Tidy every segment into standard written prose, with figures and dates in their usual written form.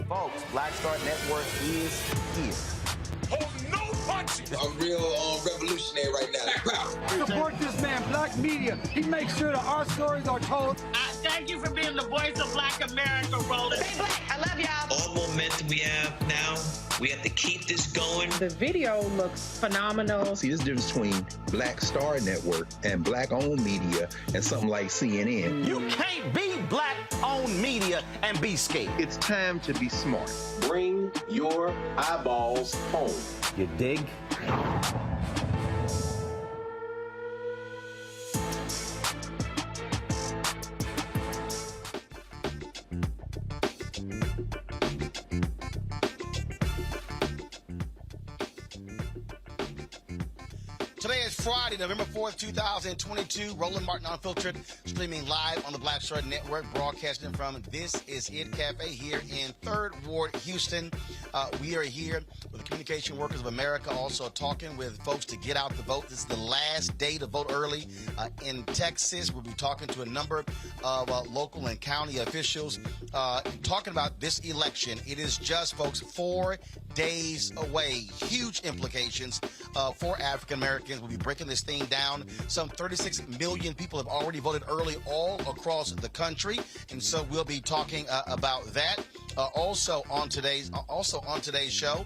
Folks, Black Star Network is here. Oh, no punches! I'm real revolutionary right now. Support this man, Black Media. He makes sure that our stories are told. Thank you for being the voice of Black America, Roland. Stay black. I love y'all. All momentum we have now, we have to keep this going. The video looks phenomenal. See, there's a difference between Black Star Network and Black-owned media and something like CNN. You can't be Black-owned media and be scared. It's time to be smart. Bring your eyeballs home. You dig? Today is Friday, November 4th, 2022. Roland Martin Unfiltered, streaming live on the Black Star Network, broadcasting from This Is It Cafe here in 3rd Ward, Houston. We are here with the Communication Workers of America, also talking with folks to get out the vote. This is the last day to vote early in Texas. We'll be talking to a number of local and county officials talking about this election. It is just, folks, 4 days away. Huge implications for African Americans. We'll be breaking this thing down. Some 36 million people have already voted early all across the country, and so we'll be talking about that. Also on today's show,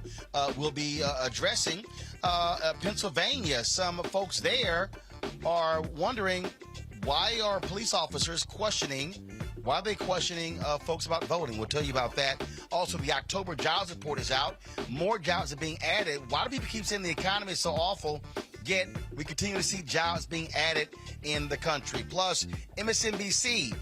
we'll be addressing Pennsylvania. Some folks there are wondering, why are police officers questioning folks about voting? We'll tell you about that. Also, the October jobs report is out. More jobs are being added. Why do people keep saying the economy is so awful, yet we continue to see jobs being added in the country? Plus, MSNBC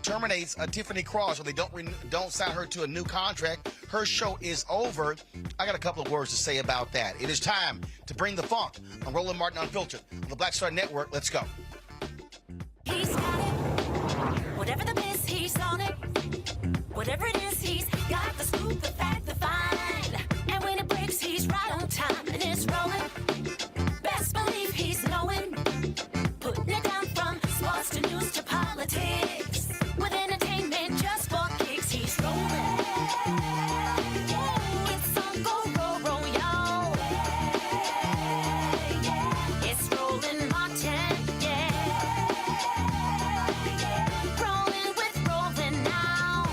terminates Tiffany Cross, or they don't sign her to a new contract. Her show is over. I got a couple of words to say about that. It is time to bring the funk on Roland Martin Unfiltered on the Black Star Network. Let's go. He's got it. Whatever the biz, he's on it. Whatever it is, he's got the scoop, the fact, the find. And when it breaks, he's right on time, and it's rolling. Best believe he's knowing. Putting it down from sports to news to politics. With entertainment just for kicks, he's rolling. It's on go, y'all. It's Roland Martin, yeah. Rolling with Roland now.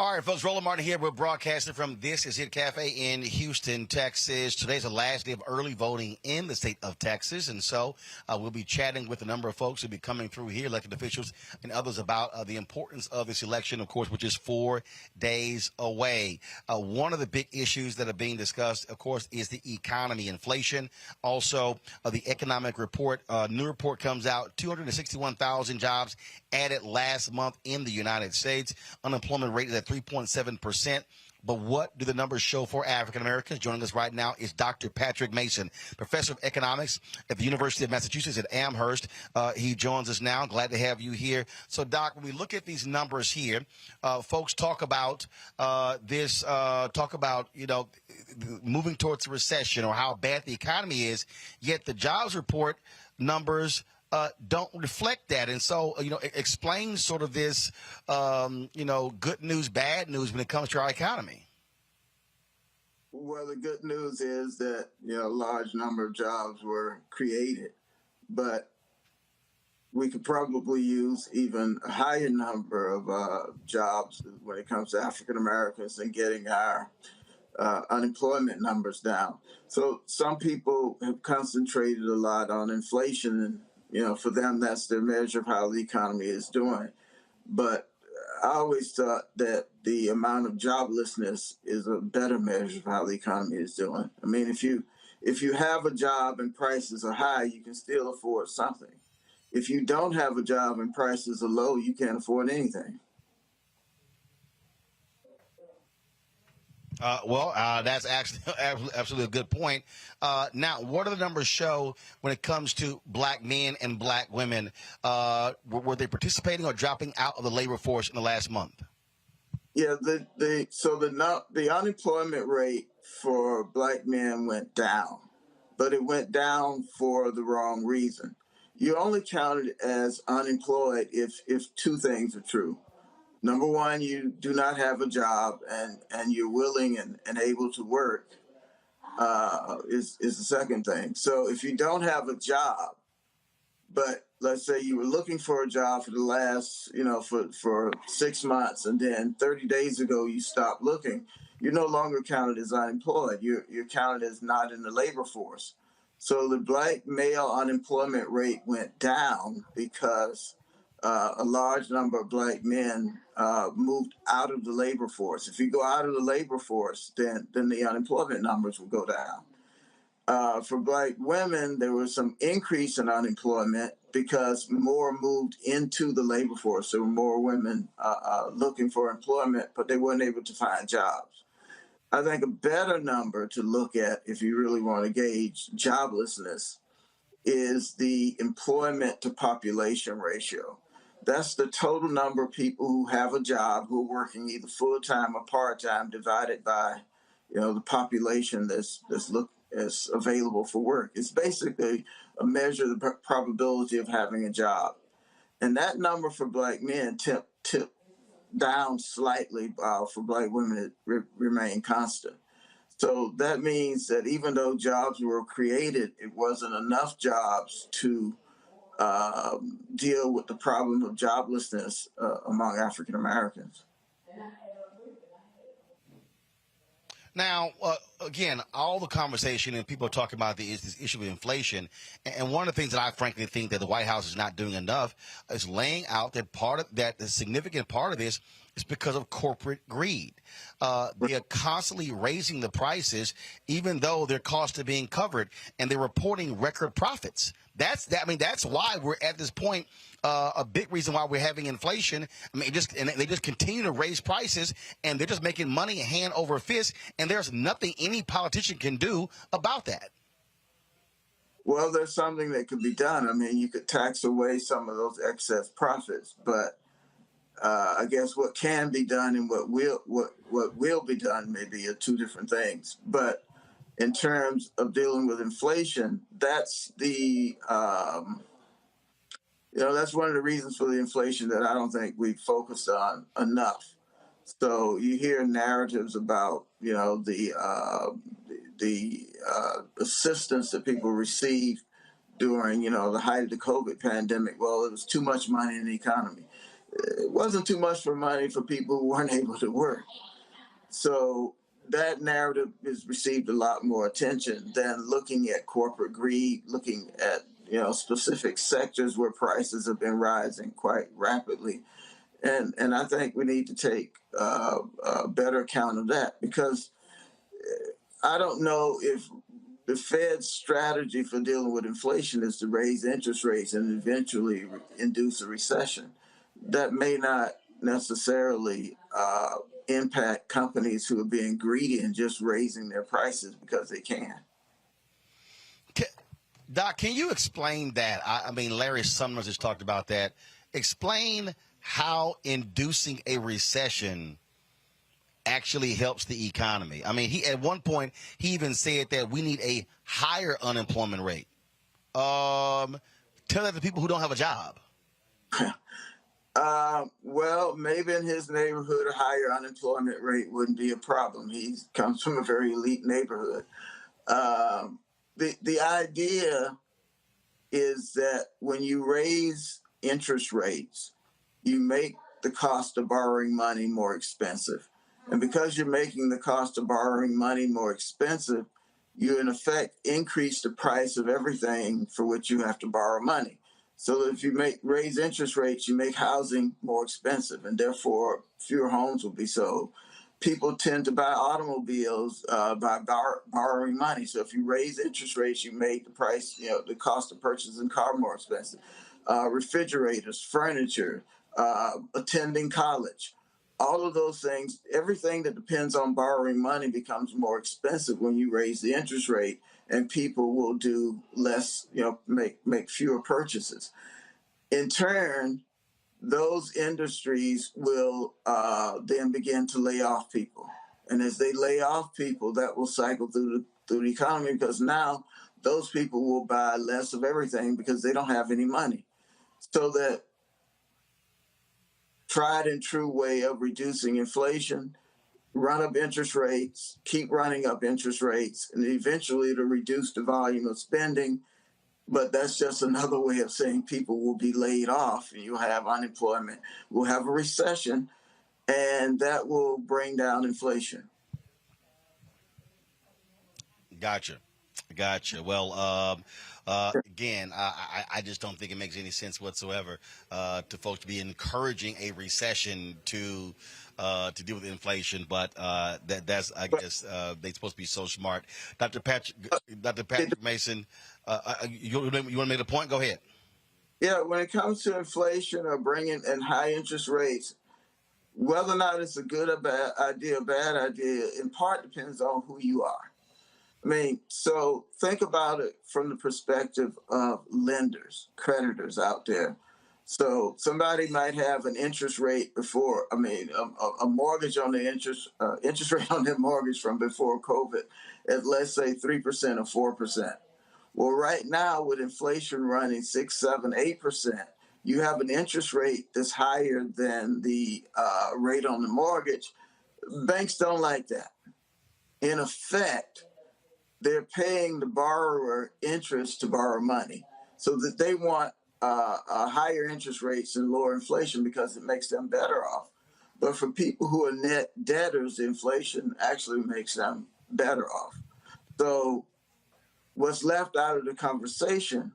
All right, folks, Roland Martin here. We're broadcasting from This Is It Cafe in Houston, Texas. Today's the last day of early voting in the state of Texas, and so we'll be chatting with a number of folks who'll be coming through here, elected officials and others, about the importance of this election, of course, which is 4 days away. One of the big issues that are being discussed, of course, is the economy, inflation. Also, the economic report, new report comes out, 261,000 jobs added last month in the United States. Unemployment rate is at 3.7%. But what do the numbers show for African Americans? Joining us right now is Dr. Patrick Mason, professor of economics at the University of Massachusetts at Amherst. He joins us now. Glad to have you here. So, Doc, when we look at these numbers here, folks talk about moving towards a recession or how bad the economy is, yet the jobs report numbers don't reflect that. And so, explain sort of this, good news, bad news when it comes to our economy. Well, the good news is that, a large number of jobs were created, but we could probably use even a higher number of jobs when it comes to African Americans and getting our unemployment numbers down. So some people have concentrated a lot on inflation, and for them, that's their measure of how the economy is doing. But I always thought that the amount of joblessness is a better measure of how the economy is doing. I mean, if you have a job and prices are high, you can still afford something. If you don't have a job and prices are low, you can't afford anything. That's actually absolutely a good point. Now, what do the numbers show when it comes to black men and black women? Were they participating or dropping out of the labor force in the last month? Yeah, the unemployment rate for black men went down, but it went down for the wrong reason. You only count it as unemployed if two things are true. Number one, you do not have a job and you're willing and able to work is the second thing. So if you don't have a job, but let's say you were looking for a job for the last, for 6 months, and then 30 days ago you stopped looking, you're no longer counted as unemployed. You're counted as not in the labor force. So the black male unemployment rate went down because a large number of black men moved out of the labor force. If you go out of the labor force, then the unemployment numbers will go down. For black women, there was some increase in unemployment because more moved into the labor force. There were more women looking for employment, but they weren't able to find jobs. I think a better number to look at if you really want to gauge joblessness is the employment to population ratio. That's the total number of people who have a job, who are working either full-time or part-time, divided by, the population that's available for work. It's basically a measure of the probability of having a job. And that number for black men tipped down slightly. For black women, it remained constant. So that means that even though jobs were created, it wasn't enough jobs to deal with the problem of joblessness among African Americans. Now, again, all the conversation and people are talking about this issue of inflation. And one of the things that I frankly think that the White House is not doing enough is laying out that the significant part of this is because of corporate greed. They are constantly raising the prices, even though their costs are being covered, and they're reporting record profits. That's why we're at this point. A big reason why we're having inflation. They just continue to raise prices, and they're just making money hand over fist, and there's nothing any politician can do about that. Well, there's something that could be done. I mean, you could tax away some of those excess profits, but I guess what can be done and what will be done maybe are two different things. But in terms of dealing with inflation, that's that's one of the reasons for the inflation that I don't think we focused on enough. So you hear narratives about, the assistance that people received during, the height of the COVID pandemic. Well, it was too much money in the economy. it wasn't too much for money for people who weren't able to work. So that narrative has received a lot more attention than looking at corporate greed, looking at specific sectors where prices have been rising quite rapidly. And I think we need to take a better account of that, because I don't know if the Fed's strategy for dealing with inflation is to raise interest rates and eventually induce a recession. That may not necessarily impact companies who are being greedy and just raising their prices because they can. Doc, can you explain that? I mean, Larry Summers has talked about that. Explain how inducing a recession actually helps the economy. I mean, at one point, he even said that we need a higher unemployment rate. Tell that to people who don't have a job. Well, maybe in his neighborhood, a higher unemployment rate wouldn't be a problem. He comes from a very elite neighborhood. The idea is that when you raise interest rates, you make the cost of borrowing money more expensive. And because you're making the cost of borrowing money more expensive, you in effect increase the price of everything for which you have to borrow money. So if you raise interest rates, you make housing more expensive, and therefore fewer homes will be sold. People tend to buy automobiles by borrowing money. So if you raise interest rates, you make the price, the cost of purchasing a car more expensive. Refrigerators, furniture, attending college, all of those things, everything that depends on borrowing money becomes more expensive when you raise the interest rate, and people will do less, make fewer purchases. In turn, those industries will then begin to lay off people. And as they lay off people, that will cycle through the economy, because now those people will buy less of everything because they don't have any money. So that tried and true way of reducing inflation, run up interest rates, keep running up interest rates, and eventually to reduce the volume of spending. But that's just another way of saying people will be laid off, and you'll have unemployment. We'll have a recession, and that will bring down inflation. Gotcha. Well, again, I just don't think it makes any sense whatsoever to folks to be encouraging a recession to deal with inflation. But that's I guess they're supposed to be so smart. Dr. Patrick Mason, you want to make a point? Go ahead. Yeah, when it comes to inflation or bringing in high interest rates, whether or not it's a good or bad idea, in part depends on who you are. I mean, so think about it from the perspective of lenders, creditors out there. So somebody might have an interest rate a mortgage on the interest rate on their mortgage from before COVID at, let's say, 3% or 4%. Well, right now with inflation running 6, 7, 8%, you have an interest rate that's higher than the rate on the mortgage. Banks don't like that. In effect, they're paying the borrower interest to borrow money, so that they want higher interest rates and lower inflation because it makes them better off. But for people who are net debtors, inflation actually makes them better off. So what's left out of the conversation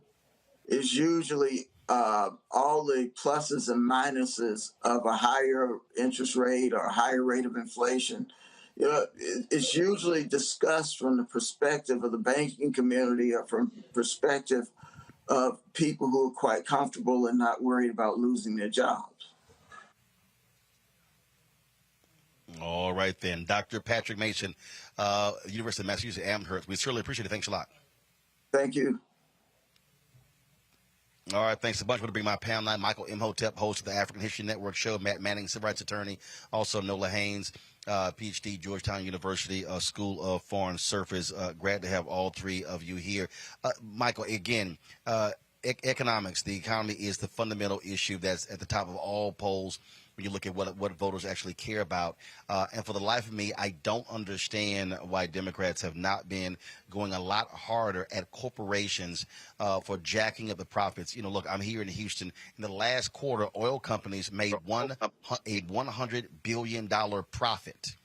is usually all the pluses and minuses of a higher interest rate or a higher rate of inflation. It's usually discussed from the perspective of the banking community or from the perspective of people who are quite comfortable and not worried about losing their jobs. All right, then. Dr. Patrick Mason, University of Massachusetts, Amherst. We certainly appreciate it. Thanks a lot. Thank you. All right, thanks a bunch. I'm going to bring my panel line. Michael Imhotep, host of the African History Network show. Matt Manning, civil rights attorney. Also, Nola Haynes, PhD, Georgetown University School of Foreign Service. Glad to have all three of you here. Michael, again, economics, the economy is the fundamental issue that's at the top of all polls when you look at what voters actually care about. And for the life of me, I don't understand why Democrats have not been going a lot harder at corporations for jacking up the profits. You know, look, I'm here in Houston. In the last quarter, oil companies made a $100 billion profit.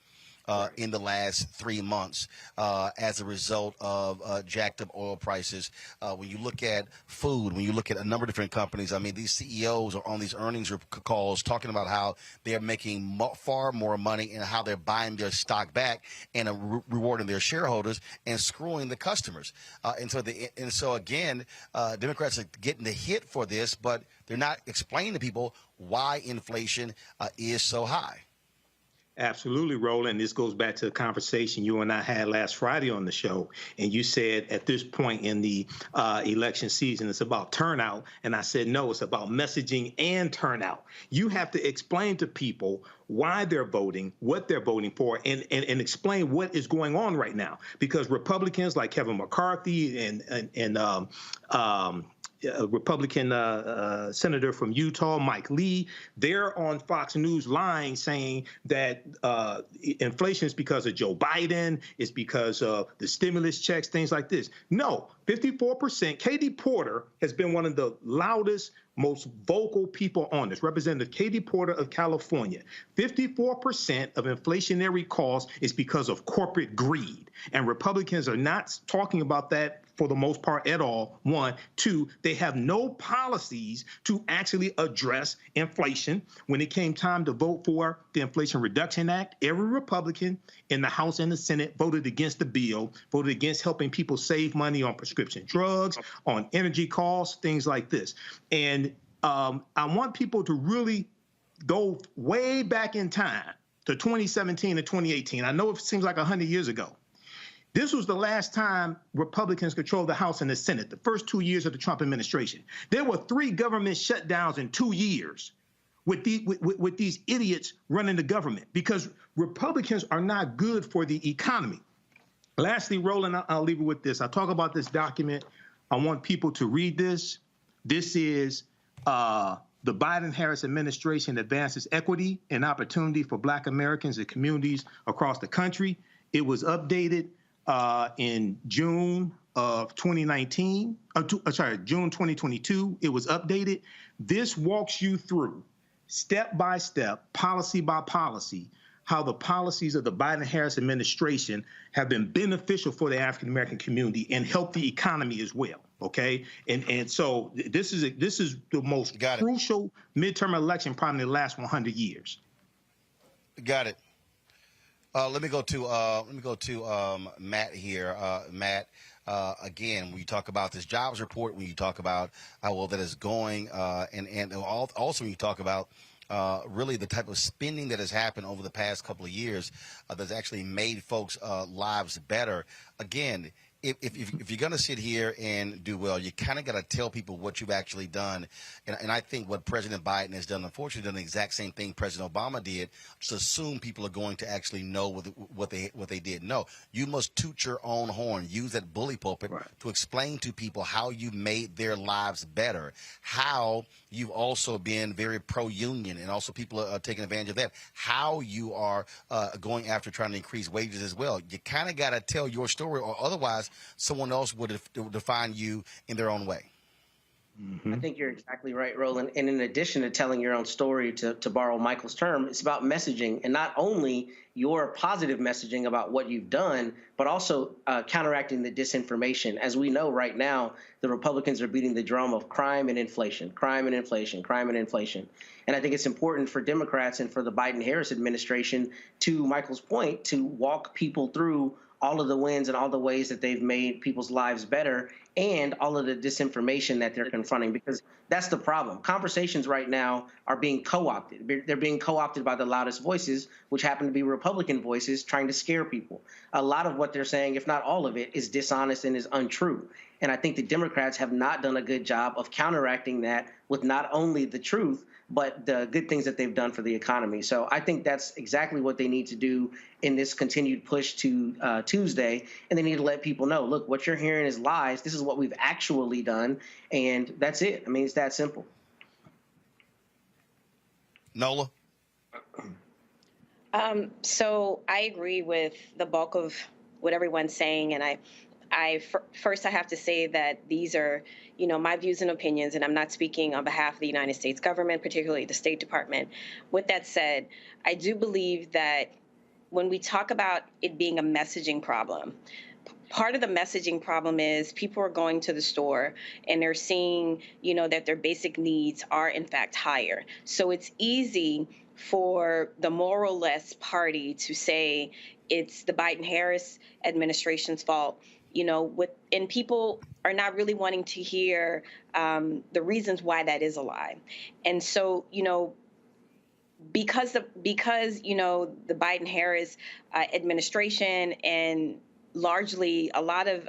In the last 3 months as a result of jacked up oil prices. When you look at food, when you look at a number of different companies, I mean, these CEOs are on these earnings calls talking about how they're making far more money and how they're buying their stock back and rewarding their shareholders and screwing the customers. And so again, Democrats are getting the hit for this, but they're not explaining to people why inflation is so high. Absolutely, Roland. This goes back to the conversation you and I had last Friday on the show. And you said at this point in the election season, it's about turnout. And I said, no, it's about messaging and turnout. You have to explain to people why they're voting, what they're voting for, and explain what is going on right now. Because Republicans like Kevin McCarthy and Republican senator from Utah, Mike Lee, they're on Fox News lying, saying that inflation is because of Joe Biden, it's because of the stimulus checks, things like this. No, 54%. Katie Porter has been one of the loudest, most vocal people on this. Representative Katie Porter of California, 54% of inflationary costs is because of corporate greed. And Republicans are not talking about that for the most part at all. One. Two, they have no policies to actually address inflation. When it came time to vote for the Inflation Reduction Act, every Republican in the House and the Senate voted against the bill, voted against helping people save money on prescription drugs, on energy costs, things like this. And I want people to really go way back in time to 2017 and 2018. I know it seems like 100 years ago. This was the last time Republicans controlled the House and the Senate, the first 2 years of the Trump administration. There were 3 government shutdowns in 2 years with these idiots running the government because Republicans are not good for the economy. Lastly, Roland, I'll leave it with this. I talk about this document. I want people to read this. This is the Biden-Harris administration advances equity and opportunity for Black Americans and communities across the country. It was updated in June of 2019, June 2022, it was updated. This walks you through step by step, policy by policy, how the policies of the Biden-Harris administration have been beneficial for the African-American community and help the economy as well. Okay, and so this is the most crucial midterm election probably in the last 100 years. Got it. Let me go to Matt here. Matt, again, when you talk about this jobs report, when you talk about how well that is going, and also when you talk about really the type of spending that has happened over the past couple of years that's actually made folks' lives better. Again, if you're going to sit here and do well, you kind of got to tell people what you've actually done. And I think what President Biden has done, unfortunately, done the exact same thing President Obama did, just assume people are going to actually know what they did. No, you must toot your own horn, use that bully pulpit to explain to people how you made their lives better, how you've also been very pro-union, and also people are taking advantage of that, how you are going after trying to increase wages as well. You kind of got to tell your story, or otherwise someone else would define you in their own way. I think you're exactly right, Roland. And in addition to telling your own story, to borrow Michael's term, it's about messaging, and not only your positive messaging about what you've done, but also counteracting the disinformation. As we know right now, the Republicans are beating the drum of crime and inflation, crime and inflation, crime and inflation. And I think it's important for Democrats and for the Biden-Harris administration, to Michael's point, to walk people through all of the wins and all the ways that they've made people's lives better, and all of the disinformation that they're confronting, because that's the problem. Conversations right now are being co-opted. They're being co-opted by the loudest voices, which happen to be Republican voices trying to scare people. A lot of what they're saying, if not all of it, is dishonest and is untrue. And I think the Democrats have not done a good job of counteracting that with not only the truth, but the good things that they've done for the economy. So I think that's exactly what they need to do in this continued push to Tuesday. And they need to let people know, look, what you're hearing is lies. This is what we've actually done. And that's it. I mean, it's that simple. Nola? So I agree with the bulk of what everyone's saying, and first I have to say that these are, my views and opinions, and I'm not speaking on behalf of the United States government, particularly the State Department. With that said, I do believe that when we talk about it being a messaging problem, part of the messaging problem is people are going to the store and they're seeing, that their basic needs are in fact higher. So it's easy for the moral-less party to say it's the Biden-Harris administration's fault, and people are not really wanting to hear the reasons why that is a lie. And so, because the Biden-Harris administration and largely a lot of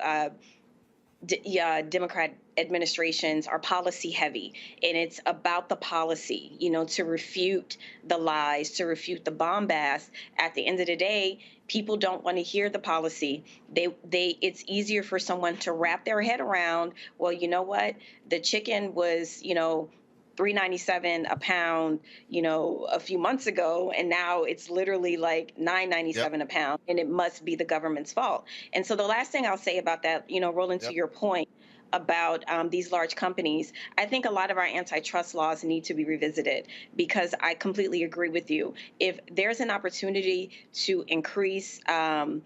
Democrat administrations are policy heavy, and it's about the policy, to refute the lies, to refute the bombast. At the end of the day, people don't want to hear the policy. It's easier for someone to wrap their head around, well, you know what? The chicken was, $3.97 a pound, a few months ago, and now it's literally like $9.97 a pound, and it must be the government's fault. And so the last thing I'll say about that, Roland, to your point about these large companies, I think a lot of our antitrust laws need to be revisited, because I completely agree with you. If there's an opportunity to increase to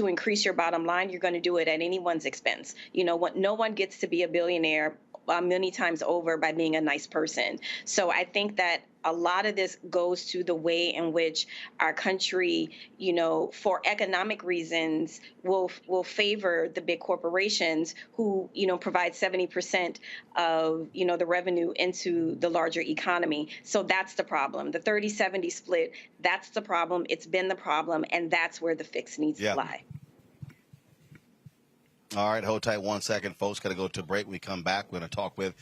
increase your bottom line, you're going to do it at anyone's expense. No one gets to be a billionaire many times over by being a nice person. So I think that a lot of this goes to the way in which our country, for economic reasons, will favor the big corporations who, provide 70% of, the revenue into the larger economy. So that's the problem. The 30-70 split, that's the problem. It's been the problem, and that's where the fix needs to lie. All right, hold tight 1 second, folks. Got to go to break. When we come back, we're going to talk with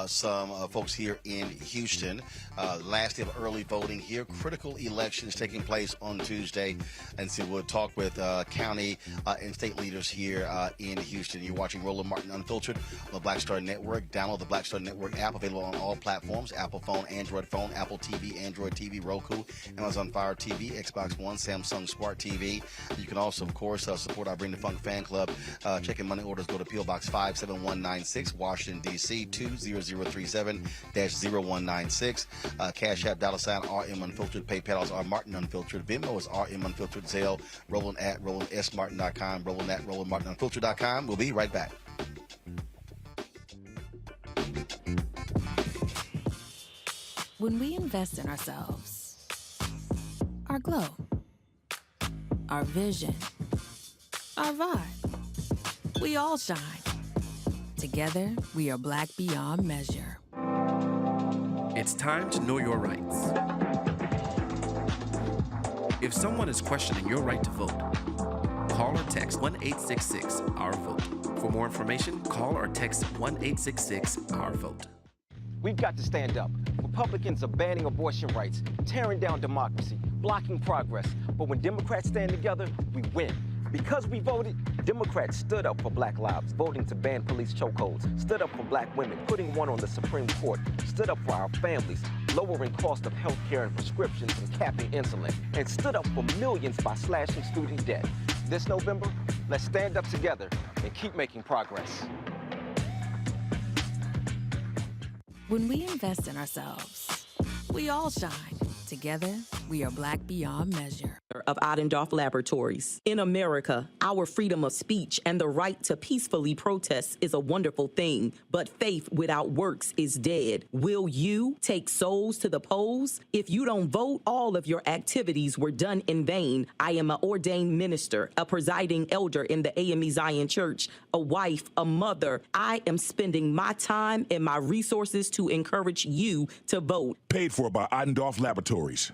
some folks here in Houston. Last day of early voting here. Critical elections taking place on Tuesday. And so we'll talk with county and state leaders here in Houston. You're watching Roland Martin Unfiltered on the Black Star Network. Download the Black Star Network app, available on all platforms: Apple phone, Apple TV, Android TV, Roku, Amazon Fire TV, Xbox One, Samsung Smart TV. You can also, of course, support our Bring the Funk fan club. Checking money orders, go to P.O. Box 57196, Washington, D.C. 20037-0196. Cash App, $RM Unfiltered. PayPal is R Martin Unfiltered. Venmo is RM Unfiltered. Zelle, Roland at RolandSMartin.com. Roland at RolandMartinUnfiltered.com. We'll be right back. When we invest in ourselves, our glow, our vision, our vibe, we all shine. Together, we are Black beyond measure. It's time to know your rights. If someone is questioning your right to vote, call or text 1-866-OUR-VOTE. For more information, call or text 1-866-OUR-VOTE. We've got to stand up. Republicans are banning abortion rights, tearing down democracy, blocking progress. But when Democrats stand together, we win. Because we voted, Democrats stood up for Black lives, voting to ban police chokeholds, stood up for Black women, putting one on the Supreme Court, stood up for our families, lowering cost of health care and prescriptions and capping insulin, and stood up for millions by slashing student debt. This November, let's stand up together and keep making progress. When we invest in ourselves, we all shine. Together, we are Black beyond measure. Of Adendorf Laboratories. In America, our freedom of speech and the right to peacefully protest is a wonderful thing, but faith without works is dead. Will you take souls to the polls? If you don't vote, all of your activities were done in vain. I am an ordained minister, a presiding elder in the AME Zion Church, a wife, a mother. I am spending my time and my resources to encourage you to vote. Paid for by Adendorf Laboratories.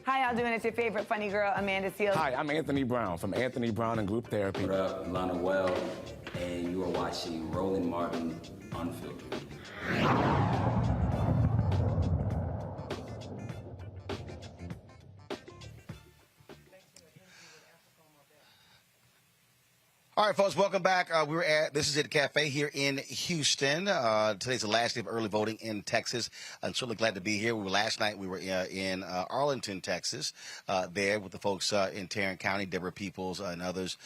Hi, y'all doing? It's your favorite funny girl, Amanda Seals. Hi, I'm Anthony Brown from Anthony Brown and Group Therapy. What up, Lana Well, and you are watching Roland Martin Unfiltered. All right, folks, welcome back. We're at This Is It Cafe here in Houston. Today's the last day of early voting in Texas. I'm certainly glad to be here. Last night we were in Arlington, Texas, there with the folks in Tarrant County, Deborah Peoples and others.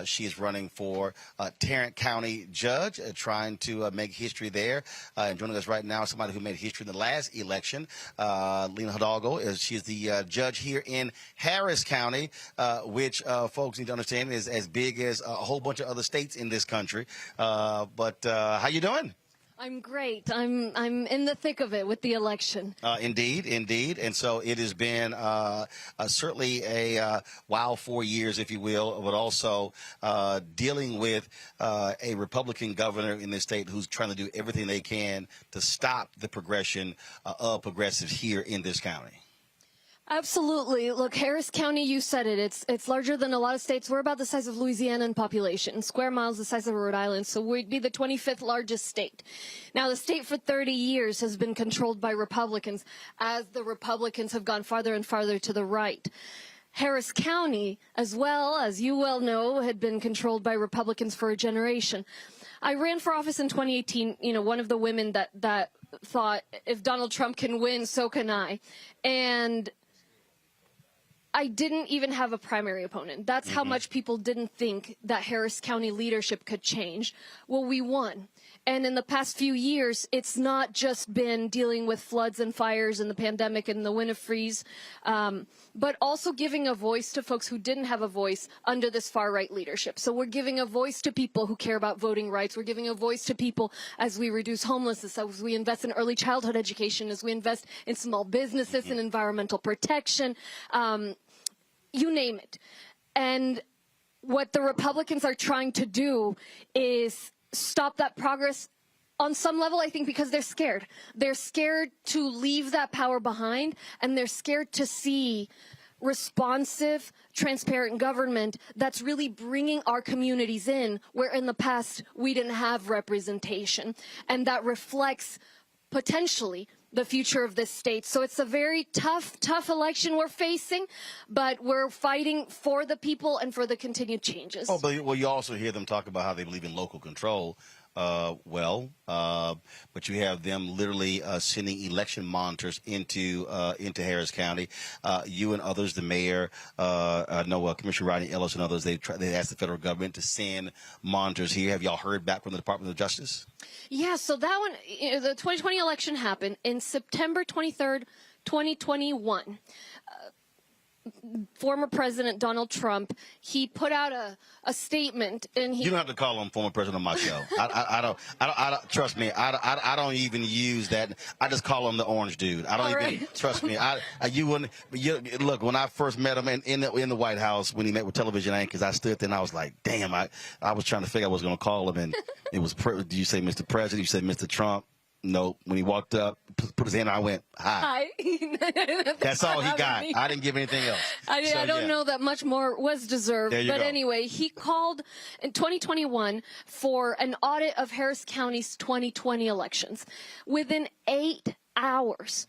She is running for Tarrant County judge, trying to make history there. And joining us right now is somebody who made history in the last election, Lena Hidalgo. She's the judge here in Harris County, which folks need to understand is as big as a whole bunch of other states in this country. But how you doing? I'm great. I'm in the thick of it with the election. Indeed. And so it has been certainly a wild 4 years, if you will, but also dealing with a Republican governor in this state who's trying to do everything they can to stop the progression of progressives here in this county. Absolutely. Look, Harris County, you said it. It's larger than a lot of states. We're about the size of Louisiana in population. Square miles the size of Rhode Island. So we'd be the 25th largest state. Now, the state for 30 years has been controlled by Republicans as the Republicans have gone farther and farther to the right. Harris County, as well, as you well know, had been controlled by Republicans for a generation. I ran for office in 2018, one of the women that thought, if Donald Trump can win, so can I. And I didn't even have a primary opponent. That's how much people didn't think that Harris County leadership could change. Well, we won. And in the past few years, it's not just been dealing with floods and fires and the pandemic and the winter freeze, but also giving a voice to folks who didn't have a voice under this far-right leadership. So we're giving a voice to people who care about voting rights. We're giving a voice to people as we reduce homelessness, as we invest in early childhood education, as we invest in small businesses and environmental protection, you name it. And what the Republicans are trying to do is stop that progress on some level, I think, because they're scared. They're scared to leave that power behind, and they're scared to see responsive, transparent government that's really bringing our communities in, where in the past we didn't have representation. And that reflects potentially the future of this state. So it's a very tough election we're facing, but we're fighting for the people and for the continued changes. Oh, but you also hear them talk about how they believe in local control. But you have them literally sending election monitors into Harris County. You and others, the mayor, Commissioner Rodney Ellis and others, they asked the federal government to send monitors here. Have y'all heard back from the Department of Justice? Yeah, so that one, the 2020 election happened in September 23rd, 2021. Former President Donald Trump, he put out a statement, and he. You don't have to call him former president on my show. I don't. Trust me. I don't even use that. I just call him the orange dude. I don't even trust me. You wouldn't. Look, when I first met him in the White House when he met with television anchors, I stood there and I was like, damn. I was trying to figure out what I was going to call him, and it was. Do you say Mr. President? You said Mr. Trump? No. When he walked up, put his hand out, I went, hi. That's all he got. I didn't give anything else. I don't know that much more was deserved. But go. Anyway, he called in 2021 for an audit of Harris County's 2020 elections. Within 8 hours,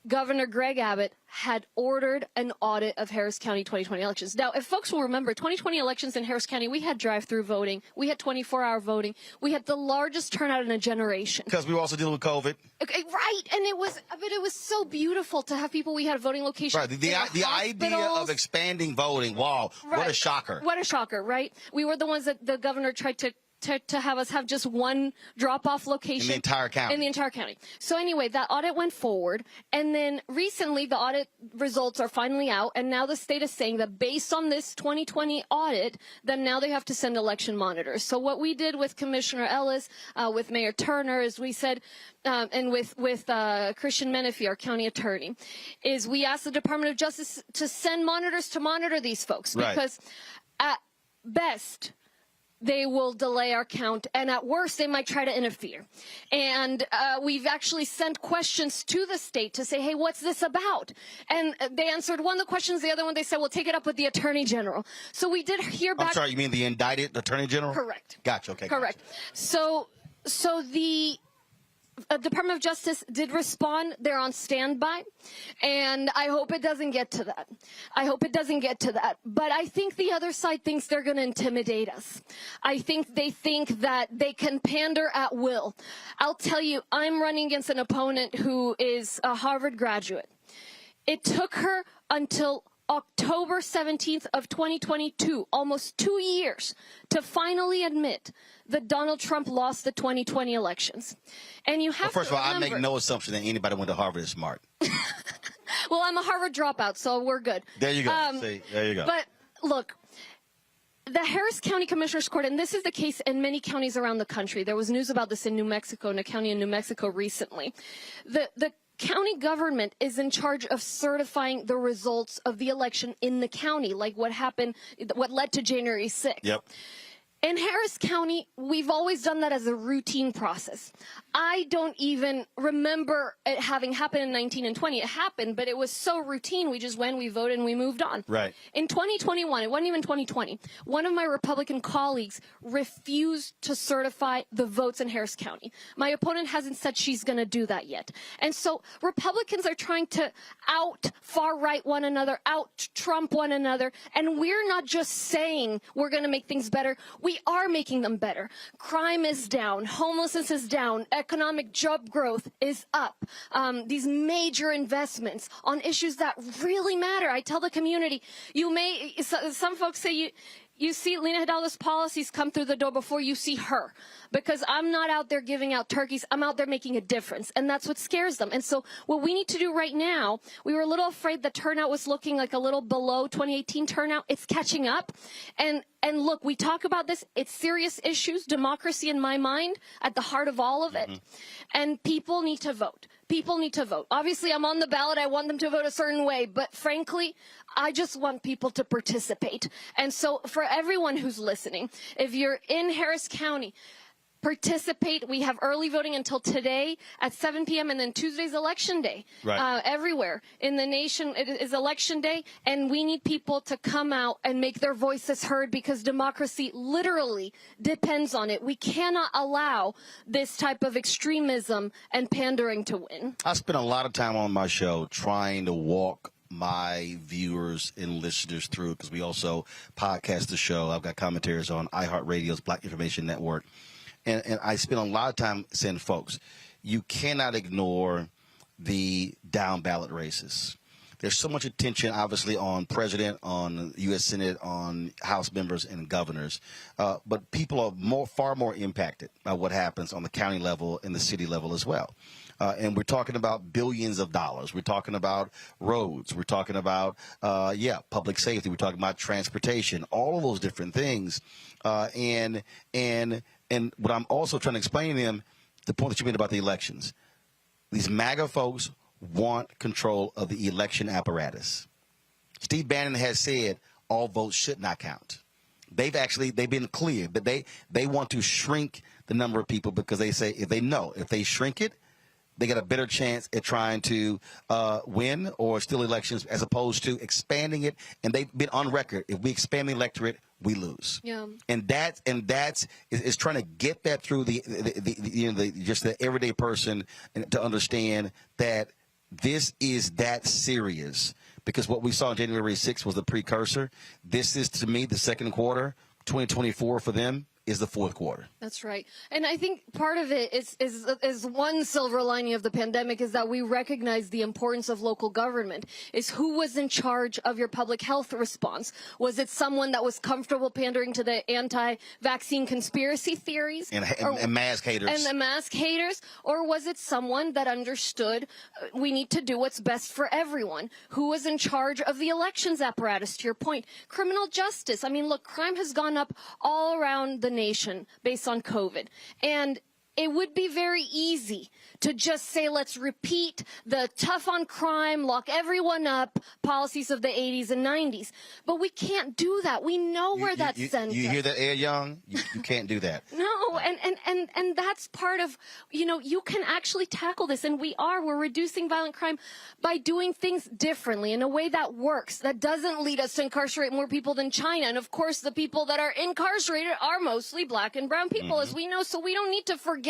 Governor Greg Abbott had ordered an audit of Harris County 2020 elections. Now, if folks will remember, 2020 elections in Harris County, we had drive-through voting. We had 24-hour voting. We had the largest turnout in a generation. Because we were also dealing with COVID. Okay, right, and it was so beautiful to have people. We had a voting location. Right, the idea of expanding voting, wow, right. What a shocker. What a shocker, right? We were the ones that the governor tried to have us have just one drop-off location. In the entire county. In the entire county. So anyway, that audit went forward, and then recently the audit results are finally out, and now the state is saying that based on this 2020 audit, then now they have to send election monitors. So what we did with Commissioner Ellis, with Mayor Turner, is we said, and with Christian Menefee, our county attorney, is we asked the Department of Justice to send monitors to monitor these folks. Because at best, they will delay our count, and at worst, they might try to interfere. And we've actually sent questions to the state to say, hey, what's this about? And they answered one of the questions, the other one they said, well, take it up with the Attorney General. So we did hear back. I'm sorry, you mean the indicted Attorney General? Correct. Gotcha, okay. Correct. Gotcha. So the Department of Justice did respond. They're on standby, and I hope it doesn't get to that. I hope it doesn't get to that. But I think the other side thinks they're going to intimidate us. I think they think that they can pander at will. I'll tell you, I'm running against an opponent who is a Harvard graduate. It took her until October 17th of 2022, almost 2 years, to finally admit that Donald Trump lost the 2020 elections. And you have first to of all, remember, I make no assumption that anybody went to Harvard is smart. well, I'm a Harvard dropout, so we're good. There you go. See, there you go. But look, the Harris County Commissioner's Court, and this is the case in many counties around the country. There was news about this in New Mexico, in a county in New Mexico recently. The county government is in charge of certifying the results of the election in the county, like what happened, what led to January 6th. Yep. In Harris County, we've always done that as a routine process. I don't even remember it having happened in 19 and 20. It happened, but it was so routine. We just went, we voted, and we moved on. Right. In 2021, it wasn't even 2020, one of my Republican colleagues refused to certify the votes in Harris County. My opponent hasn't said she's going to do that yet. And so Republicans are trying to out far-right one another, out Trump one another, and we're not just saying we're going to make things better. We are making them better. Crime is down. Homelessness is down. Economic job growth is up. These major investments on issues that really matter. I tell the community, some folks say you see Lena Hidalgo's policies come through the door before you see her, because I'm not out there giving out turkeys. I'm out there making a difference, and that's what scares them. And so what we need to do right now, we were a little afraid the turnout was looking like a little below 2018 turnout. It's catching up. And look, we talk about this. It's serious issues, democracy in my mind, at the heart of all of it. And people need to vote. People need to vote. Obviously, I'm on the ballot. I want them to vote a certain way. But frankly, I just want people to participate. And so for everyone who's listening, if you're in Harris County, participate. We have early voting until today at 7 p.m. and then Tuesday's election day. Right. Everywhere in the nation it is election day, and we need people to come out and make their voices heard, because democracy literally depends on it. We cannot allow this type of extremism and pandering to win. I spent a lot of time on my show trying to walk my viewers and listeners through, because we also podcast the show. I've got commentaries on iHeartRadio's Black Information Network. And I spend a lot of time saying, folks, you cannot ignore the down ballot races. There's so much attention, obviously, on president, on U.S. Senate, on House members and governors. But people are far more impacted by what happens on the county level and the city level as well. And we're talking about billions of dollars. We're talking about roads. We're talking about, public safety. We're talking about transportation, all of those different things. And what I'm also trying to explain to them, the point that you made about the elections, these MAGA folks want control of the election apparatus. Steve Bannon has said all votes should not count. They've been clear that they want to shrink the number of people, because they say if they shrink it, they got a better chance at trying to win or steal elections, as opposed to expanding it. And they've been on record. If we expand the electorate, we lose. Yeah. And that's trying to get that through the everyday person, and to understand that this is that serious. Because what we saw on January 6th was the precursor. This is, to me, the second quarter. 2024 for them is the fourth quarter. That's right. And I think part of it is one silver lining of the pandemic is that we recognize the importance of local government. Is who was in charge of your public health response? Was it someone that was comfortable pandering to the anti-vaccine conspiracy theories? And mask haters. And the mask haters? Or was it someone that understood we need to do what's best for everyone? Who was in charge of the elections apparatus, to your point? Criminal justice. I mean, look, crime has gone up all around the nation based on COVID. And it would be very easy to just say, let's repeat the tough on crime, lock everyone up policies of the 80s and 90s. But we can't do that. We know where that sends us. You hear that, Air Young? You can't do that. No, and that's part of, you can actually tackle this. And we're reducing violent crime by doing things differently in a way that works, that doesn't lead us to incarcerate more people than China. And of course, the people that are incarcerated are mostly black and brown people, as we know. So we don't need to forget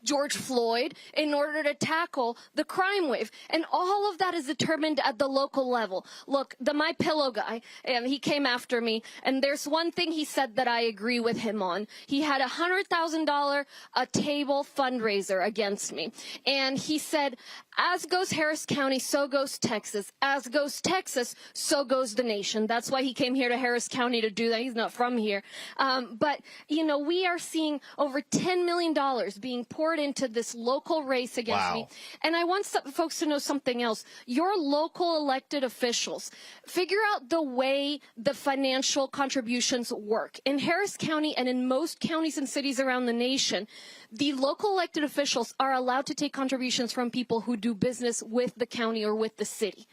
George Floyd in order to tackle the crime wave. And all of that is determined at the local level. Look, the My Pillow guy, he came after me, and there's one thing he said that I agree with him on. He had $100,000 a table fundraiser against me. And he said, as goes Harris County, so goes Texas. As goes Texas, so goes the nation. That's why he came here to Harris County to do that. He's not from here. But, you know, we are seeing over $10 million being poured into this local race against me. And I want folks to know something else. Your local elected officials, figure out the way the financial contributions work. In Harris County and in most counties and cities around the nation, the local elected officials are allowed to take contributions from people who do business with the county or with the city.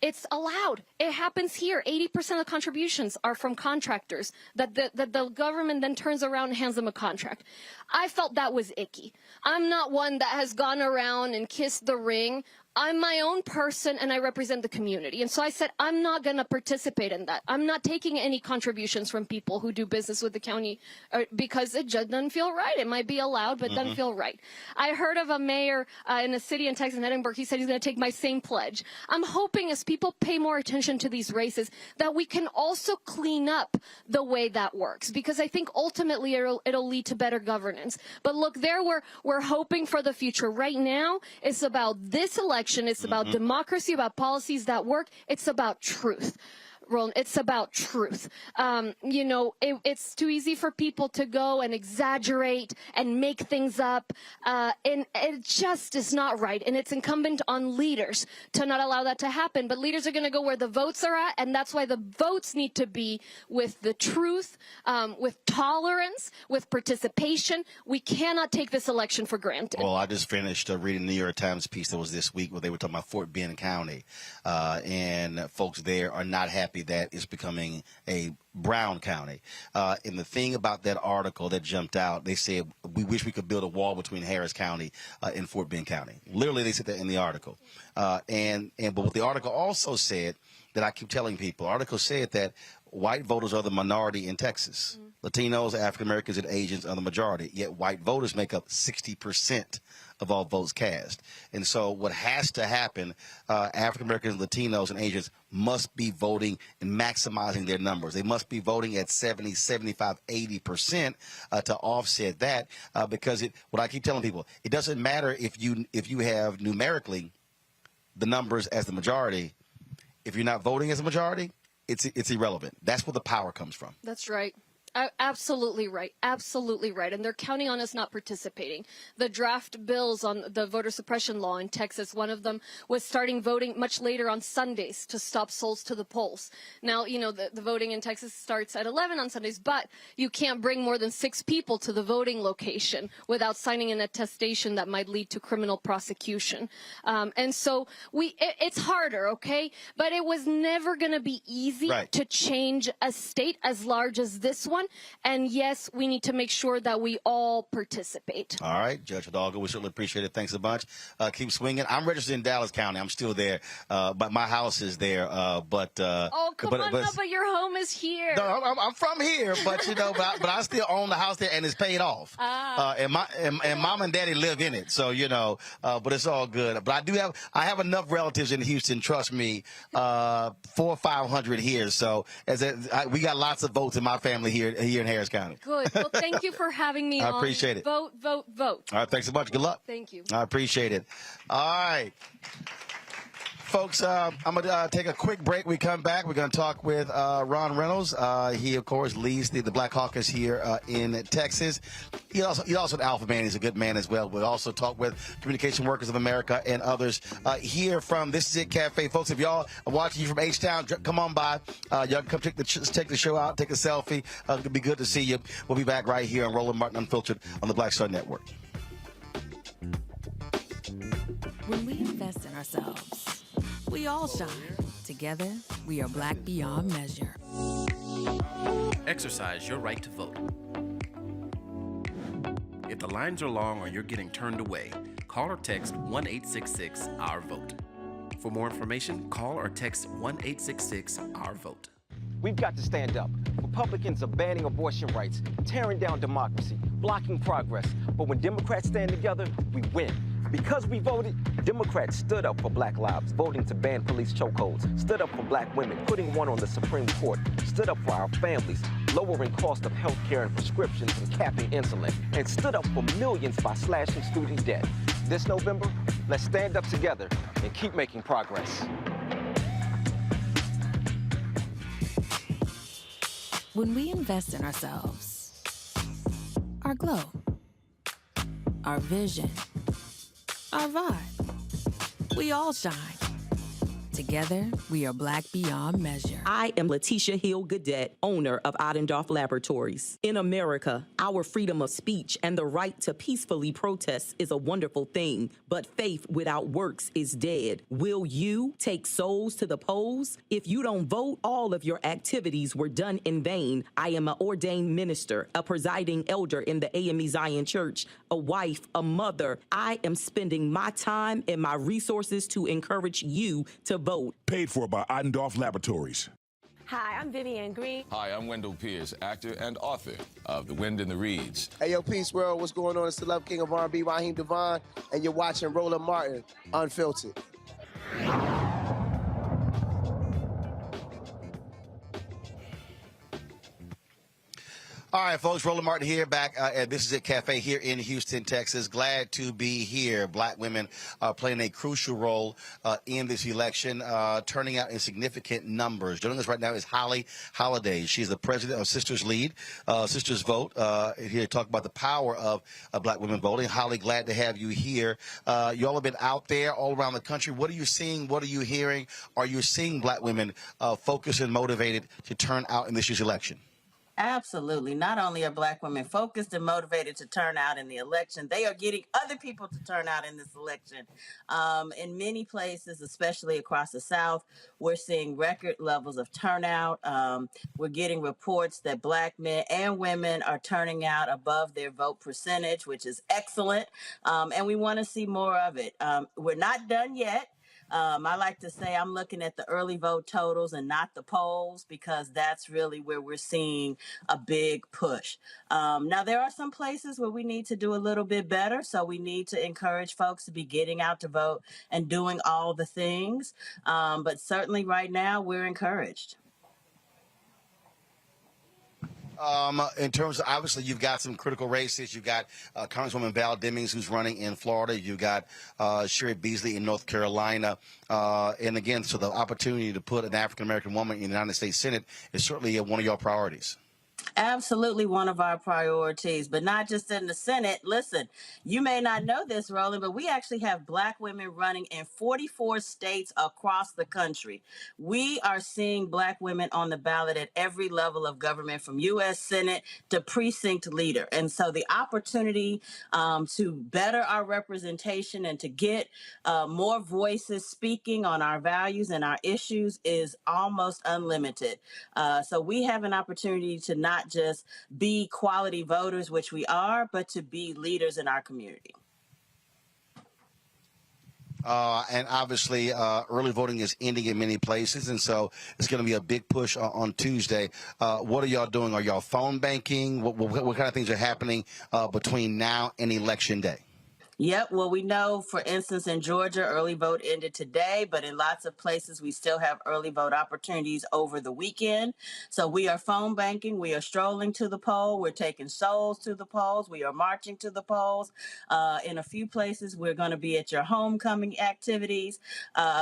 It's allowed. It happens here. 80% of contributions are from contractors that the government then turns around and hands them a contract. I felt that was icky. I'm not one that has gone around and kissed the ring. I'm my own person and I represent the community. And so I said, I'm not going to participate in that. I'm not taking any contributions from people who do business with the county because it just doesn't feel right. It might be allowed, but it doesn't feel right. I heard of a mayor in a city in Texas, in Edinburgh. He said he's going to take my same pledge. I'm hoping as people pay more attention to these races that we can also clean up the way that works, because I think ultimately it'll lead to better governance. But look, there we're hoping for the future. Right now, it's about this election. It's about democracy, about policies that work. It's about truth. Roland, it's about truth. You know, it's too easy for people to go and exaggerate and make things up. And it just is not right. And it's incumbent on leaders to not allow that to happen. But leaders are going to go where the votes are at. And that's why the votes need to be with the truth, with tolerance, with participation. We cannot take this election for granted. Well, I just finished reading the New York Times piece that was this week where they were talking about Fort Bend County. And folks there are not happy that it's becoming a Brown County. And the thing about that article that jumped out, they said, we wish we could build a wall between Harris County and Fort Bend County. Literally, they said that in the article. But what the article also said, that I keep telling people, the article said that white voters are the minority in Texas. Latinos, African Americans, and Asians are the majority, yet white voters make up 60% of all votes cast. And so what has to happen, African Americans, Latinos, and Asians must be voting and maximizing their numbers. They must be voting at 70, 75, 80% to offset that, because what I keep telling people, it doesn't matter if you have numerically the numbers as the majority. If you're not voting as a majority, it's irrelevant. That's where the power comes from. That's right. Absolutely right. Absolutely right. And they're counting on us not participating. The draft bills on the voter suppression law in Texas, one of them was starting voting much later on Sundays to stop souls to the polls. Now, you know, the voting in Texas starts at 11 on Sundays, but you can't bring more than 6 people to the voting location without signing an attestation that might lead to criminal prosecution. And so it's harder, okay? But it was never going to be easy to change a state as large as this one. And yes, we need to make sure that we all participate. All right, Judge Hidalgo, we certainly appreciate it. Thanks a bunch. Keep swinging. I'm registered in Dallas County. I'm still there, but my house is there. Oh, come on up, but your home is here. No, I'm from here, but you know, but I still own the house there, and it's paid off. And mom and daddy live in it, so you know. But it's all good. But I have enough relatives in Houston. Trust me, 400 or 500 here. So we got lots of votes in my family here in Harris County. Good. Well, thank you for having me on. I appreciate it. Vote, vote, vote. All right, thanks so much. Good luck. Thank you. I appreciate it. All right. Folks, I'm going to take a quick break. We come back. We're going to talk with Ron Reynolds. He, of course, leads the Black Caucus here in Texas. He's also an alpha man. He's a good man as well. We'll also talk with Communication Workers of America and others here from This Is It Cafe. Folks, if y'all are watching you from H-Town, come on by. Y'all can come check the show out, take a selfie. It'll be good to see you. We'll be back right here on Roland Martin Unfiltered on the Black Star Network. When we invest in ourselves, we all shine. Together, we are black beyond measure. Exercise your right to vote. If the lines are long or you're getting turned away, call or text 1-866-OUR-VOTE. For more information, call or text 1-866-OUR-VOTE. We've got to stand up. Republicans are banning abortion rights, tearing down democracy, blocking progress. But when Democrats stand together, we win. Because we voted, Democrats stood up for black lives, voting to ban police chokeholds, stood up for black women, putting one on the Supreme Court, stood up for our families, lowering cost of health care and prescriptions and capping insulin, and stood up for millions by slashing student debt. This November, let's stand up together and keep making progress. When we invest in ourselves, our glow, our vision, our vibe, we all shine. Together, we are black beyond measure. I am Letitia Hill Gadet, owner of Ottendorf Laboratories. In America, our freedom of speech and the right to peacefully protest is a wonderful thing, but faith without works is dead. Will you take souls to the polls? If you don't vote, all of your activities were done in vain. I am an ordained minister, a presiding elder in the AME Zion Church, a wife, a mother. I am spending my time and my resources to encourage you to vote. Paid for by Ottendorf Laboratories. Hi, I'm Vivian Green. Hi, I'm Wendell Pierce, actor and author of The Wind in the Reeds. Hey, yo, Peace World, what's going on? It's the Love King of R&B, Raheem Devon, and you're watching Roland Martin, Unfiltered. All right, folks, Roland Martin here, back at This Is It Cafe here in Houston, Texas. Glad to be here. Black women are playing a crucial role in this election, turning out in significant numbers. Joining us right now is Holli Holiday. She's the president of Sisters Lead, Sisters Vote, here to talk about the power of black women voting. Holli, glad to have you here. You all have been out there all around the country. What are you seeing? What are you hearing? Are you seeing black women focused and motivated to turn out in this year's election? Absolutely. Not only are black women focused and motivated to turn out in the election, they are getting other people to turn out in this election. In many places, especially across the South, we're seeing record levels of turnout. We're getting reports that black men and women are turning out above their vote percentage, which is excellent. And we want to see more of it. We're not done yet. I like to say I'm looking at the early vote totals and not the polls, because that's really where we're seeing a big push. Now, there are some places where we need to do a little bit better, so we need to encourage folks to be getting out to vote and doing all the things. But certainly right now, we're encouraged. In terms of, obviously, you've got some critical races. You've got Congresswoman Val Demings, who's running in Florida. You've got Sherry Beasley in North Carolina. And again, so the opportunity to put an African-American woman in the United States Senate is certainly one of your priorities. Absolutely one of our priorities, but not just in the Senate. Listen, you may not know this, Roland, but we actually have black women running in 44 states across the country. We are seeing black women on the ballot at every level of government, from U.S. Senate to precinct leader. And so the opportunity to better our representation and to get more voices speaking on our values and our issues is almost unlimited. So we have an opportunity to not just be quality voters, which we are, but to be leaders in our community. And obviously, early voting is ending in many places, and so it's going to be a big push on Tuesday. What are y'all doing? Are y'all phone banking? What kind of things are happening between now and Election Day? Yep. Well, we know, for instance, in Georgia, early vote ended today, but in lots of places, we still have early vote opportunities over the weekend. So we are phone banking. We are strolling to the poll. We're taking souls to the polls. We are marching to the polls. In a few places, we're going to be at your homecoming activities.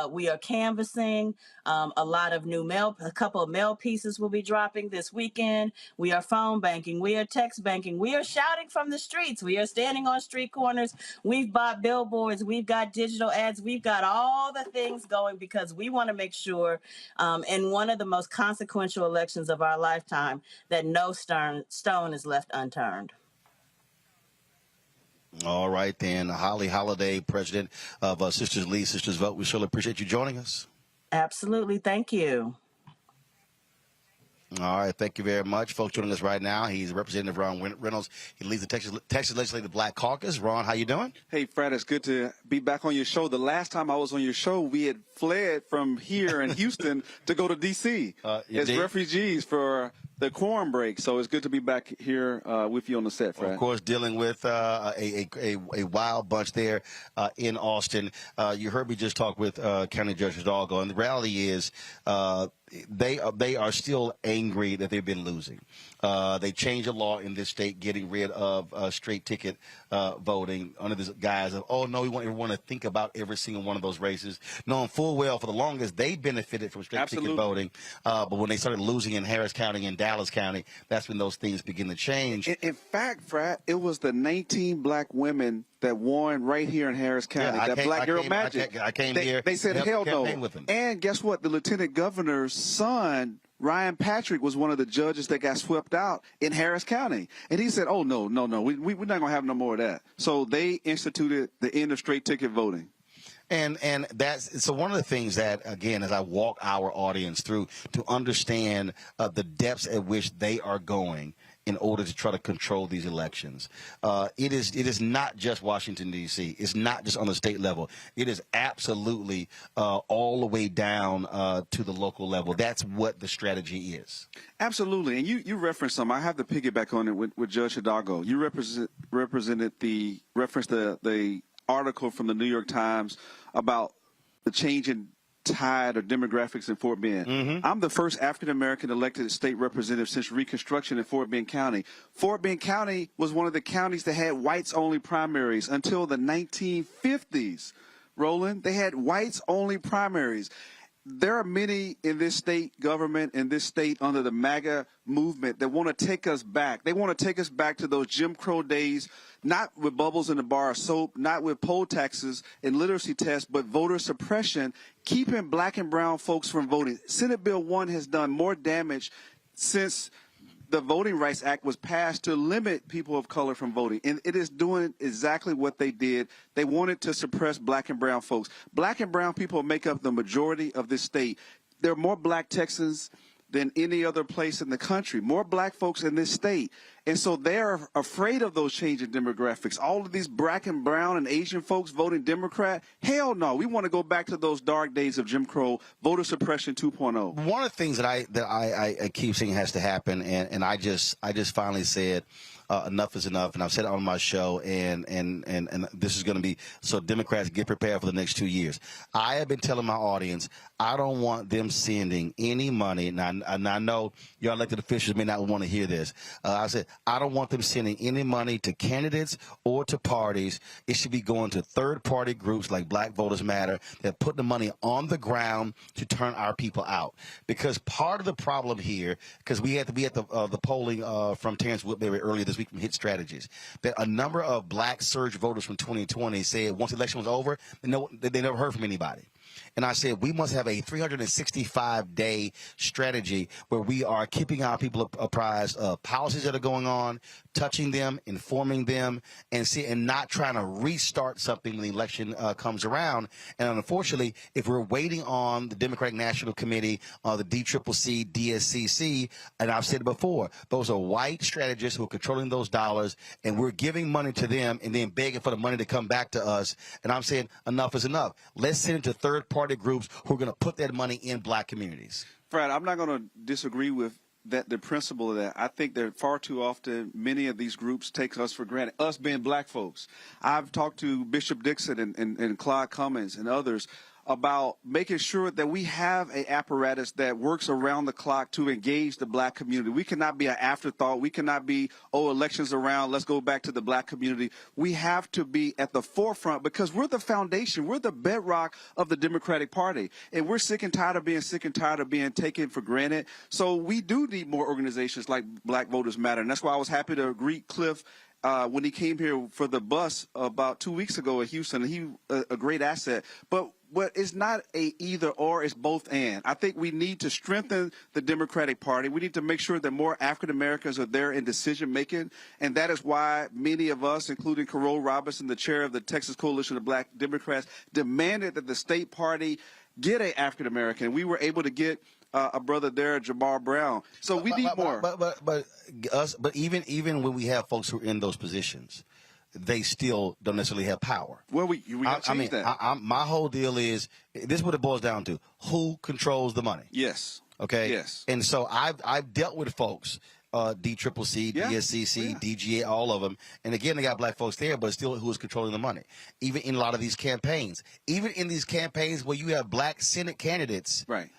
We are canvassing. A couple of mail pieces will be dropping this weekend. We are phone banking. We are text banking. We are shouting from the streets. We are standing on street corners. We've bought billboards. We've got digital ads. We've got all the things going because we want to make sure in one of the most consequential elections of our lifetime that no stone is left unturned. All right, then. Holli Holiday, president of Sisters Lead, Sisters Vote. We surely appreciate you joining us. Absolutely. Thank you. All right, thank you very much. Folks joining us right now, he's Representative Ron Reynolds. He leads the Texas Legislative Black Caucus. Ron, how you doing? Hey, Fred, it's good to be back on your show. The last time I was on your show, we had fled from here in Houston to go to D.C. as refugees for the quorum break. So it's good to be back here with you on the set, Fred. Of course, dealing with a wild bunch there in Austin. You heard me just talk with County Judge Hidalgo, and the reality is they are still angry that they've been losing. They changed the law in this state, getting rid of straight ticket voting under this guise of, oh, no, we want everyone to think about every single one of those races, knowing full well for the longest they benefited from straight ticket voting. But when they started losing in Harris County and Dallas County, that's when those things begin to change. In fact, Fred, it was the 19 black women that won right here in Harris County. Yeah, that Black Girl Magic. I came here. They said, hell no. With them. And guess what? The lieutenant governor's son, Ryan Patrick, was one of the judges that got swept out in Harris County. And he said, oh, no, we're not going to have no more of that. So they instituted the end of straight ticket voting. And that's so one of the things that, again, as I walk our audience through to understand the depths at which they are going in order to try to control these elections. It is not just Washington, D.C. It's not just on the state level. It is absolutely all the way down to the local level. That's what the strategy is. Absolutely. And you referenced some. I have to piggyback on it with Judge Hidalgo. You referenced the article from the New York Times about the change in tide or demographics in Fort Bend. Mm-hmm. I'm the first African-American elected state representative since Reconstruction in Fort Bend County. Fort Bend County was one of the counties that had whites-only primaries until the 1950s. Roland, they had whites-only primaries. There are many in this state government, in this state under the MAGA movement that want to take us back. They want to take us back to those Jim Crow days, not with bubbles in the bar of soap, not with poll taxes and literacy tests, but voter suppression, keeping black and brown folks from voting. Senate Bill 1 has done more damage since the Voting Rights Act was passed to limit people of color from voting. And it is doing exactly what they did. They wanted to suppress black and brown folks. Black and brown people make up the majority of this state. There are more black Texans than any other place in the country, more black folks in this state. And so they're afraid of those changing demographics. All of these black and brown and Asian folks voting Democrat, hell no. We want to go back to those dark days of Jim Crow, voter suppression 2.0. One of the things that I keep saying has to happen, and I just finally said, enough is enough, and I've said it on my show, and this is going to be so Democrats get prepared for the next 2 years. I have been telling my audience I don't want them sending any money, and I know your elected officials may not want to hear this. I said I don't want them sending any money to candidates or to parties. It should be going to third-party groups like Black Voters Matter that put the money on the ground to turn our people out. Because part of the problem here, because we had to be at the polling from Terrence Woodbury earlier this week from Hit Strategies, that a number of black surge voters from 2020 said once the election was over, they never heard from anybody. And I said, we must have a 365-day strategy where we are keeping our people apprised of policies that are going on, touching them, informing them, and not trying to restart something when the election comes around. And unfortunately, if we're waiting on the Democratic National Committee, the DCCC, DSCC, and I've said it before, those are white strategists who are controlling those dollars, and we're giving money to them and then begging for the money to come back to us. And I'm saying enough is enough. Let's send it to third-party groups who are going to put that money in black communities. Fred, I'm not going to disagree with the principle of that. I think that far too often many of these groups take us for granted, us being black folks. I've talked to Bishop Dixon and Clyde Cummins and others about making sure that we have an apparatus that works around the clock to engage the black community. We cannot be an afterthought. We cannot be, elections around, let's go back to the black community. We have to be at the forefront because we're the foundation. We're the bedrock of the Democratic Party. And we're sick and tired of being taken for granted. So we do need more organizations like Black Voters Matter. And that's why I was happy to greet Cliff when he came here for the bus about 2 weeks ago in Houston. He a great asset. But it's not a either or, it's both and. I think we need to strengthen the Democratic Party. We need to make sure that more African Americans are there in decision making. And that is why many of us, including Carol Robinson, the chair of the Texas Coalition of Black Democrats, demanded that the state party get an African American. We were able to get a brother there, Jamar Brown. So we need more. But even when we have folks who are in those positions, they still don't necessarily have power. Well, we got to change that. My whole deal is this is what it boils down to: who controls the money? Yes. Okay. Yes. And so I've dealt with folks, DCCC, Yeah. DSCC, DGA, all of them. And again, they got black folks there, but still who is controlling the money? Even in a lot of these campaigns, where you have black Senate candidates, right?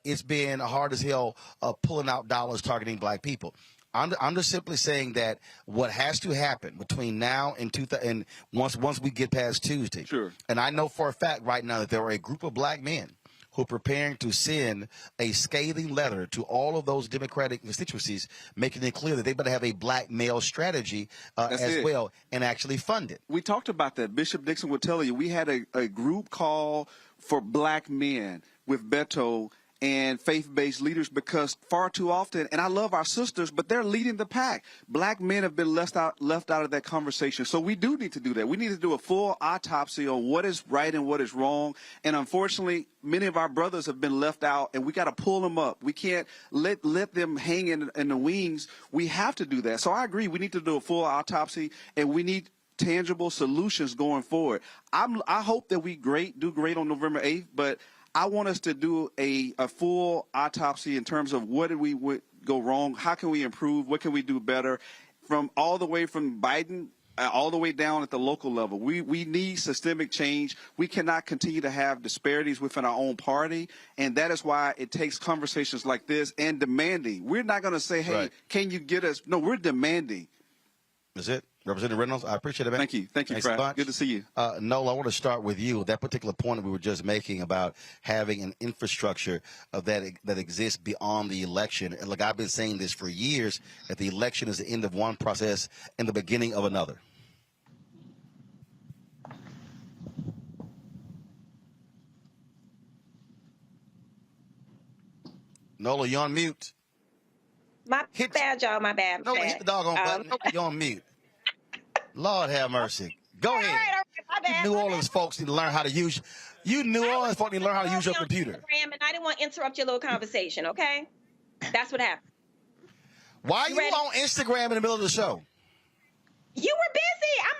It's been hard as hell pulling out dollars targeting black people. I'm just simply saying that what has to happen between now and once we get past Tuesday. Sure. And I know for a fact right now that there are a group of black men who are preparing to send a scathing letter to all of those Democratic constituencies, making it clear that they better have a black male strategy as well and actually fund it. We talked about that. Bishop Dixon would tell you we had a group call for black men with Beto and faith-based leaders, because far too often, and I love our sisters, but they're leading the pack. Black men have been left out of that conversation. So we do need to do that. We need to do a full autopsy on what is right and what is wrong. And unfortunately, many of our brothers have been left out, and we got to pull them up. We can't let them hang in the wings. We have to do that. So I agree. We need to do a full autopsy, and we need tangible solutions going forward. I hope that we do great on November 8th, but I want us to do a full autopsy in terms of what did we go wrong, how can we improve, what can we do better, from all the way from Biden all the way down at the local level. We need systemic change. We cannot continue to have disparities within our own party, and that is why it takes conversations like this and demanding. We're not going to say, hey, can you get us? No, we're demanding. Is it? Representative Reynolds, I appreciate it, man. Thank you. Thank you, Brad. Good to see you. Noel, I want to start with you. That particular point that we were just making about having an infrastructure that exists beyond the election. And look, I've been saying this for years, that the election is the end of one process and the beginning of another. Nola, you're on mute. My bad, y'all. My bad. No, hit the doggone button. You're on mute. Lord have mercy. Go ahead. My bad, New Orleans folks need to learn how to use. You New Orleans folks need to learn how to use your computer. And I didn't want to interrupt your little conversation. Okay, that's what happened. Why are you on Instagram in the middle of the show? You were busy. I'm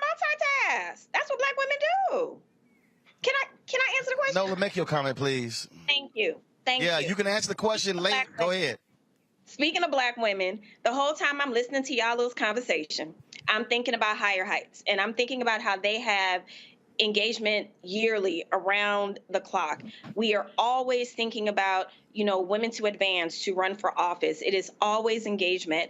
multitask. That's what black women do. Can I answer the question? Nola, make your comment, please. Thank you. Thank you. Yeah, you can answer the question later. Go ahead. Speaking of black women, the whole time I'm listening to y'all's conversation, I'm thinking about Higher Heights, and I'm thinking about how they have engagement yearly around the clock. We are always thinking about, women to advance, to run for office. It is always engagement,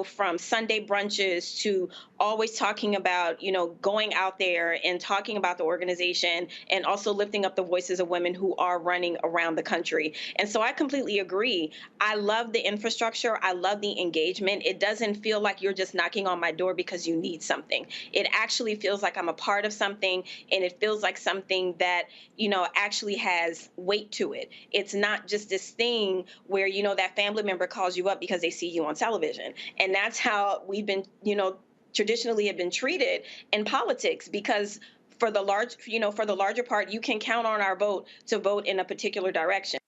from Sunday brunches to always talking about, going out there and talking about the organization and also lifting up the voices of women who are running around the country. And so I completely agree. I love the infrastructure. I love the engagement. It doesn't feel like you're just knocking on my door because you need something. It actually feels like I'm a part of something, and it feels like something that, actually has weight to it. It's not just this thing where, that family member calls you up because they see you on television. And that's how we've been, traditionally have been treated in politics, because for the larger part, you can count on our vote to vote in a particular direction.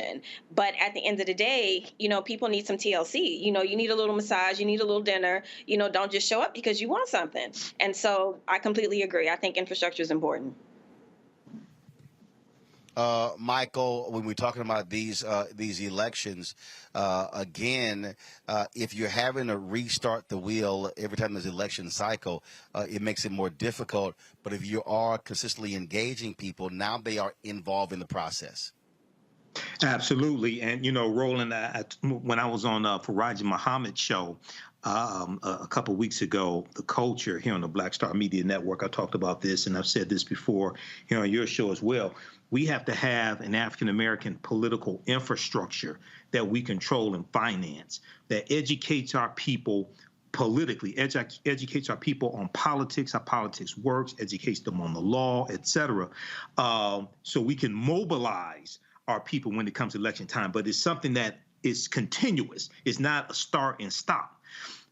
But at the end of the day, people need some TLC. You need a little massage, you need a little dinner, don't just show up because you want something. And so I completely agree. I think infrastructure is important. Michael, when we're talking about these elections, again, if you're having to restart the wheel every time there's an election cycle, it makes it more difficult. But if you are consistently engaging people, now they are involved in the process. Absolutely. And, Roland, when I was on Faraji Muhammad's show a couple of weeks ago, the culture here on the Black Star Media Network, I talked about this, and I've said this before here on your show as well. We have to have an African-American political infrastructure that we control and finance, that educates our people politically, educates our people on politics, how politics works, educates them on the law, et cetera, so we can mobilize our people when it comes to election time. But it's something that is continuous. It's not a start and stop.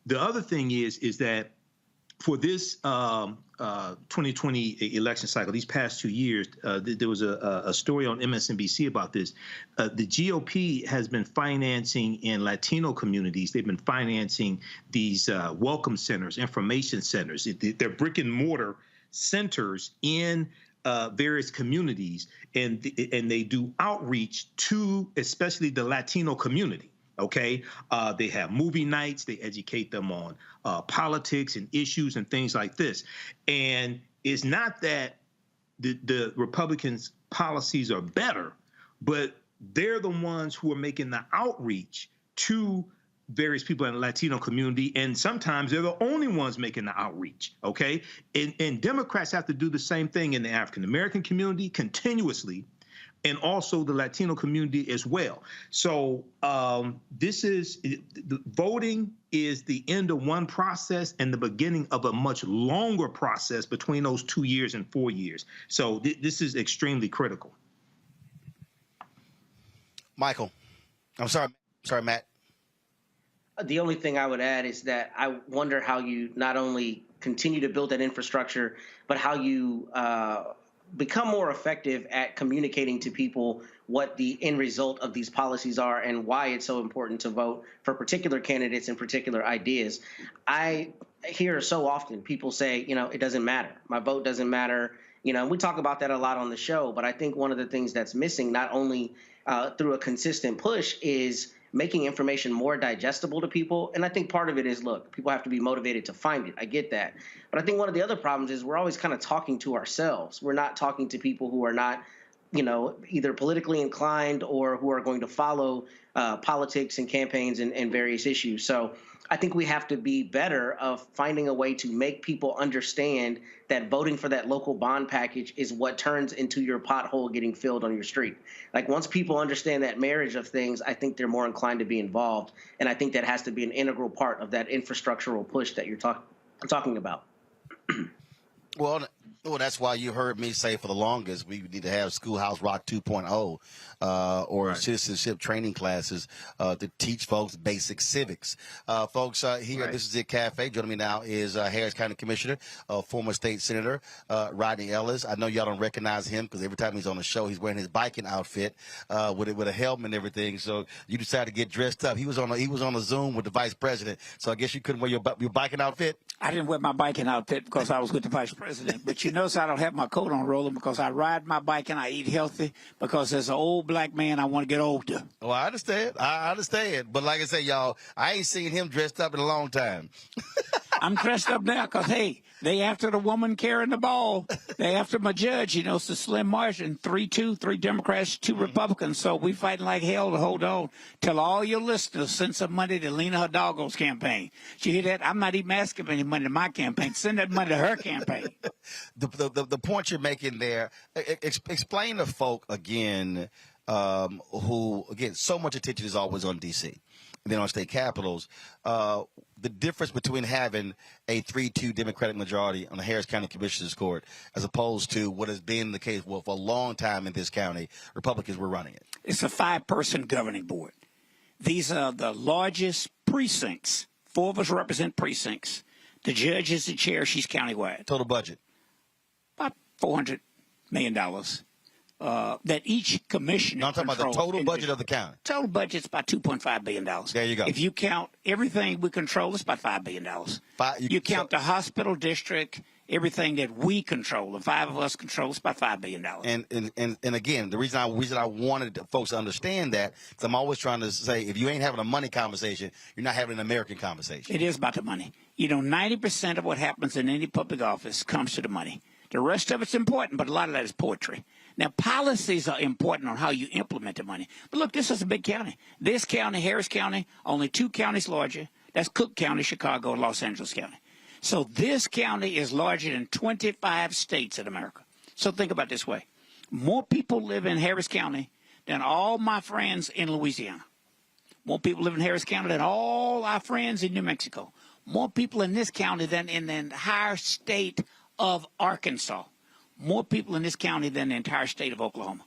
The other thing is that for this 2020 election cycle, these past 2 years, there was a story on MSNBC about this. The GOP has been financing in Latino communities. They've been financing these welcome centers, information centers. They're brick and mortar centers in various communities, and they do outreach to especially the Latino community. Okay, they have movie nights. They educate them on politics and issues and things like this. And it's not that the Republicans' policies are better, but they're the ones who are making the outreach to various people in the Latino community, and sometimes they're the only ones making the outreach, okay? And Democrats have to do the same thing in the African-American community continuously, and also the Latino community as well. So voting is the end of one process and the beginning of a much longer process between those 2 years and 4 years. So this is extremely critical. Michael, I'm sorry, Matt. The only thing I would add is that I wonder how you not only continue to build that infrastructure, but how you become more effective at communicating to people what the end result of these policies are and why it's so important to vote for particular candidates and particular ideas. I hear so often people say, it doesn't matter. My vote doesn't matter. We talk about that a lot on the show, but I think one of the things that's missing, not only through a consistent push, is making information more digestible to people. And I think part of it is, look, people have to be motivated to find it. I get that. But I think one of the other problems is we're always kind of talking to ourselves. We're not talking to people who are not, either politically inclined or who are going to follow politics and campaigns and various issues. So I think we have to be better of finding a way to make people understand that voting for that local bond package is what turns into your pothole getting filled on your street. Like, once people understand that marriage of things, I think they're more inclined to be involved. And I think that has to be an integral part of that infrastructural push that you're talking about. Well, that's why you heard me say for the longest we need to have Schoolhouse Rock 2.0 or citizenship training classes to teach folks basic civics. Folks, here, This is It Cafe. Joining me now is Harris County Commissioner, former state senator Rodney Ellis. I know y'all don't recognize him because every time he's on the show, he's wearing his biking outfit with a helmet and everything. So you decided to get dressed up. He was on a Zoom with the vice president. So I guess you couldn't wear your biking outfit. I didn't wear my biking outfit because I was with the vice president. But you notice I don't have my coat on, Roland, because I ride my bike and I eat healthy because as an old black man, I want to get older. Oh, I understand. But like I say, y'all, I ain't seen him dressed up in a long time. I'm dressed up now because, hey, they after the woman carrying the ball. They after my judge. It's a slim margin, 3-2, 3 Democrats, 2 Republicans. So we fighting like hell to hold on. Tell all your listeners, send some money to Lena Hidalgo's campaign. Did you hear that? I'm not even asking for any money to my campaign. Send that money to her campaign. The point you're making there, explain to folk again who, again, so much attention is always on D.C. and then on state capitals, the difference between having a 3-2 Democratic majority on the Harris County Commissioners Court as opposed to what has been the case for a long time in this county. Republicans were running it. It's a 5-person governing board. These are the largest precincts. 4 of us represent precincts. The judge is the chair. She's countywide. Total budget? About $400 million. That each commissioner No, I'm talking about the total budget of the county. Total budget's about $2.5 billion. There you go. If you count everything we control, it's about $5 billion. You count the hospital district, everything that we control, the 5 of us control, it's about $5 billion. And again, the reason I wanted folks to understand that, because I'm always trying to say, if you ain't having a money conversation, you're not having an American conversation. It is about the money. 90% of what happens in any public office comes to the money. The rest of it's important, but a lot of that is poetry. Now, policies are important on how you implement the money. But look, this is a big county. This county, Harris County, only 2 counties larger. That's Cook County, Chicago, and Los Angeles County. So this county is larger than 25 states in America. So think about it this way. More people live in Harris County than all my friends in Louisiana. More people live in Harris County than all our friends in New Mexico. More people in this county than in the entire state of Arkansas. More people in this county than the entire state of Oklahoma.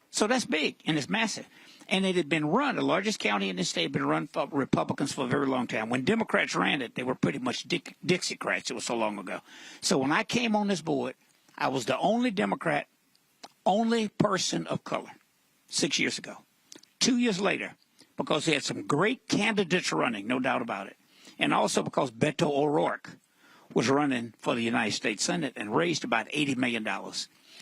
So that's big, and it's massive. And it had been run, the largest county in this state had been run for Republicans for a very long time. When Democrats ran it, they were pretty much Dixiecrats. It was so long ago. So when I came on this board, I was the only Democrat, only person of color 6 years ago. 2 years later, because they had some great candidates running, no doubt about it, and also because Beto O'Rourke was running for the United States Senate and raised about $80 million.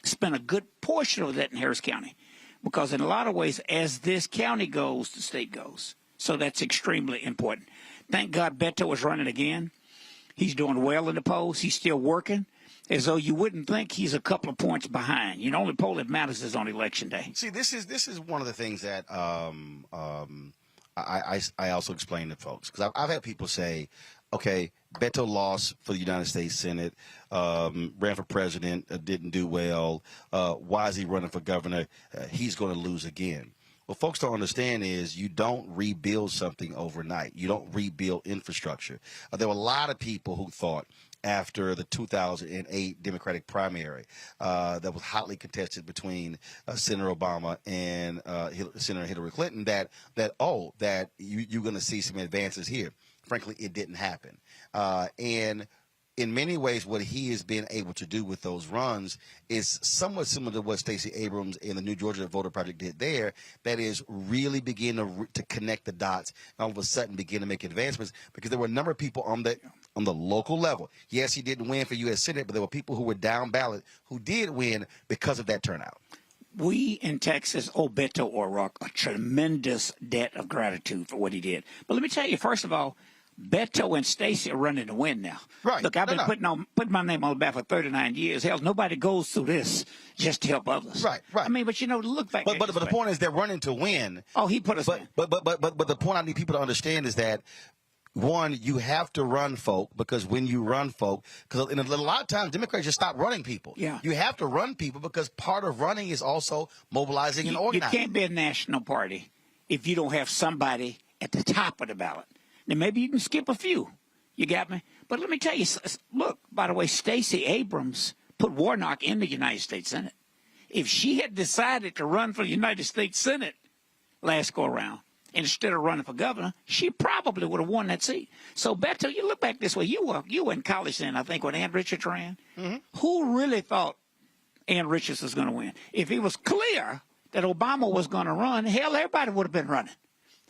spent a good portion of that in Harris County. Because in a lot of ways, as this county goes, the state goes. So that's extremely important. Thank God Beto is running again. He's doing well in the polls. He's still working, as though you wouldn't think he's a couple of points behind. You know, only poll that matters is on Election Day. See, this is one of the things that I also explain to folks, because I've had people say, okay, Beto lost for the United States Senate, ran for president, didn't do well. Why is he running for governor? He's going to lose again. What folks don't understand is you don't rebuild something overnight. You don't rebuild infrastructure. There were a lot of people who thought after the 2008 Democratic primary that was hotly contested between Senator Obama and Senator Hillary Clinton that you're going to see some advances here. Frankly, it didn't happen. And in many ways, what he has been able to do with those runs is somewhat similar to what Stacey Abrams and the New Georgia Voter Project did there. That is, really begin to connect the dots, and all of a sudden begin to make advancements. Because there were a number of people on the local level. Yes, he didn't win for U.S. Senate, but there were people who were down ballot who did win because of that turnout. We in Texas owe Beto O'Rourke a tremendous debt of gratitude for what he did. But let me tell you, first of all, Beto and Stacey are running to win now. Right. Look, I've been putting my name on the ballot for 39 years. Hell, nobody goes through this just to help others. Right. I mean, but you know, look back. But the point is they're running to win. Oh, he put us in. But the point I need people to understand is that, one, you have to run folk, because when you run folk, because a lot of times Democrats just stop running people. Yeah. You have to run people because part of running is also mobilizing and organizing. You can't be a national party if you don't have somebody at the top of the ballot. Now, maybe you can skip a few. You got me? But let me tell you, look, by the way, Stacey Abrams put Warnock in the United States Senate. If she had decided to run for the United States Senate last go around, instead of running for governor, she probably would have won that seat. So, Beto, you look back this way. You were in college then, I think, when Ann Richards ran. Mm-hmm. Who really thought Ann Richards was going to win? If it was clear that Obama was going to run, hell, everybody would have been running.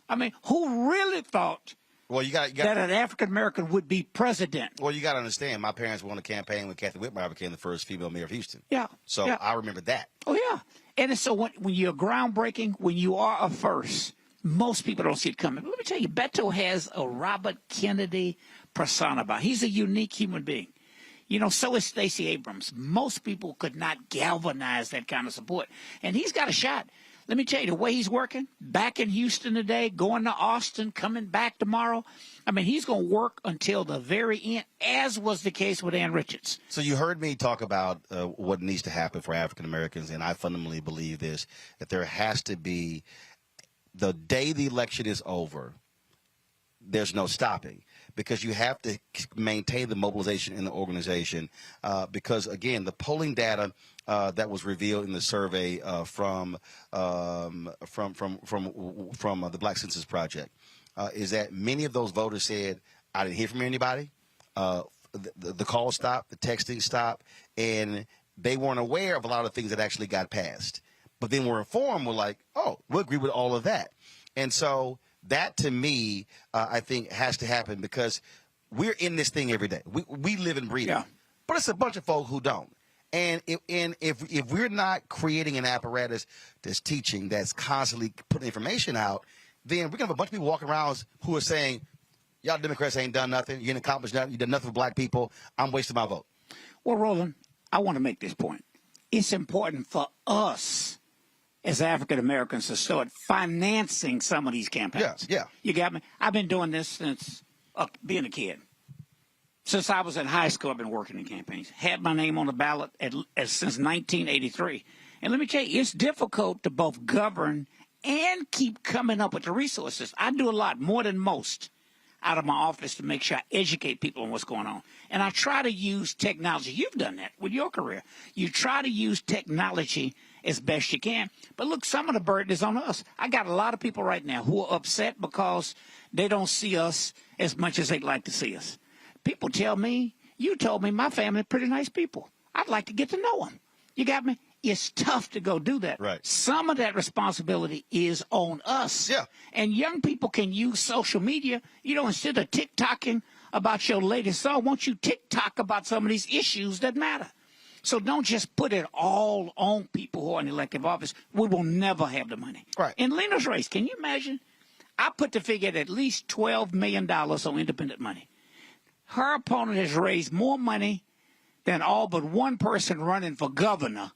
I mean, who really thought that an African-American would be president? Well, you got to understand, my parents were on a campaign when Kathy Whitmire became the first female mayor of Houston. Yeah. So I remember that. Oh, yeah. And so when you're groundbreaking, when you are a first, most people don't see it coming. But let me tell you, Beto has a Robert Kennedy personified. He's a unique human being. You know, so is Stacey Abrams. Most people could not galvanize that kind of support. And he's got a shot. Let me tell you, the way he's working, back in Houston today, going to Austin, coming back tomorrow. I mean, he's going to work until the very end, as was the case with Ann Richards. So you heard me talk about what needs to happen for African Americans, and I fundamentally believe this, that there has to be, the day the election is over, there's no stopping, because you have to maintain the mobilization in the organization. Because again, the polling data that was revealed in the survey from the Black Census Project is that many of those voters said, "I didn't hear from anybody. The call stopped, the texting stopped, and they weren't aware of a lot of things that actually got passed. But then were informed, were like, oh, we agree with all of that." And so that, to me, I think has to happen, because we're in this thing every day. We live and breathe it. But it's a bunch of folk who don't. And if we're not creating an apparatus that's teaching, that's constantly putting information out, then we're going to have a bunch of people walking around who are saying, y'all Democrats ain't done nothing. You didn't accomplish nothing. You done nothing for black people. I'm wasting my vote. Well, Roland, I want to make this point. It's important for us as African Americans to start financing some of these campaigns. Yeah. You got me? I've been doing this since being a kid. Since I was in high school, I've been working in campaigns. Had my name on the ballot since 1983. And let me tell you, it's difficult to both govern and keep coming up with the resources. I do a lot, more than most, out of my office to make sure I educate people on what's going on. And I try to use technology. You've done that with your career. You try to use technology as best you can. But look, some of the burden is on us. I got a lot of people right now who are upset because they don't see us as much as they'd like to see us. People tell me, you told me my family are pretty nice people. I'd like to get to know them. You got me? It's tough to go do that. Right. Some of that responsibility is on us. Yeah. And young people can use social media. You know, instead of TikToking about your latest song, won't you TikTok about some of these issues that matter? So don't just put it all on people who are in elective office. We will never have the money. Right. In Lena's race, can you imagine? I put the figure at least $12 million on independent money. Her opponent has raised more money than all but one person running for governor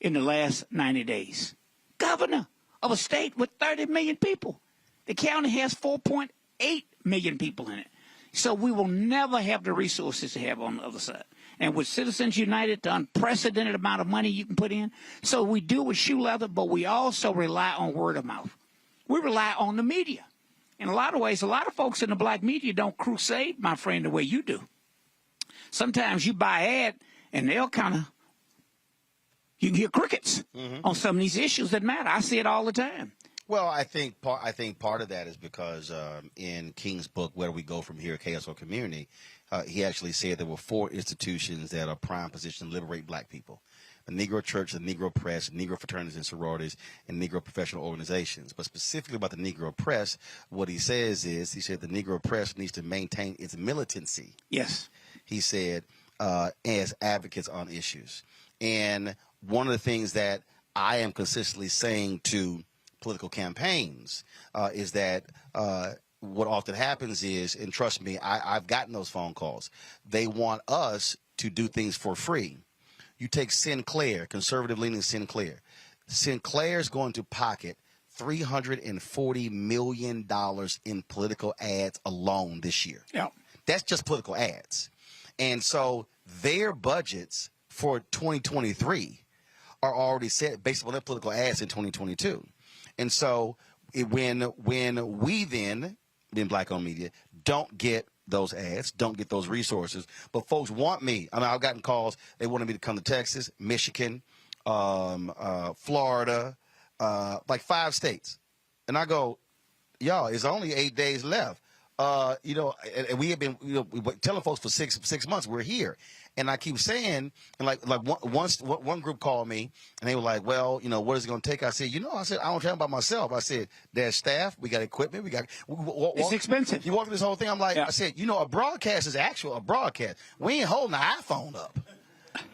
in the last 90 days. Governor of a state with 30 million people. The county has 4.8 million people in it. So we will never have the resources to have on the other side. And with Citizens United, the unprecedented amount of money you can put in. So we do with shoe leather, but we also rely on word of mouth. We rely on the media. In a lot of ways, a lot of folks in the black media don't crusade, my friend, the way you do. Sometimes you buy ad, and they'll kind of, you can hear crickets on some of these issues that matter. I see it all the time. Well, I think part of that is because in King's book, Where Do We Go From Here, Chaos or Community, he actually said there were 4 institutions that are prime position to liberate black people. The Negro Church, the Negro Press, Negro fraternities and sororities, and Negro professional organizations. But specifically about the Negro Press, what he says is, he said the Negro Press needs to maintain its militancy. Yes. He said, as advocates on issues. And one of the things that I am consistently saying to political campaigns is that what often happens is, and trust me, I've gotten those phone calls, they want us to do things for free. You take Sinclair, conservative-leaning Sinclair. Sinclair's going to pocket $340 million in political ads alone this year. Yeah. That's just political ads. And so their budgets for 2023 are already set based on their political ads in 2022. And so when we then, in black-owned media, don't get those ads, don't get those resources, but folks want me. I mean, I've gotten calls. They wanted me to come to Texas, Michigan, Florida, like 5 states. And I go, y'all, it's only 8 days left. You know, and we have been, you know, we telling folks for six months we're here, and I keep saying, and like one group called me, and they were like, well, you know, what is it going to take? I said, I don't tell them by myself. I said, there's staff, we got equipment, we got. It's expensive. You walk through this whole thing. I'm like, I said, a broadcast is a broadcast. We ain't holding the iPhone up.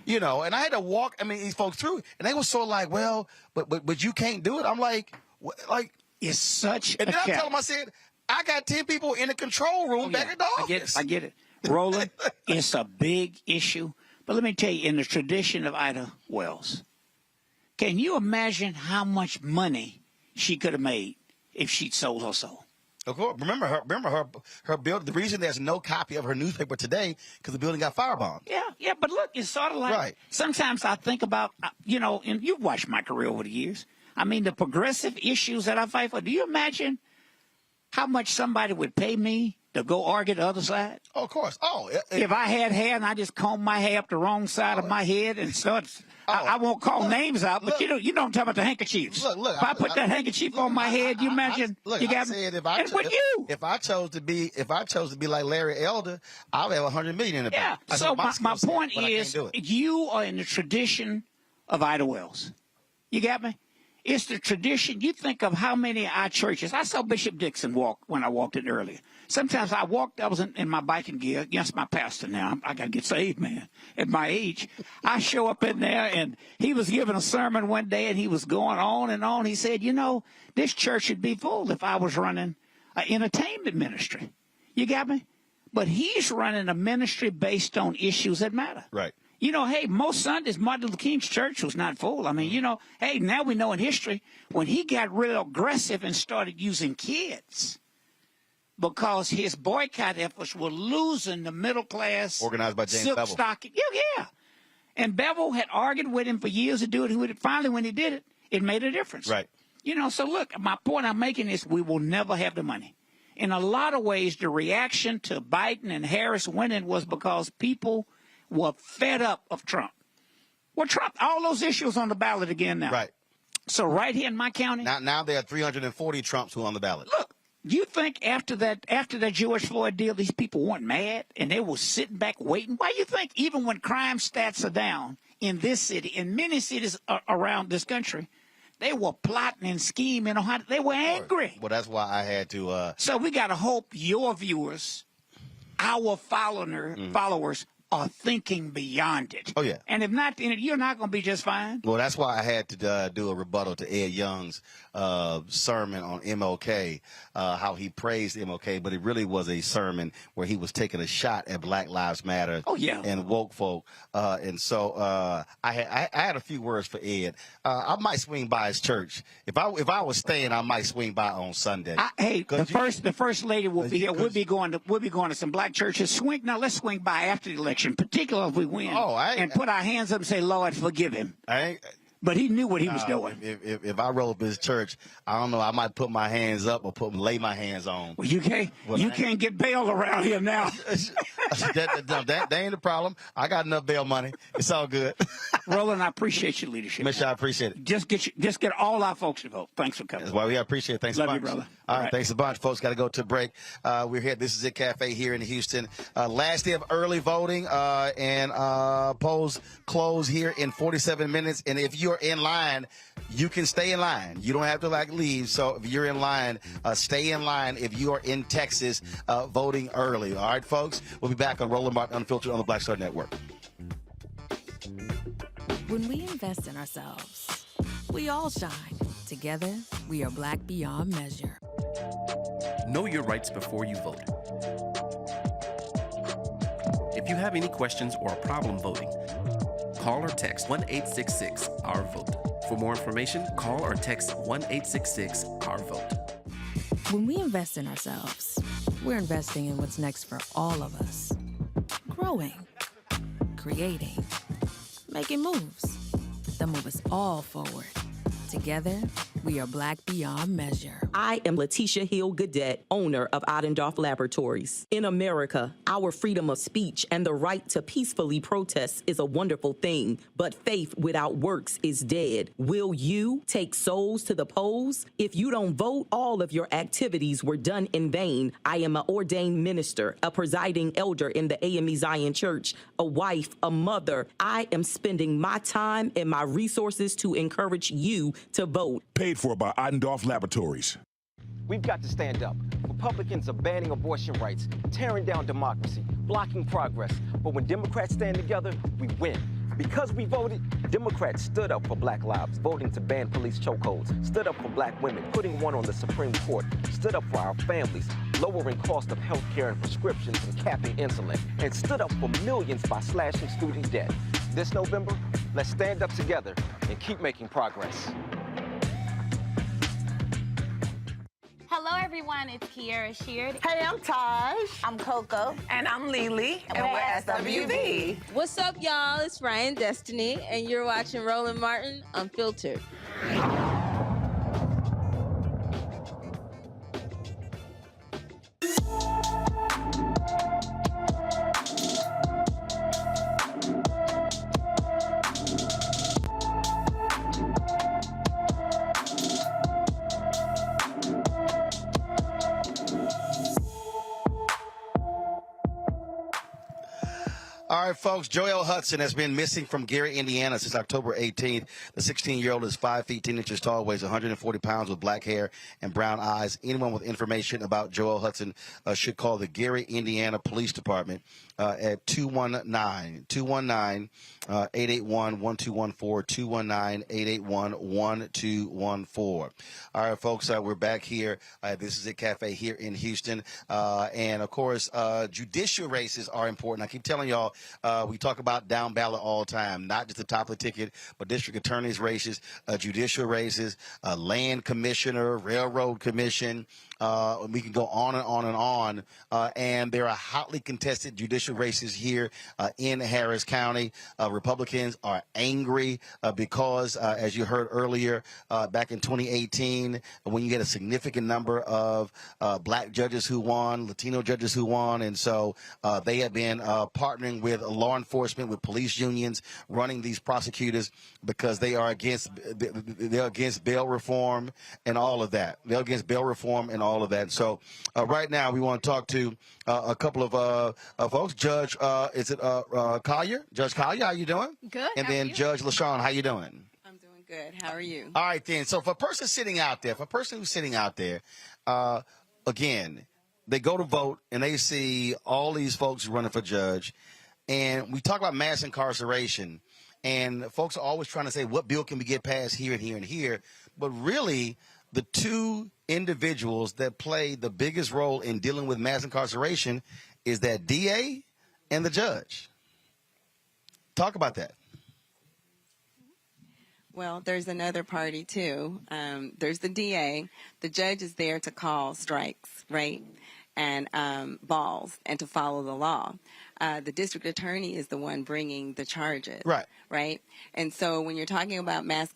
And I had to walk. I mean, these folks through, and they were so like, well, but you can't do it. I'm like, it's such. And then I tell them, I said, I got 10 people in the control room back at the office. I get it. Roland, it's a big issue. But let me tell you, in the tradition of Ida Wells, can you imagine how much money she could have made if she'd sold her soul? Of course. Remember her building. The reason there's no copy of her newspaper today because the building got firebombed. Yeah. But look, it's sort of like sometimes I think about, and you've watched my career over the years. I mean, the progressive issues that I fight for. Do you imagine how much somebody would pay me to go argue the other side? Oh, of course. If I had hair and I just combed my hair up the wrong side of my head and start, I won't call names out, but you know I'm talking about the handkerchiefs. Look. If I put that handkerchief on my head, you imagine you got me. If I chose to be like Larry Elder, I would have $100 million in the bank. Yeah. So my point is, you are in the tradition of Ida Wells. You got me? It's the tradition. You think of how many of our churches. I saw Bishop Dixon walk when I walked in earlier. Sometimes I was in my biking gear against my pastor now. I got to get saved, man, at my age. I show up in there, and he was giving a sermon one day, and he was going on and on. He said, this church would be full if I was running an entertainment ministry. You got me? But he's running a ministry based on issues that matter. Right. Hey, most Sundays, Martin Luther King's church was not full. I mean, hey, now we know in history when he got real aggressive and started using kids because his boycott efforts were losing the middle class. Organized by James Bevel. Yeah. And Bevel had argued with him for years to do it. Finally, when he did it, it made a difference. Right. So look, my point I'm making is we will never have the money. In a lot of ways, the reaction to Biden and Harris winning was because people were fed up of Trump. Well, Trump, all those issues on the ballot again now. Right. So right here in my county. Now there are 340 Trumps who are on the ballot. Look, do you think after that George Floyd deal, these people weren't mad and they were sitting back waiting? Why do you think even when crime stats are down in this city, in many cities around this country, they were plotting and scheming on how they were angry? Well, that's why I had to. So we got to hope your viewers, our followers, are thinking beyond it. Oh, yeah. And if not, then you're not going to be just fine. Well, that's why I had to do a rebuttal to Ed Young's sermon on MLK, how he praised MLK, but it really was a sermon where he was taking a shot at Black Lives Matter and woke folk. And so I had a few words for Ed. I might swing by his church. If I was staying, I might swing by on Sunday. The first lady will be here. We'll be going to some black churches. Let's swing by after the election, particularly if we win, and put our hands up and say, Lord, forgive him. But he knew what he was doing. If I roll up his church, I don't know. I might put my hands up or lay my hands on. Well, you can't get bail around here now. that ain't the problem. I got enough bail money. It's all good. Roland, I appreciate your leadership. Mister, I appreciate it. Just get all our folks to vote. Thanks for coming. That's why we appreciate it. Thanks Love a bunch. you, brother. All right, thanks a bunch, folks. Got to go to a break. We're here. This is It Cafe here in Houston. Last day of early voting, and polls close here in 47 minutes. And if you're in line, you can stay in line. You don't have to leave. So if you're in line, stay in line if you are in Texas voting early. All right, folks. We'll be back on Roland Martin Unfiltered on the Black Star Network. When we invest in ourselves, we all shine. Together, we are black beyond measure. Know your rights before you vote. If you have any questions or a problem voting, call or text 1-866-OUR-VOTE. For more information, call or text 1-866-OUR-VOTE. When we invest in ourselves, we're investing in what's next for all of us. Growing, creating, making moves that move us all forward. Together, we are black beyond measure. I am Letitia Hill Gadet, owner of Ottendorf Laboratories. In America, our freedom of speech and the right to peacefully protest is a wonderful thing, but faith without works is dead. Will you take souls to the polls? If you don't vote, all of your activities were done in vain. I am an ordained minister, a presiding elder in the AME Zion Church, a wife, a mother. I am spending my time and my resources to encourage you to vote. Paid for by Ottendorf Laboratories. We've got to stand up. Republicans are banning abortion rights, tearing down democracy, blocking progress. But when Democrats stand together, we win. Because we voted, Democrats stood up for black lives, voting to ban police chokeholds, stood up for black women, putting one on the Supreme Court, stood up for our families, lowering cost of health care and prescriptions and capping insulin, and stood up for millions by slashing student debt. This November, let's stand up together and keep making progress. Hello, everyone. It's Kiara Sheard. Hey, I'm Taj. I'm Coco. And I'm Lily. And we're SWV. What's up, y'all? It's Ryan Destiny, and you're watching Roland Martin Unfiltered. All right, folks, Joel Hudson has been missing from Gary, Indiana since October 18th. The 16-year-old is 5 feet 10 inches tall, weighs 140 pounds with black hair and brown eyes. Anyone with information about Joel Hudson should call the Gary, Indiana Police Department at 219-881-1214, 219-881-1214. All right, folks, we're back here. This is It Cafe here in Houston. And, of course, judicial races are important. I keep telling y'all, we talk about down ballot all the time, not just the top of the ticket, but district attorneys races, judicial races, land commissioner, railroad commission. We can go on and on and on. And there are hotly contested judicial races here in Harris County. Republicans are angry because, as you heard earlier, back in 2018, when you get a significant number of black judges who won, Latino judges who won, and so they have been partnering with law enforcement, with police unions, running these prosecutors because they're against bail reform and all of that. They're against bail reform and all of that. So right now we want to talk to a couple of folks. Judge, is it Collier? Judge Collier, how you doing? Good. And then Judge LaShawn, how you doing? I'm doing good. How are you? All right, then. So for a person sitting out there, again, they go to vote and they see all these folks running for judge, And we talk about mass incarceration, and folks are always trying to say, what bill can we get passed here and here and here? But really, the two individuals that play the biggest role in dealing with mass incarceration is that DA and the judge. Talk about that. Well, there's another party, too. There's the DA. The judge is there to call strikes, right, and balls, and to follow the law. The district attorney is the one bringing the charges, right? And so when you're talking about mass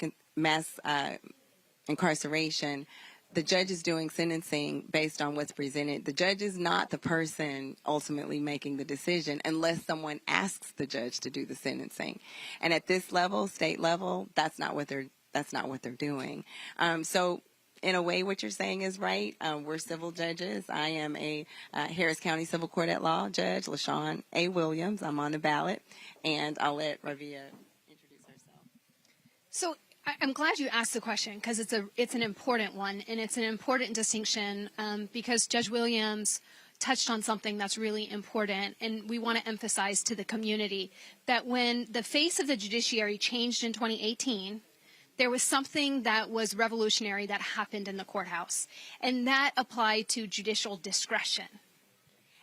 incarceration, the judge is doing sentencing based on what's presented. The judge is not the person ultimately making the decision unless someone asks the judge to do the sentencing. And at this level, state level, that's not what they're doing. So in a way, what you're saying is right. We're civil judges. I am a Harris County Civil Court at Law Judge, LaShawn A. Williams. I'm on the ballot, and I'll let Ravia introduce herself. So I'm glad you asked the question, because it's an important one, and it's an important distinction because Judge Williams touched on something that's really important, and we want to emphasize to the community that when the face of the judiciary changed in 2018, there was something that was revolutionary that happened in the courthouse, and that applied to judicial discretion.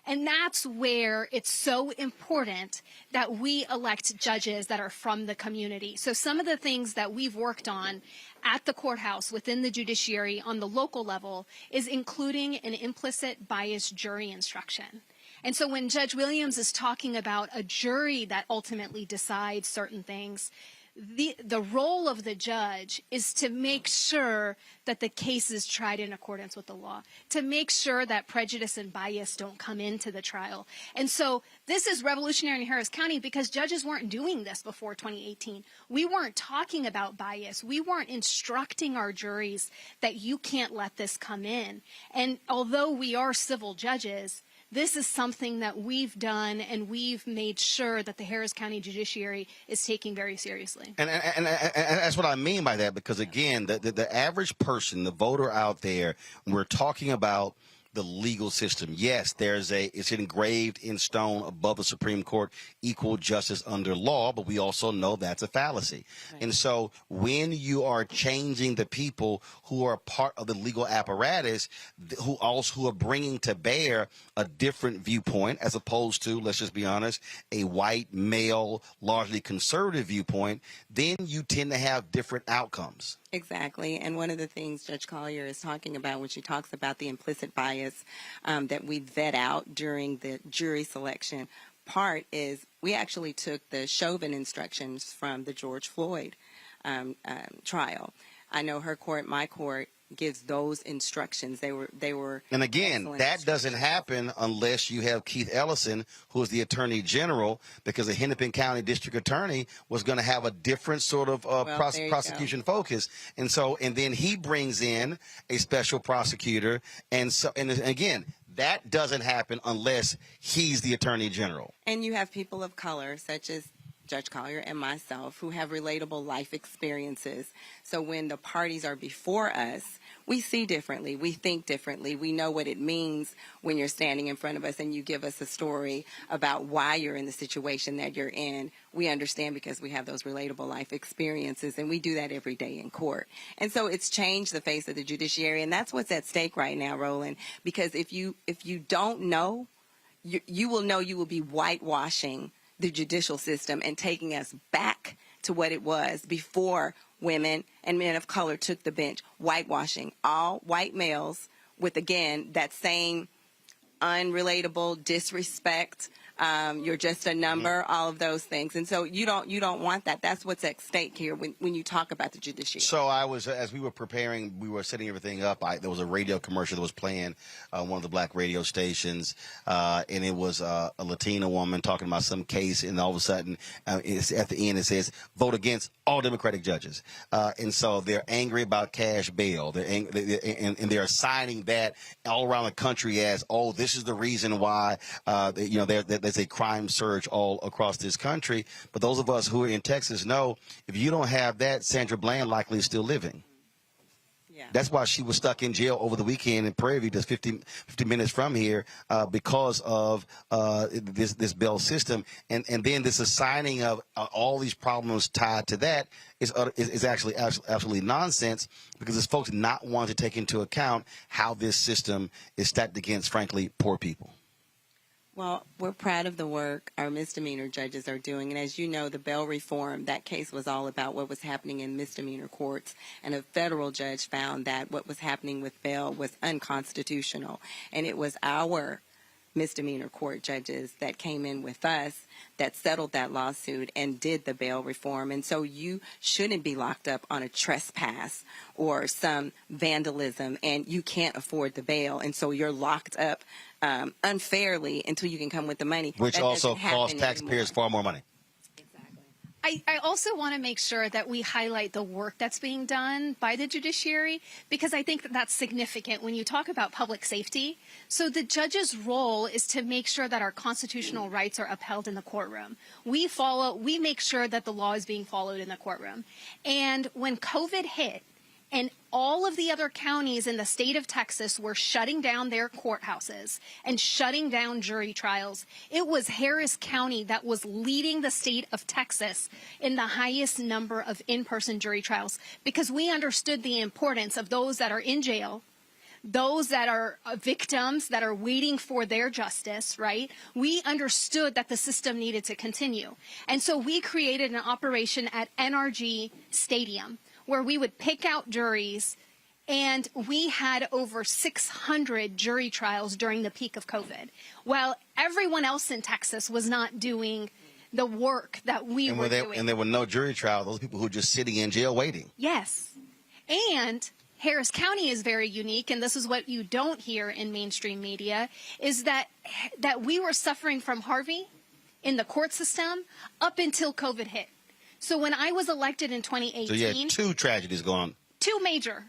And that's where it's so important that we elect judges that are from the community. So some of the things that we've worked on at the courthouse within the judiciary on the local level is including an implicit bias jury instruction. And so when Judge Williams is talking about a jury that ultimately decides certain things, the role of the judge is to make sure that the case is tried in accordance with the law, to make sure that prejudice and bias don't come into the trial. And so this is revolutionary in Harris County because judges weren't doing this before 2018. We weren't talking about bias. We weren't instructing our juries that you can't let this come in. And although we are civil judges, this is something that we've done, and we've made sure that the Harris County Judiciary is taking very seriously. And that's what I mean by that, because, again, the average person, the voter out there, we're talking about the legal system. Yes, it's engraved in stone above the Supreme Court, equal justice under law, but we also know that's a fallacy. Right. And so when you are changing the people who are part of the legal apparatus, who are bringing to bear a different viewpoint, as opposed to, let's just be honest, a white, male, largely conservative viewpoint, then you tend to have different outcomes. Exactly. And one of the things Judge Collier is talking about when she talks about the implicit bias that we vet out during the jury selection part is we actually took the Chauvin instructions from the George Floyd trial. I know her court, my court, gives those instructions. They were and again, that doesn't happen unless you have Keith Ellison, who is the Attorney General, because the Hennepin County District Attorney was going to have a different sort of prosecution focus, and then he brings in a special prosecutor, and again, that doesn't happen unless he's the Attorney General. And you have people of color, such as Judge Collier and myself, who have relatable life experiences. So when the parties are before us, we see differently, we think differently, we know what it means when you're standing in front of us and you give us a story about why you're in the situation that you're in. We understand because we have those relatable life experiences, and we do that every day in court. And so it's changed the face of the judiciary, and that's what's at stake right now, Roland, because if you don't know, you will know you will be whitewashing the judicial system and taking us back to what it was before women and men of color took the bench, whitewashing all white males with, again, that same unrelatable disrespect. You're just a number, all of those things. And so you don't want that. That's what's at stake here when you talk about the judiciary. So as we were preparing, we were setting everything up, there was a radio commercial that was playing one of the black radio stations, and it was a Latina woman talking about some case, and all of a sudden, it's at the end, it says, vote against all Democratic judges. And so they're angry about cash bail. And they're assigning that all around the country as, oh, this is the reason why, there's a crime surge all across this country. But those of us who are in Texas know if you don't have that, Sandra Bland likely is still living. Yeah. That's why she was stuck in jail over the weekend in Prairie View, just 50 minutes from here, because of this bail system. And then this assigning of all these problems tied to that is actually absolutely nonsense, because it's folks not wanting to take into account how this system is stacked against, frankly, poor people. Well, we're proud of the work our misdemeanor judges are doing. And as you know, the bail reform, that case was all about what was happening in misdemeanor courts. And a federal judge found that what was happening with bail was unconstitutional. And it was our misdemeanor court judges that came in with us that settled that lawsuit and did the bail reform. And so you shouldn't be locked up on a trespass or some vandalism, and you can't afford the bail. And so you're locked up unfairly until you can come with the money. Which also costs taxpayers far more money. I also want to make sure that we highlight the work that's being done by the judiciary, because I think that that's significant when you talk about public safety. So the judge's role is to make sure that our constitutional rights are upheld in the courtroom. We make sure that the law is being followed in the courtroom. And when COVID hit, and all of the other counties in the state of Texas were shutting down their courthouses and shutting down jury trials, it was Harris County that was leading the state of Texas in the highest number of in-person jury trials, because we understood the importance of those that are in jail, those that are victims that are waiting for their justice, right? We understood that the system needed to continue. And so we created an operation at NRG Stadium, where we would pick out juries, and we had over 600 jury trials during the peak of COVID, while everyone else in Texas was not doing the work that we were doing. And there were no jury trials. Those people who were just sitting in jail waiting. Yes. And Harris County is very unique, and this is what you don't hear in mainstream media, is that we were suffering from Harvey in the court system up until COVID hit. So when I was elected in 2018... So you had two tragedies going on. Two major.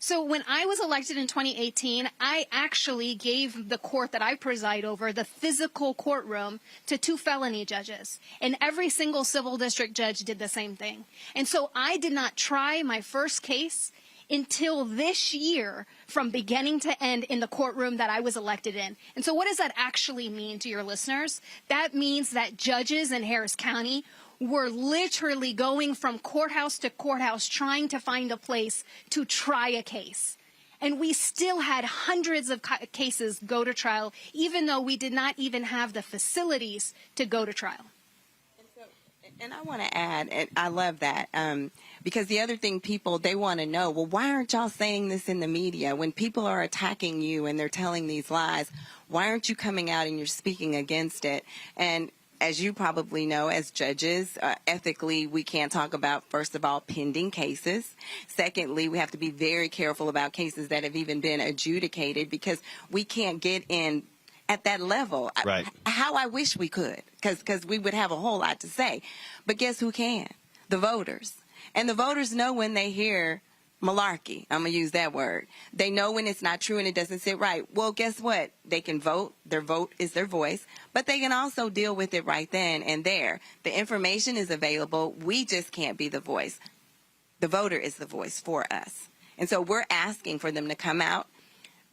So when I was elected in 2018, I actually gave the court that I preside over, the physical courtroom, to 2 felony judges. And every single civil district judge did the same thing. And so I did not try my first case until this year, from beginning to end, in the courtroom that I was elected in. And so what does that actually mean to your listeners? That means that judges in Harris County were literally going from courthouse to courthouse trying to find a place to try a case. And we still had hundreds of cases go to trial, even though we did not even have the facilities to go to trial. And I want to add, and I love that, because the other thing people, they want to know, well, why aren't y'all saying this in the media? When people are attacking you and they're telling these lies, why aren't you coming out and you're speaking against it? And as you probably know, as judges, ethically, we can't talk about, first of all, pending cases. Secondly, we have to be very careful about cases that have even been adjudicated, because we can't get in at that level. Right. How I wish we could, because we would have a whole lot to say. But guess who can? The voters. And the voters know when they hear malarkey. I'm going to use that word. They know when it's not true and it doesn't sit right. Well, guess what? They can vote. Their vote is their voice. But they can also deal with it right then and there. The information is available. We just can't be the voice. The voter is the voice for us. And so we're asking for them to come out,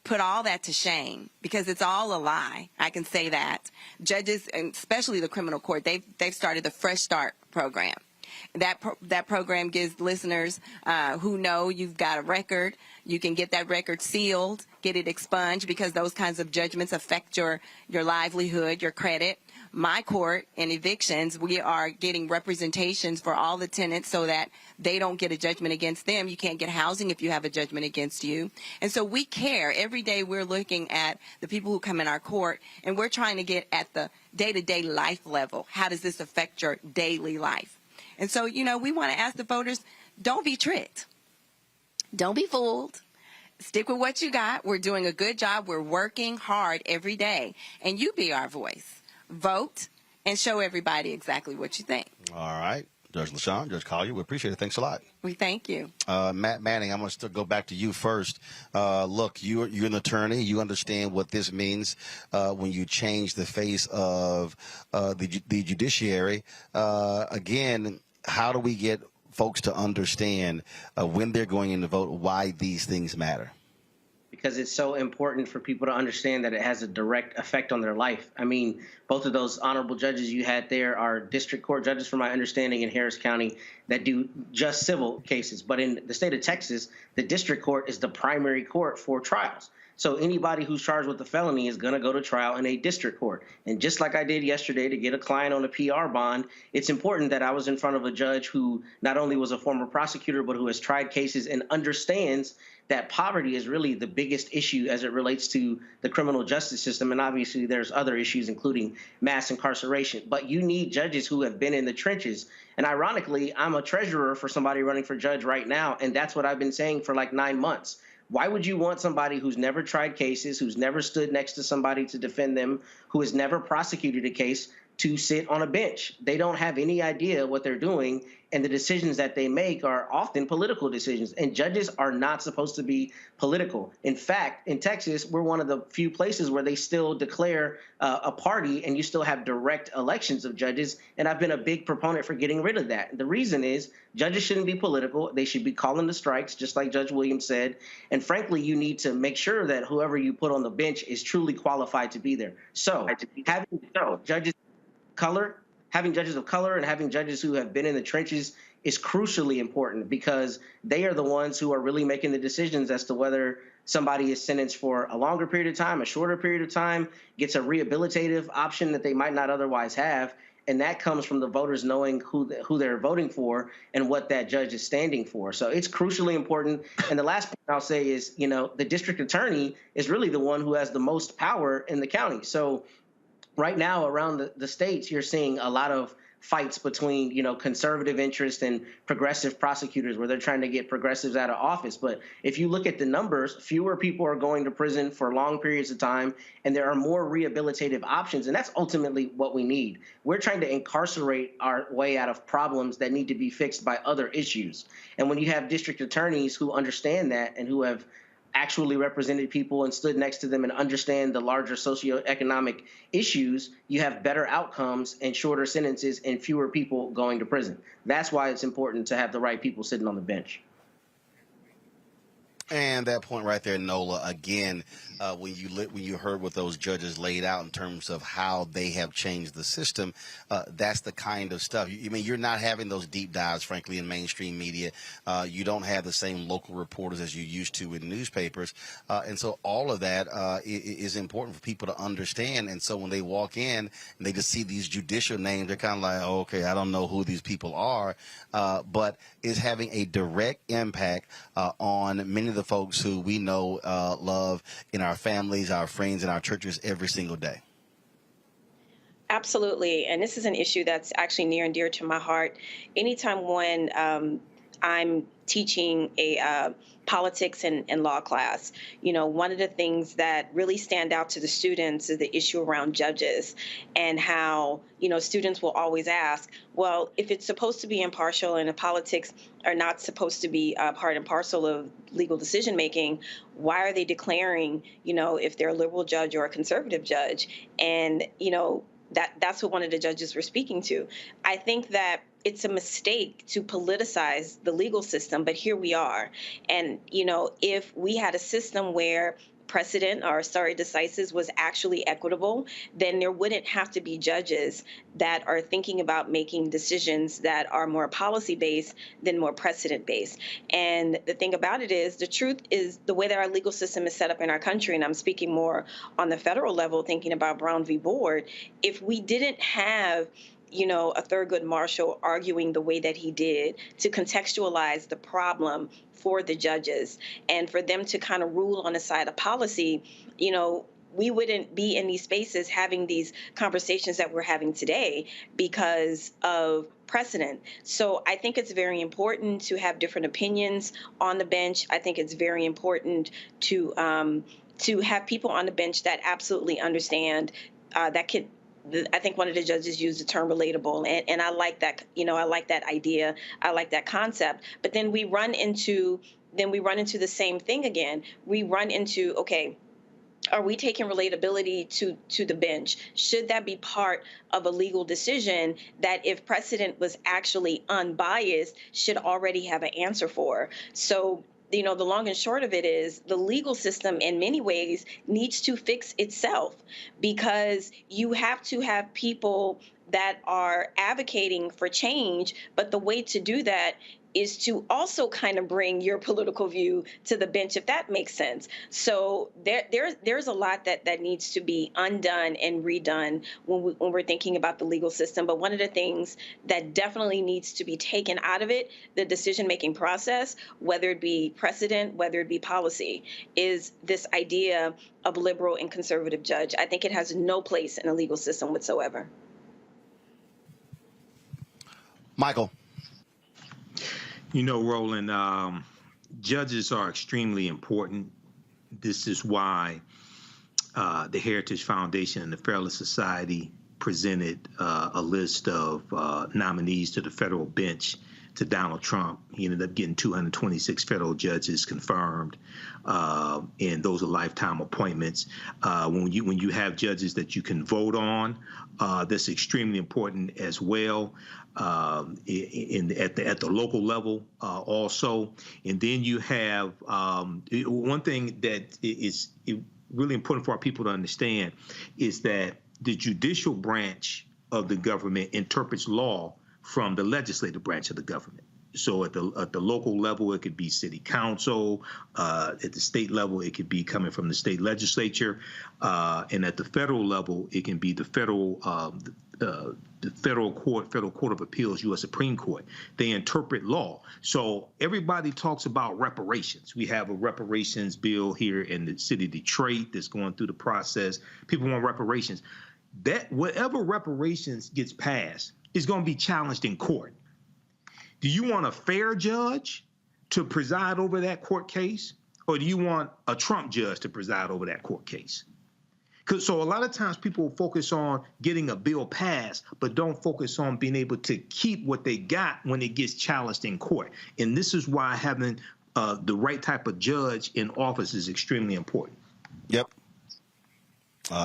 put all that to shame, because it's all a lie. I can say that. Judges, and especially the criminal court, they've started the Fresh Start program. That program gives listeners who know you've got a record, you can get that record sealed, get it expunged, because those kinds of judgments affect your livelihood, your credit. My court in evictions, we are getting representations for all the tenants so that they don't get a judgment against them. You can't get housing if you have a judgment against you. And so we care. Every day we're looking at the people who come in our court, and we're trying to get at the day-to-day life level. How does this affect your daily life? And so, you know, we want to ask the voters, don't be tricked. Don't be fooled. Stick with what you got. We're doing a good job. We're working hard every day. And you be our voice. Vote and show everybody exactly what you think. All right. Judge LaShawn, Judge Collier, we appreciate it. Thanks a lot. We thank you. Matt Manning, I'm going to go back to you first. Look, you're an attorney. You understand what this means when you change the face of the judiciary. Again, how do we get folks to understand when they're going in to vote why these things matter? Because it's so important for people to understand that it has a direct effect on their life. I mean, both of those honorable judges you had there are district court judges, from my understanding, in Harris County that do just civil cases. But in the state of Texas, the district court is the primary court for trials. So anybody who's charged with a felony is going to go to trial in a district court. And just like I did yesterday to get a client on a PR bond, it's important that I was in front of a judge who not only was a former prosecutor, but who has tried cases and understands that poverty is really the biggest issue as it relates to the criminal justice system. And obviously there's other issues, including mass incarceration. But you need judges who have been in the trenches. And ironically, I'm a treasurer for somebody running for judge right now. And that's what I've been saying for like 9 months. Why would you want somebody who's never tried cases, who's never stood next to somebody to defend them, who has never prosecuted a case, to sit on a bench? They don't have any idea what they're doing, and the decisions that they make are often political decisions. And judges are not supposed to be political. In fact, in Texas, we're one of the few places where they still declare a party, and you still have direct elections of judges. And I've been a big proponent for getting rid of that. The reason is judges shouldn't be political. They should be calling the strikes, just like Judge Williams said. And frankly, you need to make sure that whoever you put on the bench is truly qualified to be there. So having judges having judges of color and having judges who have been in the trenches is crucially important, because they are the ones who are really making the decisions as to whether somebody is sentenced for a longer period of time, a shorter period of time, gets a rehabilitative option that they might not otherwise have. And that comes from the voters knowing who they're voting for and what that judge is standing for. So it's crucially important. And the last point I'll say is, the district attorney is really the one who has the most power in the county. So right now around the states, you're seeing a lot of fights between, conservative interests and progressive prosecutors, where they're trying to get progressives out of office. But if you look at the numbers, fewer people are going to prison for long periods of time, and there are more rehabilitative options. And that's ultimately what we need. We're trying to incarcerate our way out of problems that need to be fixed by other issues. And when you have district attorneys who understand that and who have actually represented people and stood next to them and understand the larger socioeconomic issues, you have better outcomes and shorter sentences and fewer people going to prison. That's why it's important to have the right people sitting on the bench. And that point right there, Nola, again, when you heard what those judges laid out in terms of how they have changed the system, that's the kind of stuff. You're not having those deep dives, frankly, in mainstream media. You don't have the same local reporters as you used to in newspapers. And so all of that is important for people to understand. And so when they walk in and they just see these judicial names, they're kind of like, oh, okay, I don't know who these people are. But it's having a direct impact on many of the folks who we know, love in our families, our friends, and our churches every single day. Absolutely. And this is an issue that's actually near and dear to my heart. Anytime when I'm teaching a politics and law class, one of the things that really stand out to the students is the issue around judges, and how, students will always ask, well, if it's supposed to be impartial and the politics are not supposed to be part and parcel of legal decision making, why are they declaring, if they're a liberal judge or a conservative judge? And, that's what one of the judges were speaking to. I think that it's a mistake to politicize the legal system, but here we are. And, if we had a system where precedent, decisis was actually equitable, then there wouldn't have to be judges that are thinking about making decisions that are more policy-based than more precedent-based. And the thing about it is, the truth is, the way that our legal system is set up in our country, and I'm speaking more on the federal level, thinking about Brown v. Board, if we didn't have a Thurgood Marshall arguing the way that he did to contextualize the problem for the judges and for them to kind of rule on the side of policy, we wouldn't be in these spaces having these conversations that we're having today because of precedent. So I think it's very important to have different opinions on the bench. I think it's very important to have people on the bench that absolutely understand that can. I think one of the judges used the term relatable, and I like that. I like that idea. I like that concept. But then we run into the same thing again. We run into, okay, Are we taking relatability to the bench? Should that be part of a legal decision that, if precedent was actually unbiased, should already have an answer for? So, the long and short of it is the legal system in many ways needs to fix itself, because you have to have people that are advocating for change. But the way to do that is to also kind of bring your political view to the bench, if that makes sense. So there's a lot that needs to be undone and redone when we're thinking about the legal system. But one of the things that definitely needs to be taken out of it, the decision-making process, whether it be precedent, whether it be policy, is this idea of liberal and conservative judge. I think it has no place in a legal system whatsoever. Michael. Roland, judges are extremely important. This is why the Heritage Foundation and the Fairless Society presented a list of nominees to the federal bench to Donald Trump. He ended up getting 226 federal judges confirmed, and those are lifetime appointments. When you have judges that you can vote on, that's extremely important as well. At the local level also. And then you have one thing that is really important for our people to understand is that the judicial branch of the government interprets law from the legislative branch of the government. So at the local level, it could be city council. At the state level, it could be coming from the state legislature. And at the federal level, it can be the federal Court of Appeals, U.S. Supreme Court. They interpret law. So everybody talks about reparations. We have a reparations bill here in the city of Detroit that's going through the process. People want reparations. That whatever reparations gets passed is going to be challenged in court. Do you want a fair judge to preside over that court case, or do you want a Trump judge to preside over that court case? So a lot of times people focus on getting a bill passed, but don't focus on being able to keep what they got when it gets challenged in court. And this is why having the right type of judge in office is extremely important. Yep.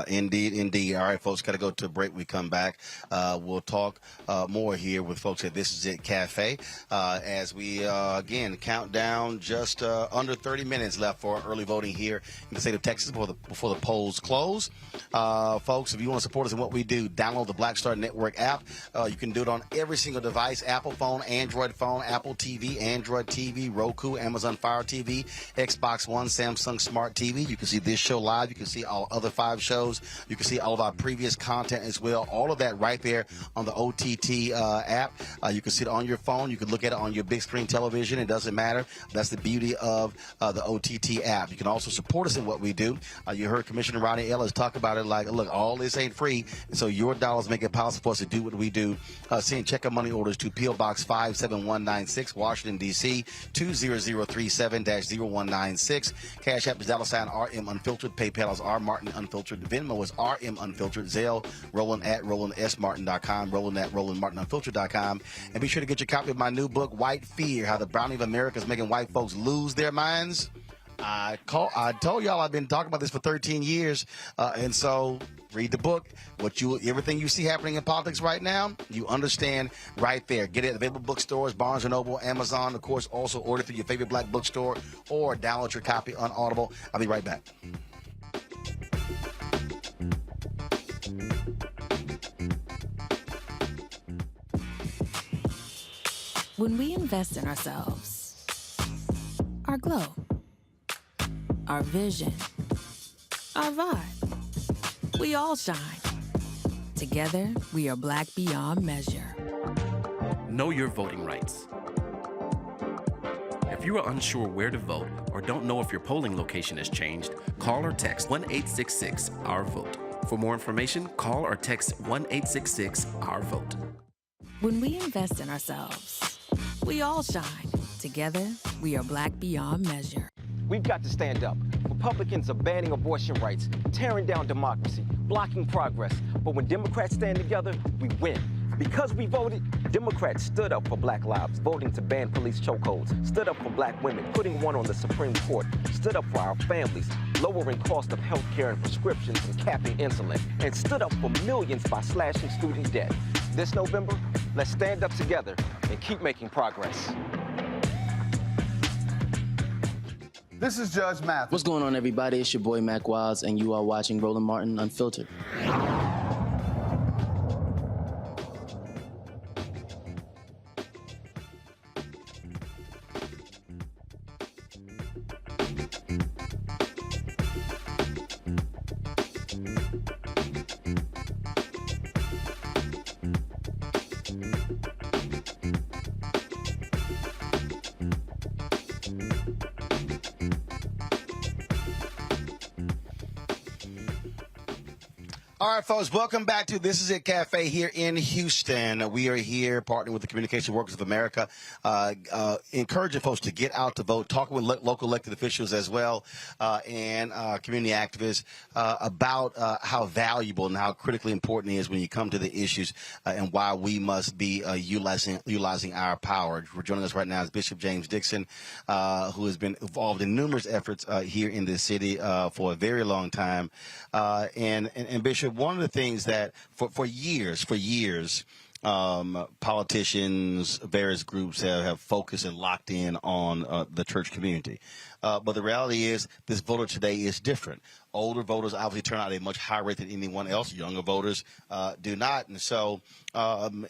Indeed. All right, folks, got to go to a break. We come back. We'll talk more here with folks at This Is It Cafe as we, again, count down just under 30 minutes left for early voting here in the state of Texas before the polls close. Folks, if you want to support us in what we do, download the Black Star Network app. You can do it on every single device, Apple phone, Android phone, Apple TV, Android TV, Roku, Amazon Fire TV, Xbox One, Samsung Smart TV. You can see this show live. You can see all other 5 shows. You can see all of our previous content as well. All of that right there on the OTT app. You can see it on your phone. You can look at it on your big screen television. It doesn't matter. That's the beauty of the OTT app. You can also support us in what we do. You heard Commissioner Ronnie Ellis talk about it like, look, all this ain't free, so your dollars make it possible for us to do what we do. Send check and money orders to P.O. Box 57196, Washington, D.C., 20037-0196. Cash App is $RM Unfiltered. PayPal is R Martin Unfiltered. Venmo is RM Unfiltered. Zelle, Roland at RolandSMartin.com, Roland at RolandMartinUnfiltered.com. And be sure to get your copy of my new book, White Fear, How the Browning of America is Making White Folks Lose Their Minds. I told y'all I've been talking about this for 13 years, and so read the book. Everything you see happening in politics right now, you understand right there. Get it at available bookstores, Barnes & Noble, Amazon. Of course, also order through your favorite black bookstore or download your copy on Audible. I'll be right back. When we invest in ourselves, our glow, our vision, our vibe, we all shine. Together, we are black beyond measure. Know your voting rights. If you are unsure where to vote or don't know if your polling location has changed, call or text 1-866-OUR-VOTE. For more information, call or text 1-866-OUR-VOTE. When we invest in ourselves, we all shine. Together, we are black beyond measure. We've got to stand up. Republicans are banning abortion rights, tearing down democracy, blocking progress. But when Democrats stand together, we win. Because we voted, Democrats stood up for black lives, voting to ban police chokeholds, stood up for black women, putting one on the Supreme Court, stood up for our families, lowering cost of health care and prescriptions and capping insulin, and stood up for millions by slashing student debt. This November, let's stand up together and keep making progress. This is Judge Mathis. What's going on, everybody? It's your boy Mac Wiles, and you are watching Roland Martin Unfiltered. All right, folks, welcome back to This Is It Cafe here in Houston. We are here partnering with the Communication Workers of America, encouraging folks to get out to vote, talking with local elected officials as well, and community activists about how valuable and how critically important it is when you come to the issues and why we must be utilizing our power. We're joining us right now is Bishop James Dixon, who has been involved in numerous efforts here in this city for a very long time. And Bishop, one of the things that for years, politicians, various groups have focused and locked in on the church community. But the reality is this voter today is different. Older voters obviously turn out at a much higher rate than anyone else. Younger voters do not. And so, and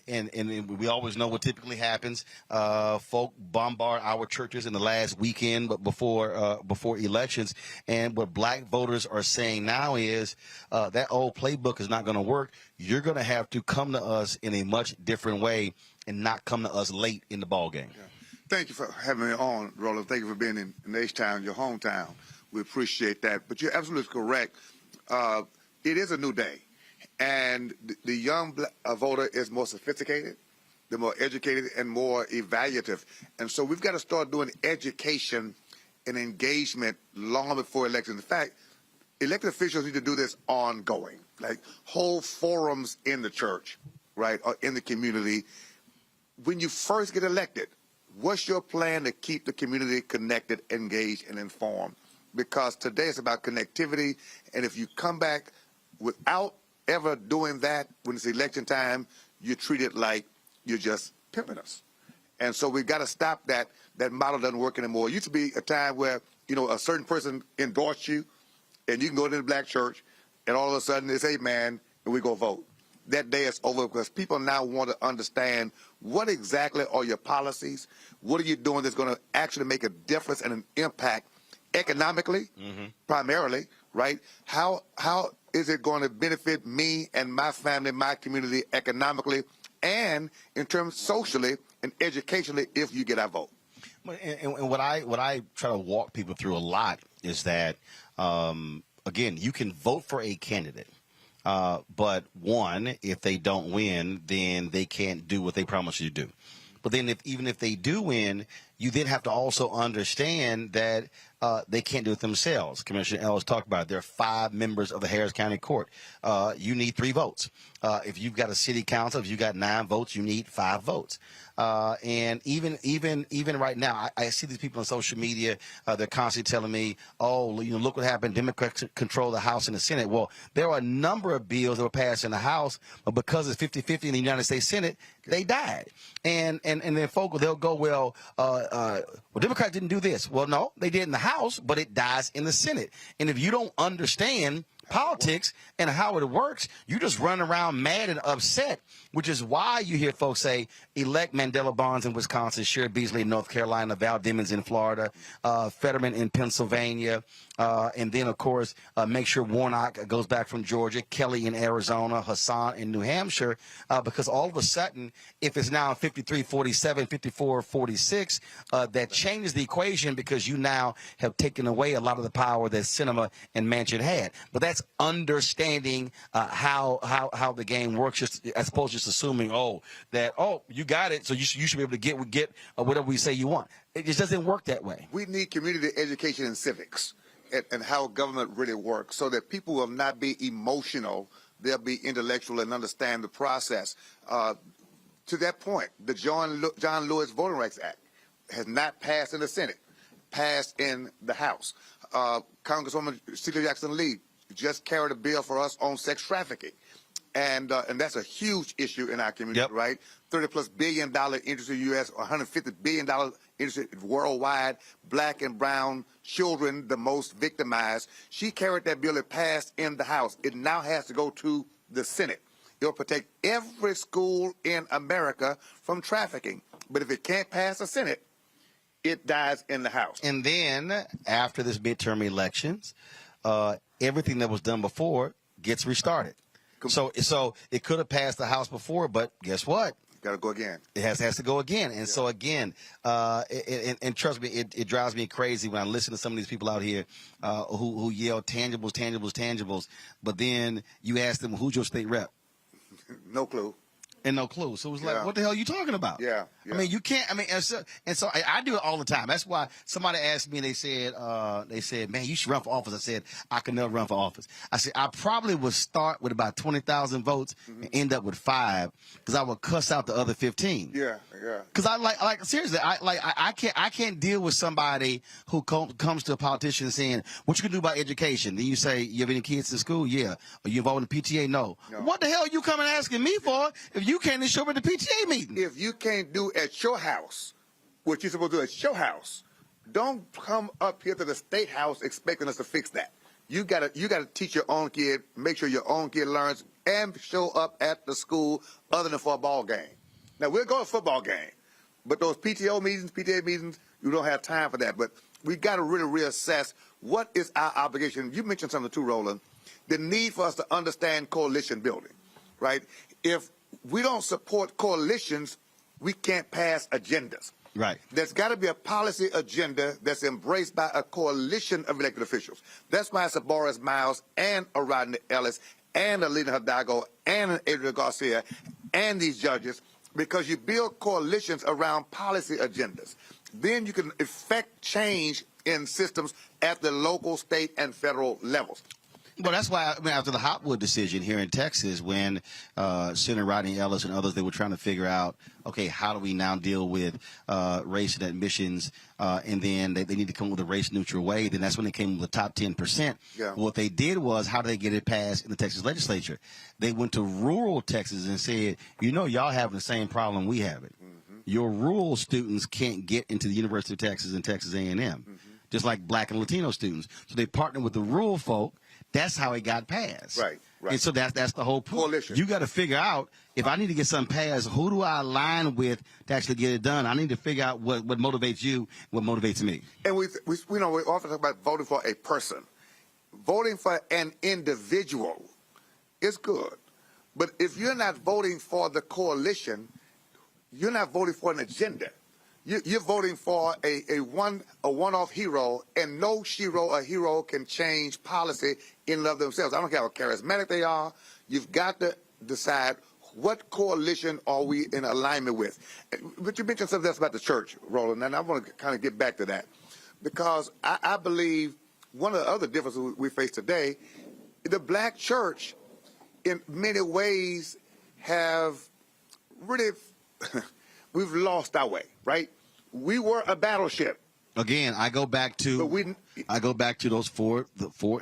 we always know what typically happens. Folk bombard our churches in the last weekend, but before elections. And what black voters are saying now is that old playbook is not going to work. You're going to have to come to us in a much different way and not come to us late in the ball game. Yeah. Thank you for having me on, Roland. Thank you for being in H-Town, your hometown. We appreciate that. But you're absolutely correct. It is a new day. And the young voter is more sophisticated, they're more educated, and more evaluative. And so we've got to start doing education and engagement long before elections. In fact, elected officials need to do this ongoing, like whole forums in the church, right, or in the community. When you first get elected, what's your plan to keep the community connected, engaged, and informed? Because today it's about connectivity, and if you come back without ever doing that when it's election time, you're treated like you're just pimping us. And so we've got to stop that. That model doesn't work anymore. It used to be a time where, you know, a certain person endorsed you, and you can go to the black church, and all of a sudden it's, hey, man, and we go vote. That day is over because people now want to understand what exactly are your policies, what are you doing that's going to actually make a difference and an impact economically, primarily, right? How is it going to benefit me and my family, my community economically, and in terms socially and educationally if you get our vote? And what I try to walk people through a lot is that, again, you can vote for a candidate. But one, if they don't win, then they can't do what they promised you to do. But then even if they do win, you then have to also understand that they can't do it themselves. Commissioner Ellis talked about it. There are 5 members of the Harris County Court. You need 3 votes. If you've got a city council, if you've got 9 votes, you need 5 votes. And even right now, I see these people on social media. They're constantly telling me, "Oh, you know, look what happened. Democrats control the House and the Senate." Well, there are a number of bills that were passed in the House, but because it's 50-50 in the United States Senate, they died. And then folks, they'll go, well, Democrats didn't do this. Well, no, they did in the House, but it dies in the Senate. And if you don't understand politics and how it works, you just run around mad and upset, which is why you hear folks say elect Mandela Barnes in Wisconsin, Sherrod Beasley in North Carolina, Val Demings in Florida, Fetterman in Pennsylvania, and then, of course, make sure Warnock goes back from Georgia, Kelly in Arizona, Hassan in New Hampshire, because all of a sudden, if it's now 53-47, 54-46, that changes the equation because you now have taken away a lot of the power that Sinema and Manchin had. But that's understanding how the game works, just as opposed to just assuming, you got it, so you should be able to get whatever we say you want. It just doesn't work that way. We need community education and civics and how government really works so that people will not be emotional, they'll be intellectual and understand the process. To that point, the John Lewis Voting Rights Act has not passed in the Senate. passed in the House. Congresswoman Sheila Jackson Lee just carried a bill for us on sex trafficking. And that's a huge issue in our community, right? $30+ billion industry in the U.S., $150 billion industry worldwide, black and brown children, the most victimized. She carried that bill. It passed in the House. It now has to go to the Senate. It'll protect every school in America from trafficking. But if it can't pass the Senate, it dies in the House. And then after this midterm elections, everything that was done before gets restarted. So it could have passed the House before, but guess what? Got to go again. It has to go again. And so again, and trust me, it drives me crazy when I listen to some of these people out here who yell tangibles, tangibles, tangibles. But then you ask them, who's your state rep? No clue. And no clue. So it's like, what the hell are you talking about? Yeah. I mean, you can't. I mean, and so I do it all the time. That's why somebody asked me, and they said, man, you should run for office. I said, I can never run for office. I said, I probably would start with about 20,000 votes and end up with 5 because I would cuss out the other 15. Yeah. Because I like seriously, I can't deal with somebody who comes to a politician saying, what you can do about education? Then you say, you have any kids in school? Yeah. Are you involved in the PTA? No. What the hell are you coming asking me for if you can't show up at the PTA meeting? If you can't do at your house what you're supposed to do at your house, don't come up here to the state house expecting us to fix that. You gotta teach your own kid, make sure your own kid learns, and show up at the school other than for a ball game. Now we'll go to a football game, but those PTA meetings, you don't have time for that. But we got to really reassess what is our obligation. You mentioned something too, Roland. The need for us to understand coalition building, right? If we don't support coalitions, we can't pass agendas. Right. There's got to be a policy agenda that's embraced by a coalition of elected officials. That's why it's a Boris Miles and a Rodney Ellis and a Lena Hidalgo and an Adrian Garcia and these judges, because you build coalitions around policy agendas. Then you can effect change in systems at the local, state, and federal levels. Well, that's why after the Hopwood decision here in Texas, when Senator Rodney Ellis and others, they were trying to figure out, okay, how do we now deal with race and admissions, and then they need to come up with a race-neutral way. Then that's when they came with the top 10%. Yeah. What they did was, how did they get it passed in the Texas legislature? They went to rural Texas and said, you know, y'all having the same problem we have it. Your rural students can't get into the University of Texas and Texas A&M, just like black and Latino students. So they partnered with the rural folk. That's how it got passed. Right. And so that's the whole point. Coalition. You got to figure out, if I need to get something passed, who do I align with to actually get it done? I need to figure out what motivates you, what motivates me. And we often talk about voting for a person. Voting for an individual is good. But if you're not voting for the coalition, you're not voting for an agenda. You're voting for a one-off hero, and no hero or hero can change policy in and of themselves. I don't care how charismatic they are. You've got to decide what coalition are we in alignment with. But you mentioned something else about the church, Roland, and I want to kind of get back to that, because I believe one of the other differences we face today, the black church in many ways have really, we've lost our way, right? We were a battleship. Again, I go back to those four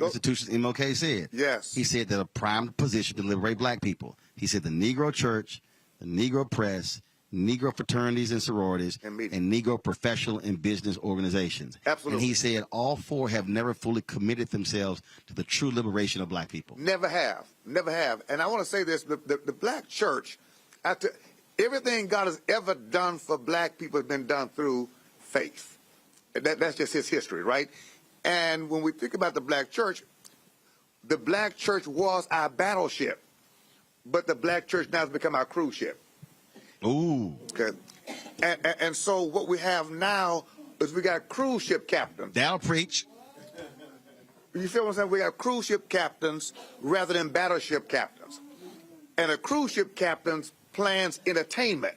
institutions MLK said. Yes. He said that a prime position to liberate black people. He said the Negro Church, the Negro Press, Negro fraternities and sororities, and Negro professional and business organizations. Absolutely. And he said all 4 have never fully committed themselves to the true liberation of black people. Never have. Never have. And I want to say this, the black church, after everything God has ever done for black people has been done through faith. That's just his history, right? And when we think about the black church was our battleship, but the black church now has become our cruise ship. Ooh. Okay. And so what we have now is we got cruise ship captains. That'll preach. You feel what I'm saying? We have cruise ship captains rather than battleship captains. And a cruise ship captain plans entertainment.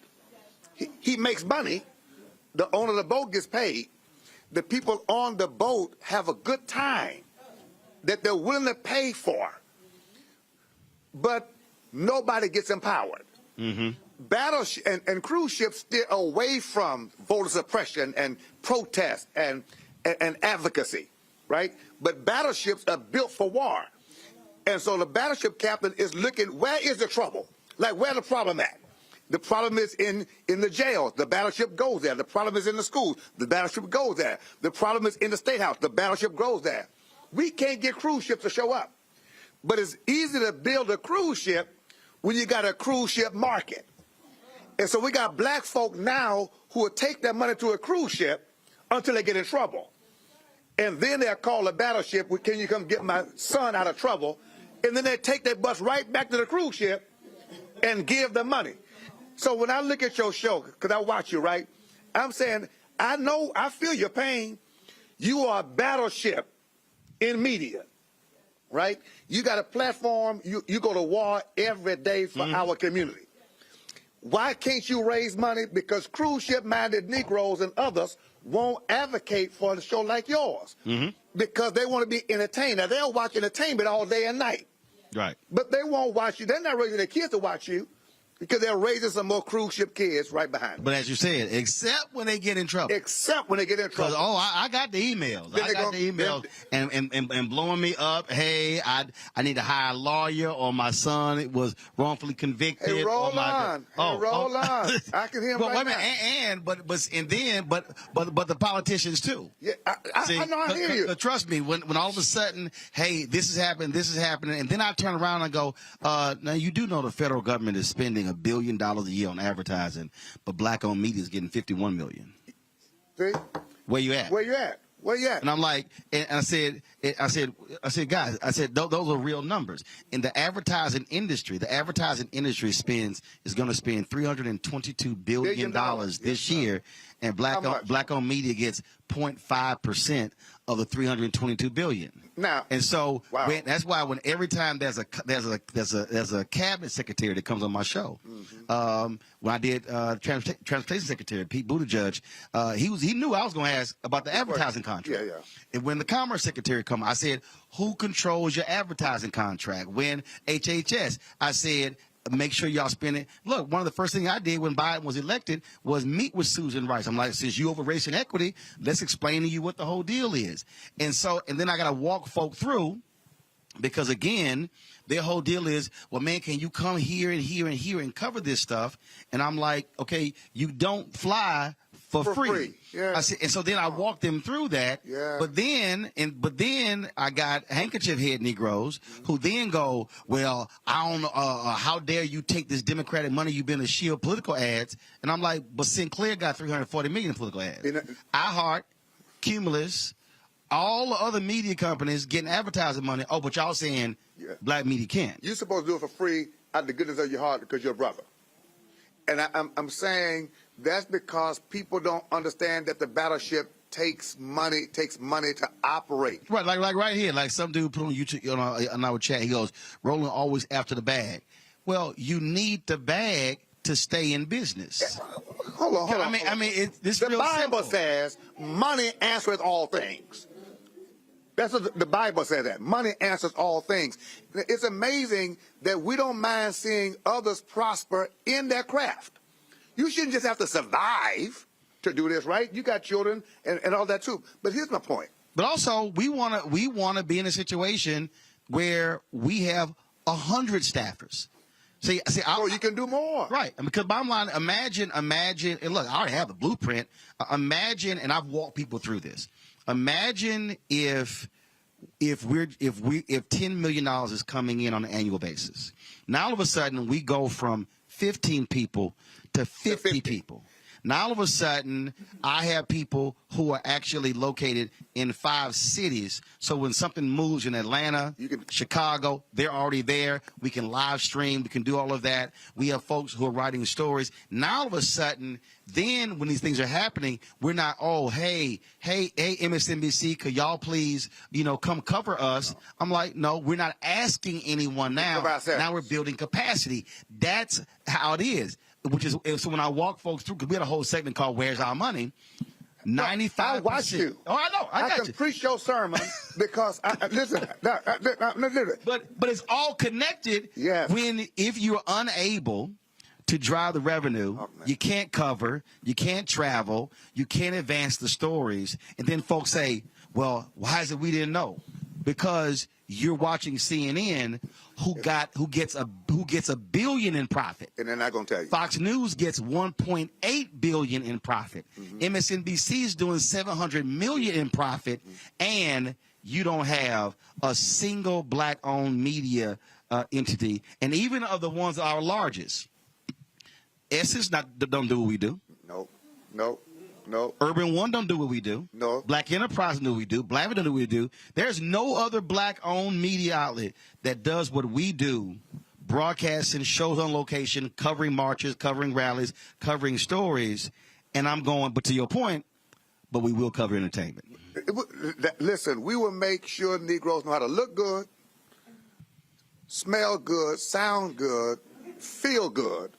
He makes money. The owner of the boat gets paid. The people on the boat have a good time that they're willing to pay for. But nobody gets empowered. Battleship and cruise ships steer away from voter suppression and protest and and advocacy, right? But battleships are built for war. And so the battleship captain is looking, where is the trouble? Like, where's the problem at? The problem is in the jails. The battleship goes there. The problem is in the schools. The battleship goes there. The problem is in the State House. The battleship goes there. We can't get cruise ships to show up. But it's easy to build a cruise ship when you got a cruise ship market. And so we got black folk now who will take their money to a cruise ship until they get in trouble. And then they'll call a battleship, can you come get my son out of trouble? And then they take their bus right back to the cruise ship and give the money. So when I look at your show, because I watch you, right, I'm saying, I feel your pain. You are a battleship in media, right? You got a platform, you go to war every day for our community. Why can't you raise money? Because cruise ship-minded Negroes and others won't advocate for a show like yours because they want to be entertained. Now, they'll watch entertainment all day and night. Right. But they won't watch you. They're not raising their kids to watch you because they're raising some more cruise ship kids right behind them. But as you said, except when they get in trouble. Except when they get in trouble. Because, I got the emails. I got the emails and blowing me up. Hey, I need to hire a lawyer, or my son was wrongfully convicted. Hey, Roland. Roland. I can hear him right now. But the politicians too. Yeah, I know, I hear you. Trust me, when all of a sudden, hey, this is happening, and then I turn around and go, now you do know the federal government is spending $1 billion a year on advertising, but black-owned media is getting $51 million. See? Where you at? Where you at? Where you at? And I'm like, and I said, guys, those are real numbers. In the advertising industry is going to spend $322 billion this year, and black-owned media gets 0.5% of the $322 billion. Now, and so that's why every time there's a cabinet secretary that comes on my show, when I did transportation secretary Pete Buttigieg, he knew I was going to ask about the advertising contract. Yeah. And when the commerce secretary come, I said, who controls your advertising contract? When HHS, I said, make sure y'all spend it. Look, one of the first things I did when Biden was elected was meet with Susan Rice. I'm like, since you over race and equity, let's explain to you what the whole deal is. And then I got to walk folk through, because again, their whole deal is, well, man, can you come here and here and here and cover this stuff? And I'm like, okay, you don't fly for free. Yeah. I said, and so then I walked them through that. Yeah. But then I got handkerchief head Negroes who then go, well, I don't know, how dare you take this Democratic money you've been to shield political ads? And I'm like, but Sinclair got $340 million in political ads. iHeart, Cumulus, all the other media companies getting advertising money. Oh, but y'all saying black media can't. You're supposed to do it for free out of the goodness of your heart because you're a brother. And I'm saying that's because people don't understand that the battleship takes money to operate. Right, like right here, like some dude put on YouTube on our chat. He goes, Roland always after the bag. Well, you need the bag to stay in business. Hold on. I mean, this the Bible says money answers all things. That's what the Bible says, that money answers all things. It's amazing that we don't mind seeing others prosper in their craft. You shouldn't just have to survive to do this, right? You got children and all that too. But here's my point. But also, we want to be in a situation where we have 100 staffers. See, you can do more. Right. Because bottom line, imagine, and look, I already have the blueprint. Imagine, and I've walked people through this. Imagine if $10 million is coming in on an annual basis. Now all of a sudden we go from 15 people to 50 people. Now all of a sudden I have people who are actually located in 5 cities. So when something moves in Atlanta, Chicago, they're already there. We can live stream. We can do all of that. We have folks who are writing stories. Now all of a sudden, then when these things are happening, we're not, hey, MSNBC, could y'all please, come cover us? I'm like, no, we're not asking anyone now. Now we're building capacity. That's how it is. So when I walk folks through, because we had a whole segment called "Where's Our Money," 95%. I watch you. Oh, I know. I got can preach your sermon because listen. But it's all connected. Yes. If you're unable to drive the revenue. You can't cover, you can't travel, you can't advance the stories. And then folks say, well, why is it we didn't know? Because you're watching CNN, who gets a billion in profit. And they're not going to tell you. Fox News gets 1.8 billion in profit. MSNBC is doing 700 million in profit, and you don't have a single black-owned media entity. And even of the ones that are largest, Essence don't do what we do. No. Urban One don't do what we do. No. Black Enterprise don't do what we do. Black don't do what we do. There's no other black-owned media outlet that does what we do, broadcasting shows on location, covering marches, covering rallies, covering stories. And I'm going, but to your point, but we will cover entertainment. Listen, we will make sure Negroes know how to look good, smell good, sound good, feel good.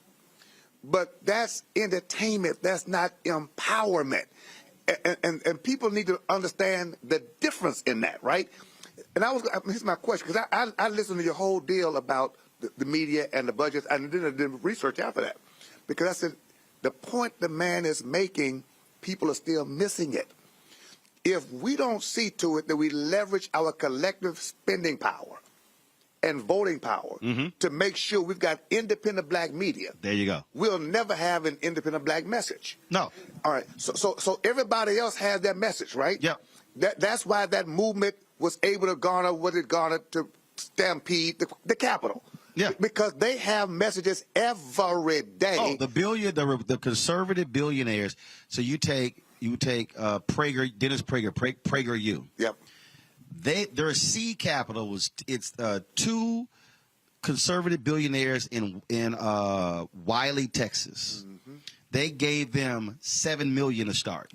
But that's entertainment. That's not empowerment. And people need to understand the difference in that, right? And here's my question, because I listened to your whole deal about the media and the budgets, and then I did research after that. Because I said, the point the man is making, people are still missing it. If we don't see to it that we leverage our collective spending power and voting power to make sure we've got independent black media. There you go. We'll never have an independent black message. No. All right. So everybody else has their message, right? Yeah. That's why that movement was able to garner what it garnered to stampede the Capitol. Yeah. Because they have messages every day. Oh, the conservative billionaires. So you take Prager, Dennis Prager, PragerU. Yep. Their seed capital was two conservative billionaires in Wiley, Texas. They gave them $7 million to start.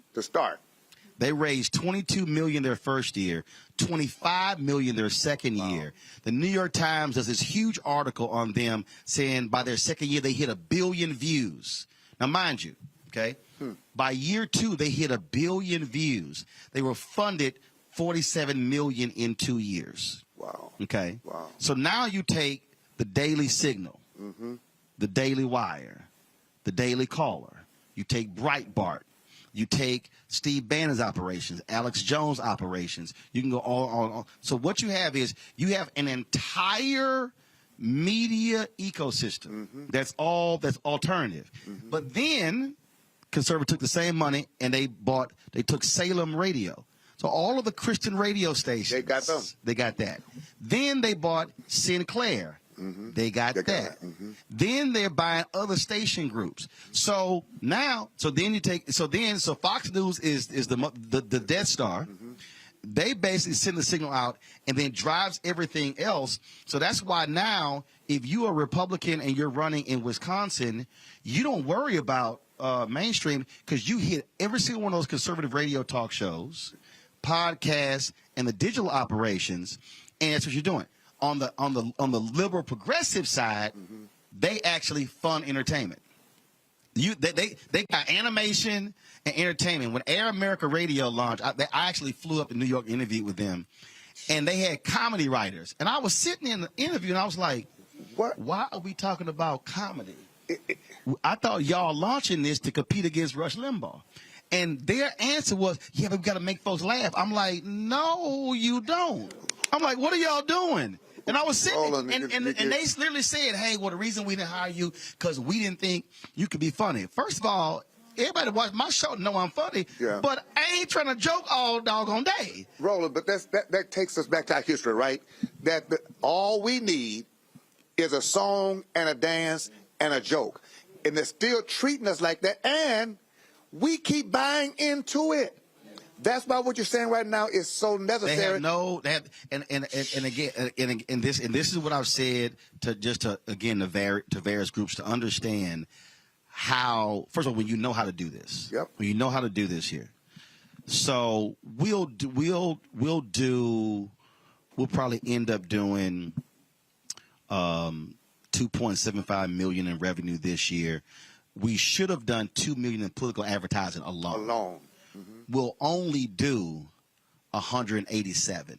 They raised $22 million their first year, $25 million their second year. The New York Times does this huge article on them saying by their second year they hit 1 billion views. Now, mind you, okay, by year 2 they hit 1 billion views. They were funded $47 million in 2 years. Wow. Okay. Wow. So now you take the Daily Signal, the Daily Wire, the Daily Caller. You take Breitbart. You take Steve Bannon's operations, Alex Jones' operations. You can go on. So what you have is you have an entire media ecosystem that's alternative. But then conservative took the same money and they took Salem Radio. So all of the Christian radio stations, they got them. They got that. Then they bought Sinclair. They got that. Then they're buying other station groups. So Fox News is the Death Star. They basically send the signal out and then drives everything else. So that's why now, if you are a Republican and you're running in Wisconsin, you don't worry about mainstream because you hit every single one of those conservative radio talk shows, podcasts, and the digital operations, and that's what you're doing. On the liberal progressive side, they actually fund entertainment. They got animation and entertainment. When Air America Radio launched, I actually flew up to New York and interviewed with them, and they had comedy writers. And I was sitting in the interview, and I was like, "What? Why are we talking about comedy? I thought y'all launching this to compete against Rush Limbaugh." And their answer was, "Yeah, but we got to make folks laugh." I'm like, "No, you don't." I'm like, "What are y'all doing?" And I was sitting, and they literally said, "Hey, well, the reason we didn't hire you because we didn't think you could be funny." First of all, everybody that watch my show know I'm funny, but I ain't trying to joke all doggone day. Roland, but that takes us back to our history, right? All we need is a song and a dance and a joke. And they're still treating us like that, and we keep buying into it. That's why what you're saying right now is so necessary. This is what I've said to various groups to understand how. First of all, when you know how to do this, when you know how to do this here, so we'll probably end up doing 2.75 million in revenue this year. We should have done 2 million in political advertising alone. We'll only do 187.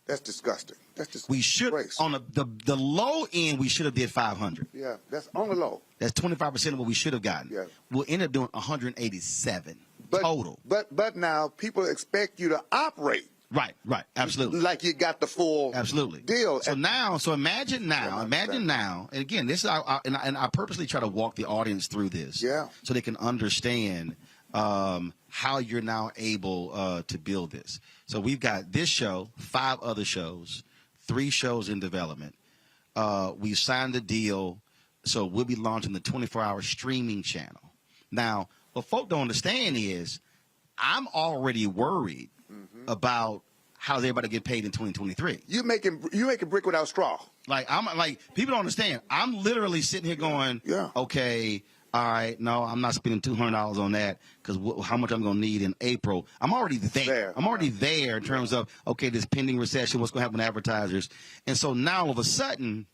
That's disgusting. That's just we should on the low end we should have did 500. Yeah, that's on the low. That's 25% of what we should have gotten. Yeah. We'll end up doing 187 total. But now people expect you to operate. Right, absolutely. Like you got the full deal. So imagine now, and again, this is and I purposely try to walk the audience through this, so they can understand how you're now able to build this. So we've got this show, 5 other shows, 3 shows in development. We signed a deal, so we'll be launching the 24-hour streaming channel. Now, what folk don't understand is I'm already worried about how everybody get paid in 2023. You making brick without straw. Like people don't understand. I'm literally sitting here going, okay, all right, no, I'm not spending $200 on that because how much I'm going to need in April. I'm already there. I'm already there in terms of, okay, this pending recession, what's going to happen with advertisers. And so now all of a sudden,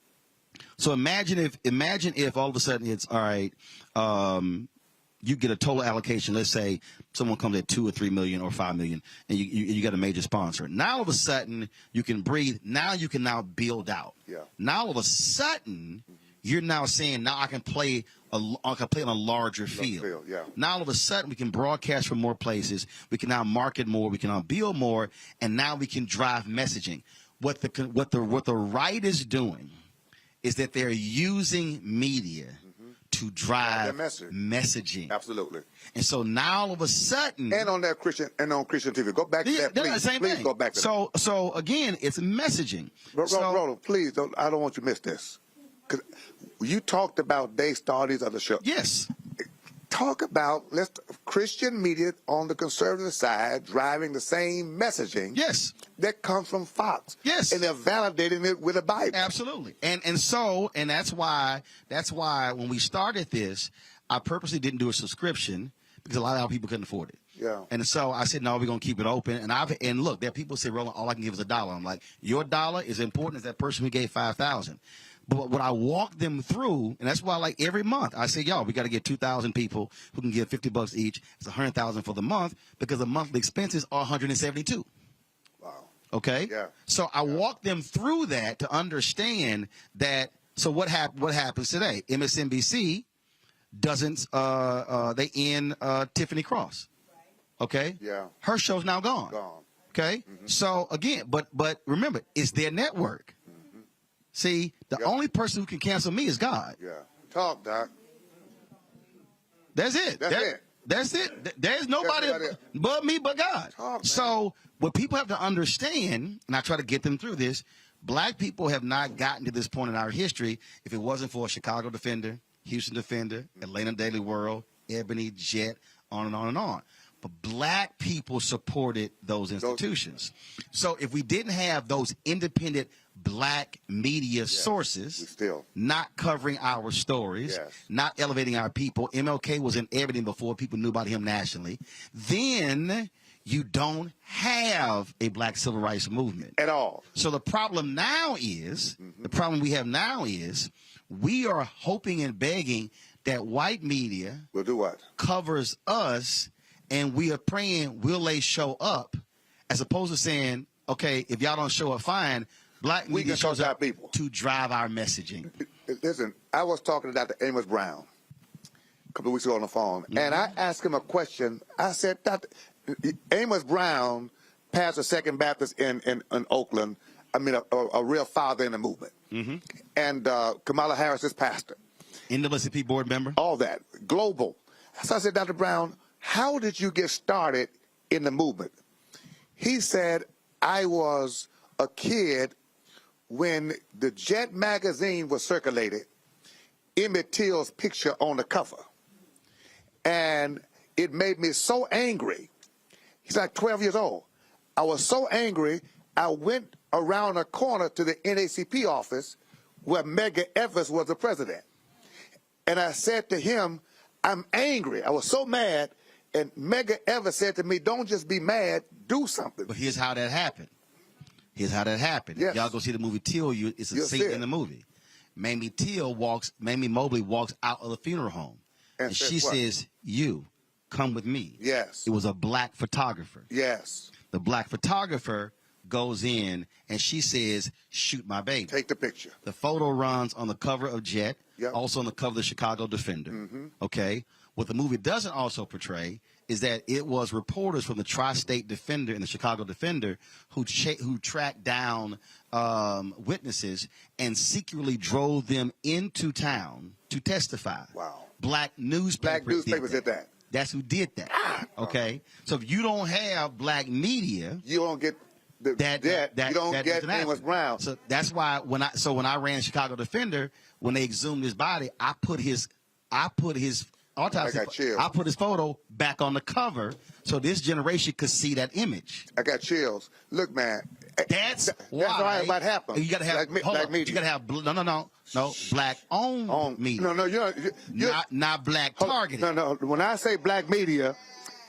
so imagine if all of a sudden it's, all right, you get a total allocation. Let's say someone comes at 2 or 3 million or 5 million, and you got a major sponsor. Now all of a sudden you can breathe. Now you can build out. Yeah. Now all of a sudden you're now saying now I can play on a larger field. Yeah. Now all of a sudden we can broadcast from more places. We can now market more. We can now build more, and now we can drive messaging. What the right is doing is that they're using media to drive messaging. Absolutely. And so now all of a sudden, and on Christian TV, go back to that, please. Please go back to that. So again, it's messaging. Roland, please, I don't want you to miss this, because you talked about day starters of the show. Yes. Talk about Christian media on the conservative side driving the same messaging. Yes. That comes from Fox. Yes. And they're validating it with a Bible. Absolutely. And that's why when we started this, I purposely didn't do a subscription because a lot of our people couldn't afford it. Yeah. And so I said, no, we're gonna keep it open. And look, there are people who say, Roland, all I can give is $1. I'm like, your dollar is important as that person who gave 5,000. But what I walk them through, and that's why, like every month, I say, y'all, we got to get 2,000 people who can give $50 each. It's 100,000 for the month because the monthly expenses are 172. Wow. Okay. Yeah. So I walk them through that to understand that. So what happens today? MSNBC doesn't. They end Tiffany Cross. Okay. Yeah. Her show's now gone. Okay. So again, but remember, it's their network. See, the only person who can cancel me is God. Yeah. Talk, Doc. That's it. That's it. There's nobody but me but God. Talk, so what people have to understand, and I try to get them through this, black people have not gotten to this point in our history if it wasn't for a Chicago Defender, Houston Defender, Atlanta Daily World, Ebony, Jet, on and on and on. But black people supported those institutions. So if we didn't have those independent black media sources not covering our stories, not elevating our people, MLK was in everything before people knew about him nationally, then you don't have a black civil rights movement. At all. So the problem now is, the problem we have now is, we are hoping and begging that white media will do what? Covers us, and we are praying, will they show up, as opposed to saying, okay, if y'all don't show up, fine. Black media shows up to drive our messaging. Listen, I was talking to Dr. Amos Brown a couple of weeks ago on the phone, and I asked him a question. I said, Dr. Amos Brown, pastor Second Baptist in Oakland, I mean, a real father in the movement. And Kamala Harris is pastor. NAACP board member. All that. Global. So I said, Dr. Brown, how did you get started in the movement? He said, I was a kid when the Jet magazine was circulated, Emmett Till's picture on the cover. And it made me so angry. He's like 12 years old. I was so angry, I went around a corner to the NAACP office where Medgar Evers was the president. And I said to him, I'm angry. I was so mad. And Medgar Evers said to me, don't just be mad, do something. But here's how that happened. Yes. Y'all go see the movie Till. It's a scene in the movie. Mamie Mobley walks out of the funeral home. And she says, you, come with me. Yes. It was a black photographer. Yes. The black photographer goes in and she says, "Shoot my baby." Take the picture. The photo runs on the cover of Jet, Yep. also on the cover of the Chicago Defender. Okay. What the movie doesn't also portray is that it was reporters from the Tri-State Defender and the Chicago Defender who tracked down witnesses and secretly drove them into town to testify. Wow. Black newspapers did that. That's who did that. Okay. So if you don't have black media, you don't get you don't get Amos Brown. So that's why when I ran Chicago Defender, when they exhumed his body, I put his autopsy. I got chills. I put his photo back on the cover so this generation could see that image. I got chills. Look, man. That's why it might happen. You got to have black media. You got to have no black owned media. No, you're not black targeted. No. When I say black media,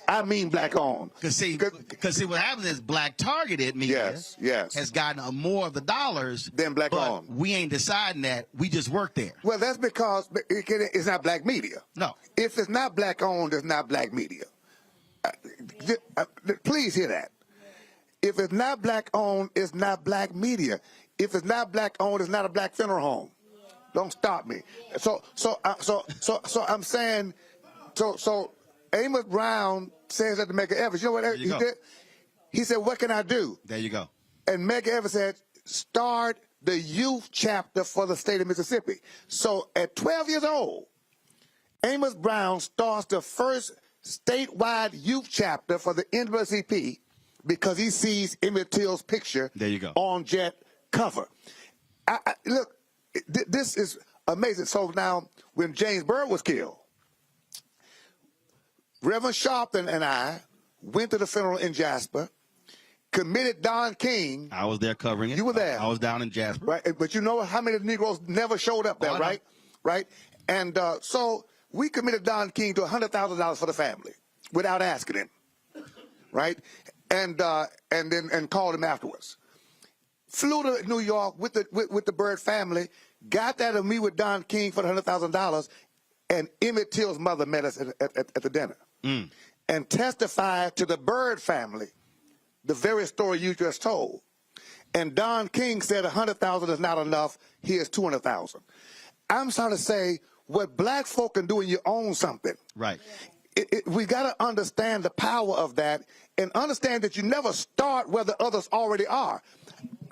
I mean black owned. Because see, what happens is black targeted media yes. has gotten more of the dollars than black but owned. We ain't deciding that. We just work there. Well, that's because it's not black media. No. If it's not black owned, it's not black media. Please hear that. If it's not black owned, it's not black media. If it's not black owned, it's not a black funeral home. Don't stop me. So I'm saying, so Amos Brown says that to Medgar Evers. You know what he did? He said, "What can I do?" There you go. And Medgar Evers said, "Start the youth chapter for the state of Mississippi." So at 12 years old, Amos Brown starts the first statewide youth chapter for the NAACP because he sees Emmett Till's picture on Jet cover. Look, this is amazing. So now, when James Byrd was killed, Reverend Sharpton and I went to the funeral in Jasper, committed Don King. I was there covering it. You were there. I was down in Jasper. Right, but you know how many Negroes never showed up there, right? Right? And so we committed Don King to $100,000 for the family without asking him, right? And then called him afterwards. Flew to New York with the Byrd family, got there to meet with Don King for the $100,000, and Emmett Till's mother met us at the dinner and testified to the Byrd family the very story you just told. And Don King said $100,000 is not enough. Here's $200,000. I'm trying to say what black folk can do when you own something. Right. We got to understand the power of that and understand that you never start where the others already are.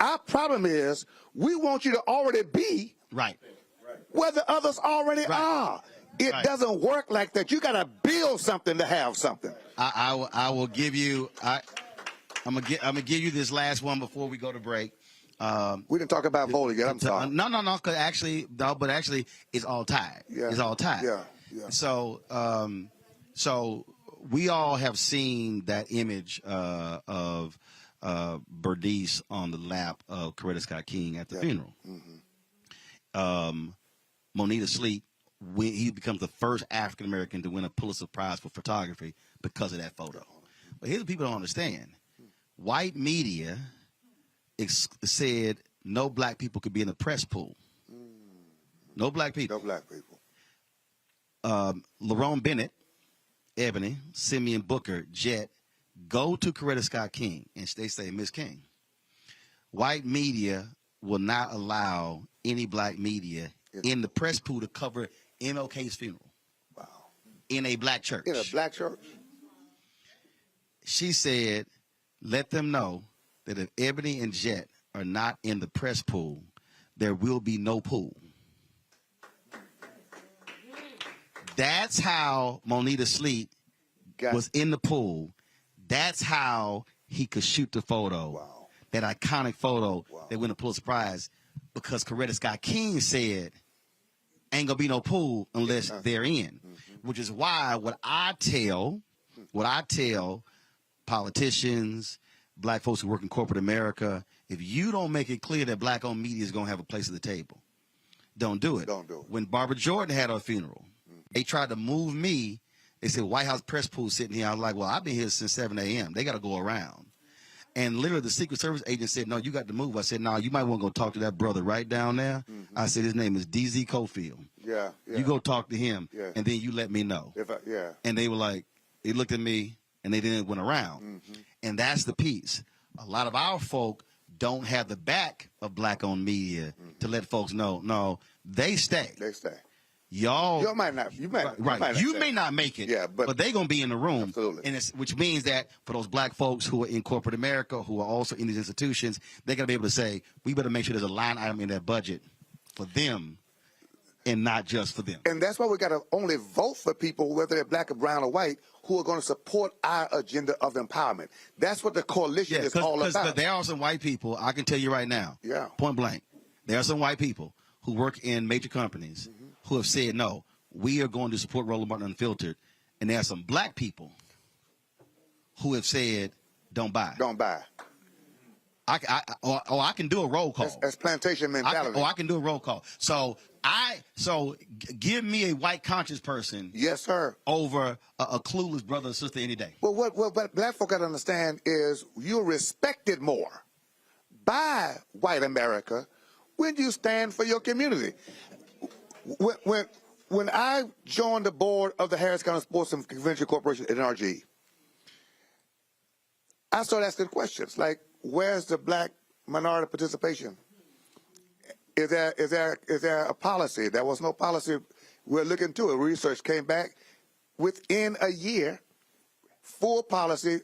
Our problem is we want you to already be where the others already are. It doesn't work like that. You got to build something to have something. I will give you. I'm gonna give you this last one before we go to break. We didn't talk about voting yet. I'm sorry. No. Because actually, it's all tied. Yeah. It's all tied. Yeah. So we all have seen that image of Bernice on the lap of Coretta Scott King at the funeral. Moneta Sleep, he becomes the first African American to win a Pulitzer Prize for photography because of that photo. But here's what people don't understand. White media said no black people could be in the press pool. No black people. No black people. Lerone Bennett, Ebony, Simeon Booker, Jet, go to Coretta Scott King, and they say, "Miss King, white media will not allow any black media in the press pool to cover MLK's funeral." Wow. In a black church. In a black church? She said, "Let them know that if Ebony and Jet are not in the press pool, there will be no pool." That's how Moneta Sleep was in the pool. That's how he could shoot the photo, that iconic photo that won the Pulitzer Prize, because Coretta Scott King said, ain't gonna be no pool unless they're in, which is why what I tell politicians, black folks who work in corporate America, if you don't make it clear that black-owned media is gonna have a place at the table, don't do it. Don't do it. When Barbara Jordan had her funeral, they tried to move me. They said, White House press pool sitting here. I was like, well, I've been here since 7 a.m. They got to go around. And literally the Secret Service agent said, no, you got to move. I said, no, you might want to go talk to that brother right down there. I said, his name is DZ Cofield. Yeah. You go talk to him, and then you let me know. And they were like, they looked at me, and they didn't went around. And that's the piece. A lot of our folk don't have the back of black-owned media to let folks know. No, they stay. They stay. Y'all might not. You might. Right. You may not make it. Yeah, but they're gonna be in the room. Absolutely. And which means that for those black folks who are in corporate America, who are also in these institutions, they're gonna be able to say, we better make sure there's a line item in that budget for them, and not just for them. And that's why we got to only vote for people, whether they're black or brown or white, who are going to support our agenda of empowerment. That's what the coalition is all about. Because there are some white people, I can tell you right now, point blank, there are some white people who work in major companies who have said, no, we are going to support Roland Martin Unfiltered. And there are some black people who have said, don't buy. Don't buy. I can do a roll call. That's plantation mentality. I can do a roll call. So give me a white conscious person. Yes, sir. Over a clueless brother or sister any day. Well, what black folk got to understand is you're respected more by white America when you stand for your community. When I joined the board of the Harris County Sports and Convention Corporation at NRG, I started asking questions like, where's the black minority participation? Is there a policy? There was no policy. We're looking into it. Research came back within a year, full policy,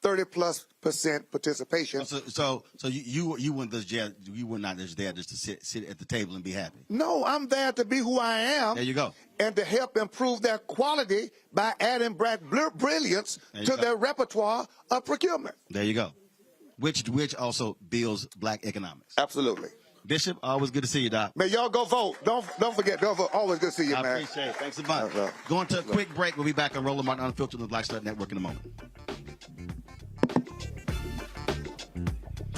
30+% participation. So you weren't not just there just to sit at the table and be happy. No, I'm there to be who I am. There you go. And to help improve their quality by adding black brilliance to their repertoire of procurement. There you go. Which also builds black economics. Absolutely. Bishop, always good to see you, Doc. Man, y'all go vote. Don't forget, go vote. Always good to see you, man. I appreciate it. Thanks a bunch. Going to a quick break. We'll be back on Roland Martin Unfiltered on the Black Star Network in a moment.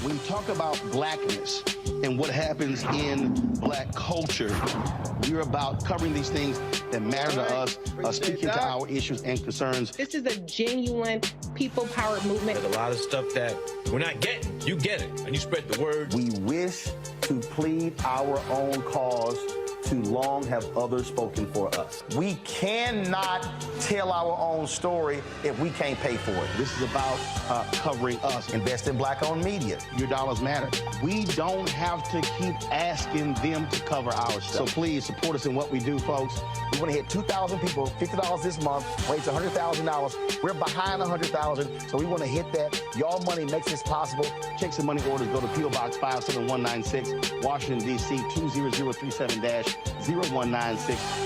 When you talk about blackness and what happens in black culture, we're about covering these things that matter to us, speaking to our issues and concerns. This is a genuine people-powered movement. There's a lot of stuff that we're not getting. You get it, and you spread the word. We wish to plead our own cause. Too long have others spoken for us. We cannot tell our own story if we can't pay for it. This is about covering us. Invest in black-owned media. Your dollars matter. We don't have to keep asking them to cover our stuff. So please support us in what we do, folks. We want to hit 2,000 people, $50 this month, raise $100,000. We're behind 100,000, so we want to hit that. Y'all money makes this possible. Checks and money orders go to P.O. Box 57196, Washington, D.C. 20037-0196.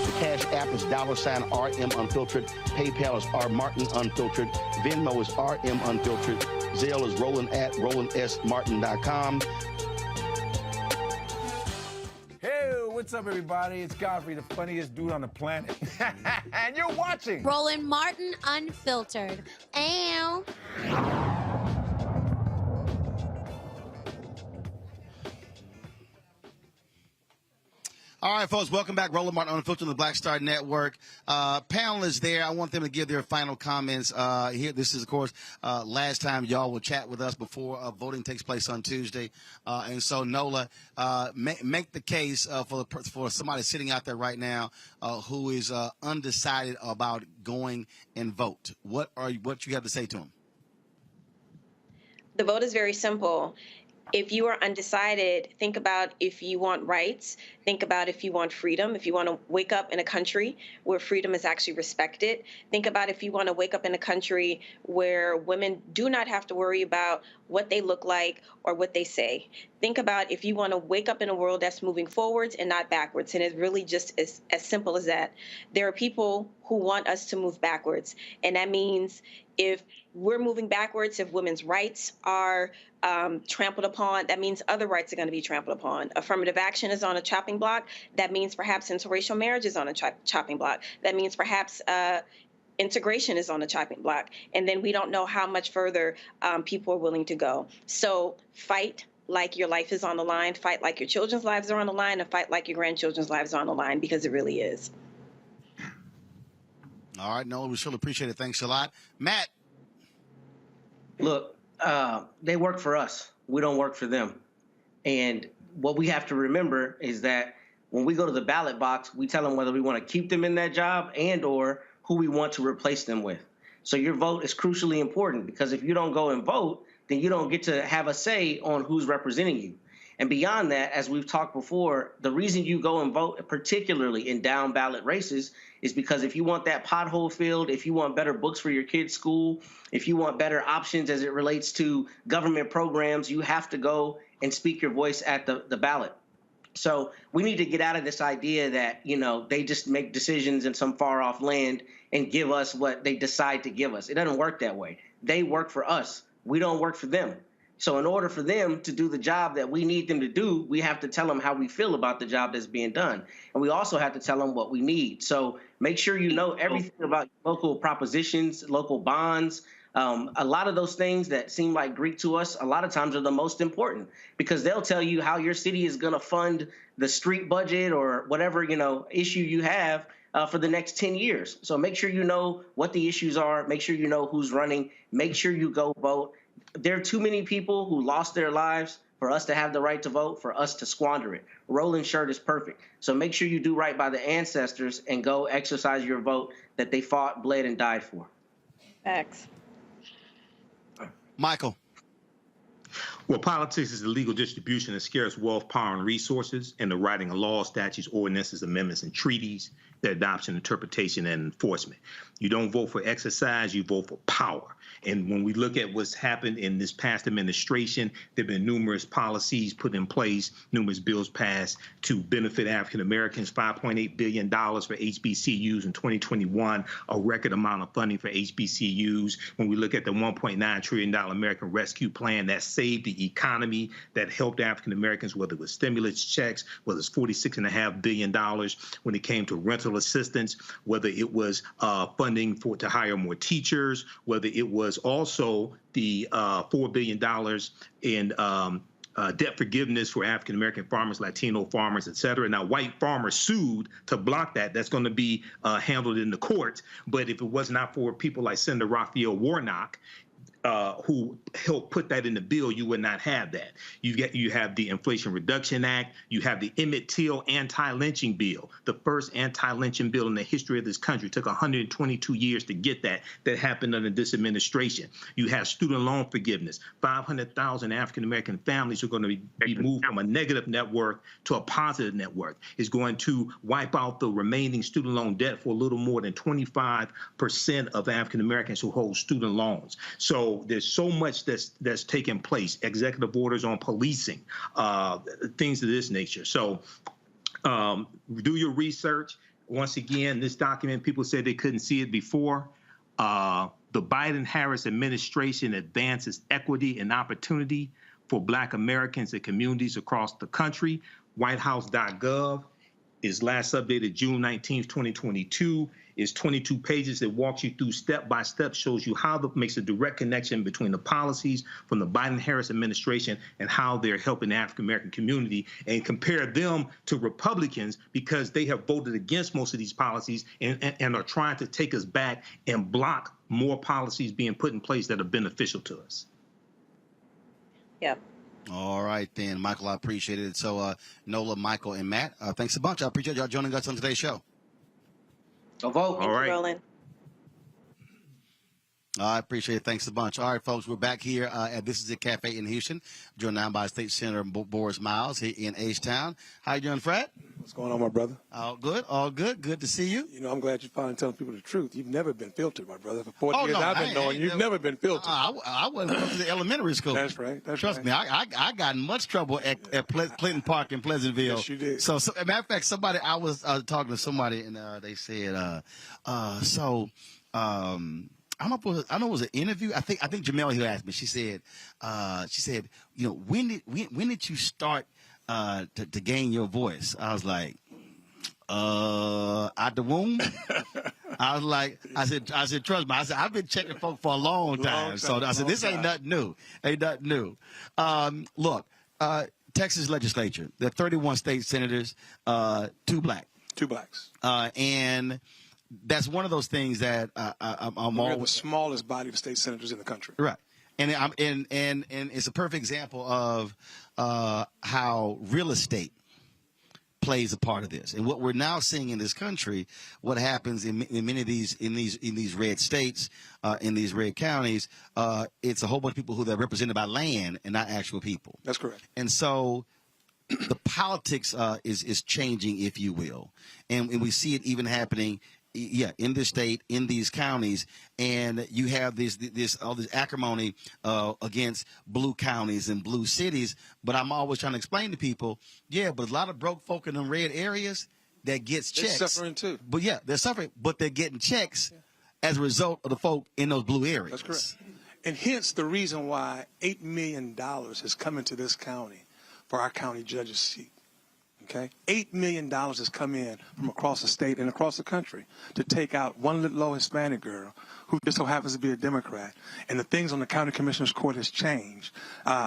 The Cash App is $RM Unfiltered. PayPal is R Martin Unfiltered. Venmo is RM Unfiltered. Zelle is Roland at RolandSMartin.com. Hey, what's up, everybody? It's Godfrey, the funniest dude on the planet. And you're watching Roland Martin Unfiltered. Ow. All right, folks, welcome back. Roland Martin Unfiltered on the Black Star Network. Panelists there, I want them to give their final comments. Here, this is, of course, last time y'all will chat with us before voting takes place on Tuesday. And so, Nola, make the case for somebody sitting out there right now who is undecided about going and vote. What you have to say to them? The vote is very simple. If you are undecided, think about if you want rights, think about if you want freedom, if you want to wake up in a country where freedom is actually respected. Think about if you want to wake up in a country where women do not have to worry about what they look like or what they say. Think about if you want to wake up in a world that's moving forwards and not backwards. And it's really just as simple as that. There are people who want us to move backwards. And that means if we're moving backwards, if women's rights are trampled upon, that means other rights are going to be trampled upon. Affirmative action is on a chopping block. That means perhaps interracial marriage is on a chopping block. That means perhaps integration is on a chopping block. And then we don't know how much further people are willing to go. So fight like your life is on the line, fight like your children's lives are on the line, and fight like your grandchildren's lives are on the line, because it really is. All right, Noah, we sure appreciate it. Thanks a lot. Matt. Look, they work for us. We don't work for them. And what we have to remember is that when we go to the ballot box, we tell them whether we want to keep them in that job and or who we want to replace them with. So your vote is crucially important, because if you don't go and vote, then you don't get to have a say on who's representing you. And beyond that, as we've talked before, the reason you go and vote, particularly in down ballot races, is because if you want that pothole filled, if you want better books for your kids' school, if you want better options as it relates to government programs, you have to go and speak your voice at the ballot. So we need to get out of this idea that, you know, they just make decisions in some far off land and give us what they decide to give us. It doesn't work that way. They work for us. We don't work for them. So in order for them to do the job that we need them to do, we have to tell them how we feel about the job that's being done. And we also have to tell them what we need. So make sure you know everything about local propositions, local bonds. A lot of those things that seem like Greek to us, a lot of times are the most important, because they'll tell you how your city is going to fund the street budget or whatever, you know, issue you have for the next 10 years. So make sure you know what the issues are. Make sure you know who's running. Make sure you go vote. There are too many people who lost their lives for us to have the right to vote, for us to squander it. Roland's shirt is perfect. So make sure you do right by the ancestors and go exercise your vote that they fought, bled, and died for. Facts. Michael. Well, politics is the legal distribution of scarce wealth, power, and resources, and the writing of laws, statutes, ordinances, amendments, and treaties, their adoption, interpretation, and enforcement. You don't vote for exercise, you vote for power. And when we look at what's happened in this past administration, there have been numerous policies put in place, numerous bills passed to benefit African Americans, $5.8 billion for HBCUs in 2021, a record amount of funding for HBCUs. When we look at the $1.9 trillion American Rescue Plan that saved the economy, that helped African Americans, whether it was stimulus checks, whether it's $46.5 billion when it came to rental assistance, whether it was funding to hire more teachers, whether it was also the $4 billion in debt forgiveness for African-American farmers, Latino farmers, et cetera. Now, white farmers sued to block that. That's going to be handled in the courts. But if it was not for people like Senator Raphael Warnock, who helped put that in the bill, you would not have that. You have the Inflation Reduction Act. You have the Emmett Till anti-lynching bill, the first anti-lynching bill in the history of this country. It took 122 years to get that. That happened under this administration. You have student loan forgiveness. 500,000 African-American families are going to be moved from a negative net worth to a positive net worth. It's going to wipe out the remaining student loan debt for a little more than 25% of African-Americans who hold student loans. So there's so much that's taking place, executive orders on policing, things of this nature. So do your research. Once again, this document, people said they couldn't see it before. The Biden-Harris administration advances equity and opportunity for Black Americans and communities across the country. WhiteHouse.gov is last updated June 19th, 2022. Is 22 pages that walks you through step by step, shows you how makes a direct connection between the policies from the Biden-Harris administration and how they're helping the African-American community, and compare them to Republicans because they have voted against most of these policies and are trying to take us back and block more policies being put in place that are beneficial to us. Yep. All right, then, Michael, I appreciate it. So, Nola, Michael, and Matt, thanks a bunch. I appreciate y'all joining us on today's show. Go vote. Thank you, Roland. I appreciate it. Thanks a bunch. All right, folks, we're back here at This Is It Cafe in Houston, joined now by State Senator Boris Miles here in H-Town. How you doing, Fred? What's going on, my brother? All good, all good. Good to see you. You know, I'm glad you're finally telling people the truth. You've never been filtered, my brother. For 40 years I've been knowing you, you've never been filtered. I wasn't going to the elementary school. That's right. Trust me, I got in much trouble at Clinton Park in Pleasantville. Yes, you did. So matter of fact, I was talking to somebody, and they said, I don't know if it was an interview. I think Jamel Hill asked me. She said, you know, when did you start to gain your voice? I was like, out the womb. I said, trust me. I said, I've been checking folk for a long time. So I said, this ain't nothing new. Look, Texas legislature, there are 31 state senators, 2 black. 2 blacks. And that's one of those things that I'm We're always the smallest body of state senators in the country. Right. And it's a perfect example of how real estate plays a part of this. And what we're now seeing in this country, what happens in many of these red states, in these red counties, it's a whole bunch of people who are represented by land and not actual people. That's correct. And so the politics is changing, if you will, and we see it even happening. Yeah, in this state, in these counties, and you have all this acrimony against blue counties and blue cities. But I'm always trying to explain to people, yeah, but a lot of broke folk in them red areas that gets checks. They're suffering too. But yeah, they're suffering, but they're getting checks as a result of the folk in those blue areas. That's correct. And hence the reason why $8 million has come into this county for our county judge's seat. Okay, $8 million has come in from across the state and across the country to take out one little low Hispanic girl who just so happens to be a Democrat. And the things on the county commissioner's court has changed.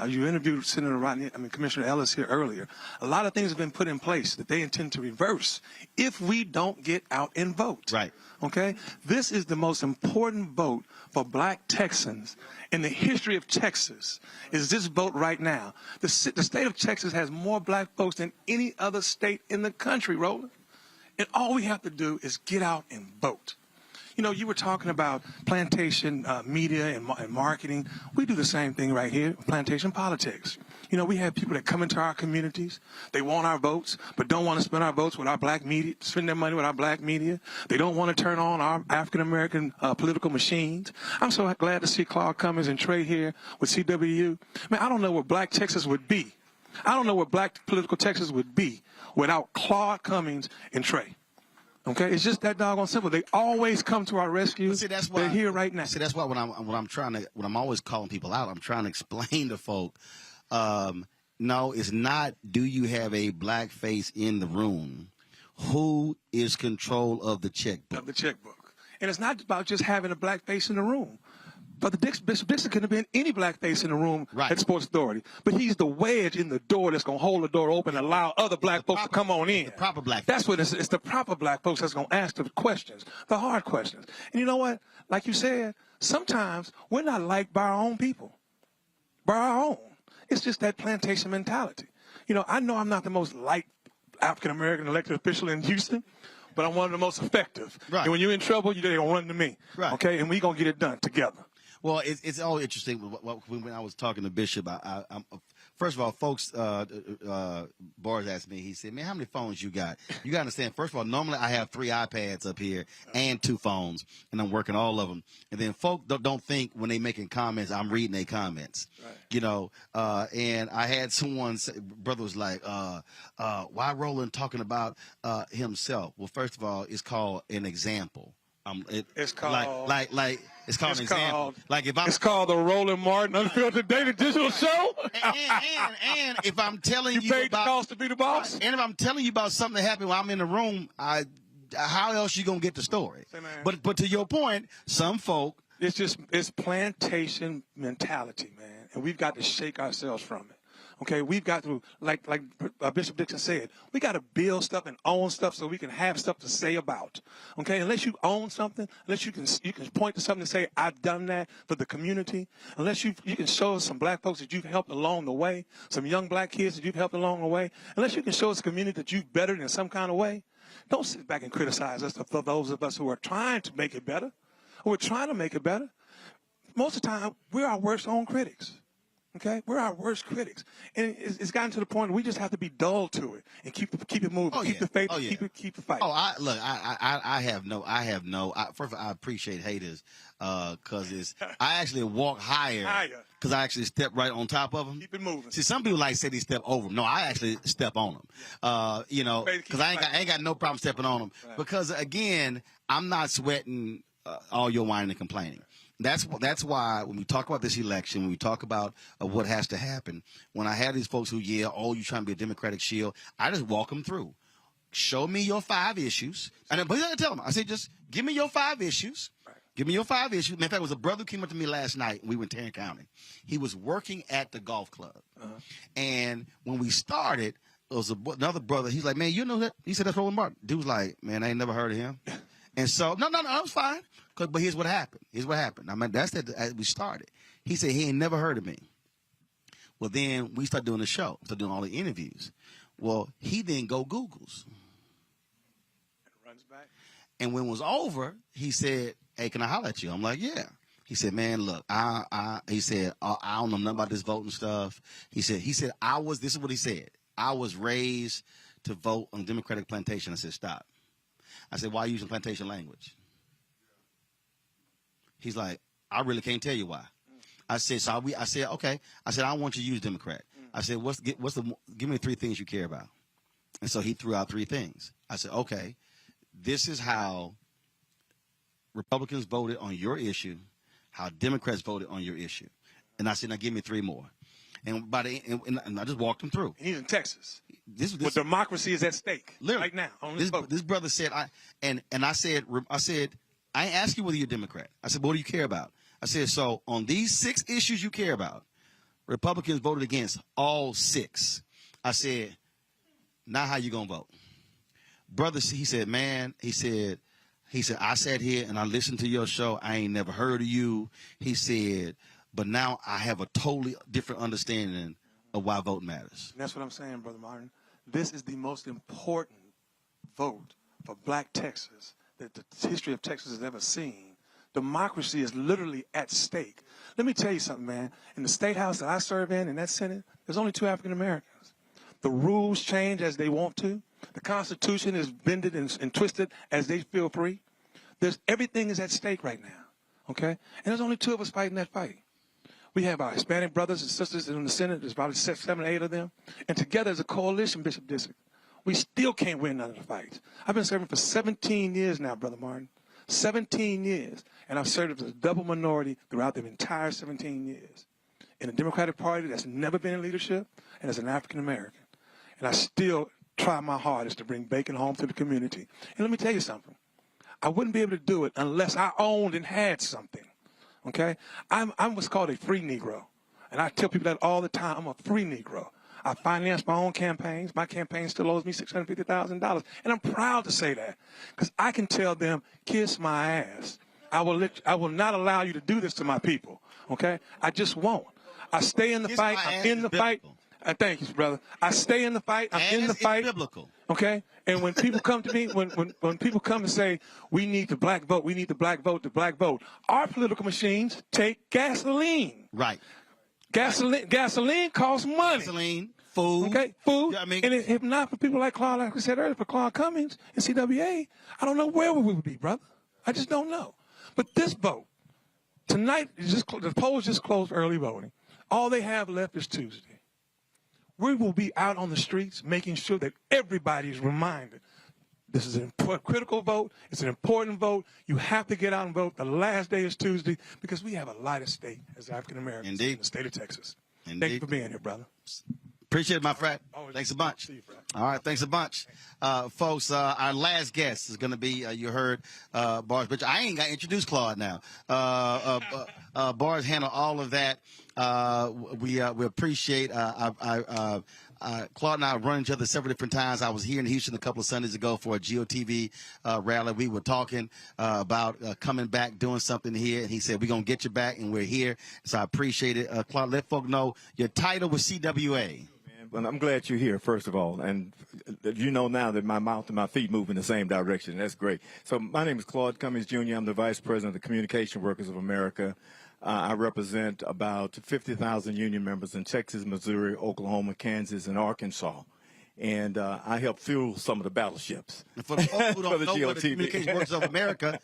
You interviewed Commissioner Ellis here earlier. A lot of things have been put in place that they intend to reverse if we don't get out and vote. Right. Okay, this is the most important vote for black Texans in the history of Texas, is this vote right now. The state of Texas has more black folks than any other state in the country, Roland. And all we have to do is get out and vote. You know, you were talking about plantation media and marketing. We do the same thing right here, plantation politics. You know, we have people that come into our communities. They want our votes, but don't want to spend our votes with our black media, spend their money with our black media. They don't want to turn on our African-American political machines. I'm so glad to see Claude Cummings and Trey here with CWU. Man, I don't know where black Texas would be. I don't know where black political Texas would be without Claude Cummings and Trey. Okay, it's just that doggone simple. They always come to our rescue. See, that's why, they're here right now. See, that's why when I'm always calling people out, I'm trying to explain to folk. No, it's not. Do you have a black face in the room? Who is control of the checkbook? Of the checkbook, and it's not about just having a black face in the room. But Bishop Dixon could have been any black face in the room at Sports Authority. But he's the wedge in the door that's going to hold the door open and allow other black folks to come on in. The proper black That's what it's the proper black folks that's going to ask the questions, the hard questions. And you know what? Like you said, sometimes we're not liked by our own people, by our own. It's just that plantation mentality. You know I'm not the most liked African-American elected official in Houston, but I'm one of the most effective. Right. And when you're in trouble, you're going to run to me. Right. Okay, and we're going to get it done together. Well, it's all interesting. When I was talking to Bishop, I'm first of all, folks, Boris asked me, he said, man, how many phones you got? You got to understand, first of all, normally I have 3 iPads up here and 2 phones, and I'm working all of them. And then folk don't think when they making comments, I'm reading their comments. Right. You know, and I had someone say, brother was like, why Roland talking about himself? Well, first of all, it's called an example. It's called it's called an example. Like if it's called the Roland Martin Unfiltered Daily Digital Show. and if I'm telling you paid about the cost to be the boss, and if I'm telling you about something that happened while I'm in the room, how else you gonna get the story? But to your point, some folk, it's plantation mentality, man, and we've got to shake ourselves from it. Okay, we've got to, like Bishop Dixon said, we got to build stuff and own stuff so we can have stuff to say about. Okay, unless you own something, unless you can point to something and say, I've done that for the community, unless you can show us some black folks that you've helped along the way, some young black kids that you've helped along the way, unless you can show us a community that you've bettered in some kind of way, don't sit back and criticize us for those of us who are trying to make it better, who are trying to make it better. Most of the time, we're our worst own critics. Okay, we're our worst critics, and it's gotten to the point where we just have to be dull to it and keep it moving, keep the faith, keep the fight. I have no. First of all, I appreciate haters because I actually walk higher because I actually step right on top of them. Keep it moving. See, some people say they step over them. No, I actually step on them. Because I ain't got no problem stepping on them because again, I'm not sweating all your whining and complaining. That's why when we talk about this election, when we talk about what has to happen, when I have these folks who you trying to be a Democratic shield, I just walk them through. Show me your 5 issues. And then, but I tell them, I say, just give me your 5 issues. Right. Give me your 5 issues. In fact, there was a brother who came up to me last night. We were in Tarrant County. He was working at the golf club. And when we started, there was another brother. He's like, man, you know that? He said, that's Roland Martin. Dude was like, man, I ain't never heard of him. And so, no, it was fine. But here's what happened. I mean, that's that we started. He said he ain't never heard of me. Well, then we started doing the show. Started doing all the interviews. Well, he then go Googles. Runs back. And when it was over, he said, "Hey, can I holler at you?" I'm like, "Yeah." He said, "Man, look, he said, I don't know nothing about this voting stuff." He said, this is what he said. "I was raised to vote on Democratic plantation." I said, "Stop." I said, "Why are you using plantation language?" He's like, "I really can't tell you why." I said, I said, "Okay." I said, "I don't want you to use Democrat." I said, give me 3 things you care about. And so he threw out 3 things. I said, "Okay, this is how Republicans voted on your issue, how Democrats voted on your issue." And I said, "Now give me 3 more." And and I just walked him through. He's in Texas. This democracy is at stake literally, right now. On this brother said, I said, "I ain't ask you whether you're a Democrat." I said, "But what do you care about?" I said, "So on these 6 issues you care about, Republicans voted against all 6. I said, "Now how you gonna vote?" Brother, he said, "Man," he said, "I sat here and I listened to your show. I ain't never heard of you." He said, "But now I have a totally different understanding of why vote matters." And that's what I'm saying, Brother Martin. This is the most important vote for black Texas that the history of Texas has ever seen. Democracy is literally at stake. Let me tell you something, man. In the state house that I serve in that Senate, there's only 2 African Americans. The rules change as they want to. The Constitution is bended and twisted as they feel free. Everything is at stake right now, okay? And there's only 2 of us fighting that fight. We have our Hispanic brothers and sisters in the Senate. There's probably 7 or 8 of them. And together as a coalition, Bishop Disick, we still can't win none of the fights. I've been serving for 17 years now, Brother Martin. 17 years. And I've served as a double minority throughout the entire 17 years. In a Democratic Party that's never been in leadership, and as an African American. And I still try my hardest to bring bacon home to the community. And let me tell you something. I wouldn't be able to do it unless I owned and had something. Okay? I'm what's called a free Negro. And I tell people that all the time. I'm a free Negro. I finance my own campaigns. My campaign still owes me $650,000. And I'm proud to say that. Because I can tell them, "Kiss my ass. I will not allow you to do this to my people." Okay? I just won't. I stay in the fight. I'm in the fight. Thank you, brother. I stay in the fight. I'm in the fight. Biblical. Okay? And when people come to me, when people come and say, "We need the black vote, we need the black vote, the black vote," our political machines take gasoline. Right. Gasoline costs money. Gasoline, food. Okay, food. Yeah, I mean, and if not for people like Claude, like I said earlier, for Claude Cummings and CWA, I don't know where we would be, brother. I just don't know. But this vote, tonight, the polls just closed early voting. All they have left is Tuesday. We will be out on the streets making sure that everybody is reminded this is a critical vote. It's an important vote. You have to get out and vote. The last day is Tuesday because we have a light at stake as African Americans in the state of Texas. Indeed. Thank you for being here, brother. Appreciate it, my friend. Thanks a bunch. All right, thanks a bunch. Folks, our last guest is going to be, you heard, Bars, but I ain't got to introduce Claude now. Bars handle all of that. We appreciate Claude and I run each other several different times. I was here in Houston a couple of Sundays ago for a GOTV rally. We were talking about coming back, doing something here, and he said, "We're going to get you back," and we're here. So I appreciate it. Claude, let folk know your title was CWA. Well, I'm glad you're here, first of all. And you know now that my mouth and my feet move in the same direction. That's great. So my name is Claude Cummings, Jr. I'm the Vice President of the Communication Workers of America. I represent about 50,000 union members in Texas, Missouri, Oklahoma, Kansas, and Arkansas. And I help fuel some of the battleships. And for the folks who don't know what the Communication Workers of America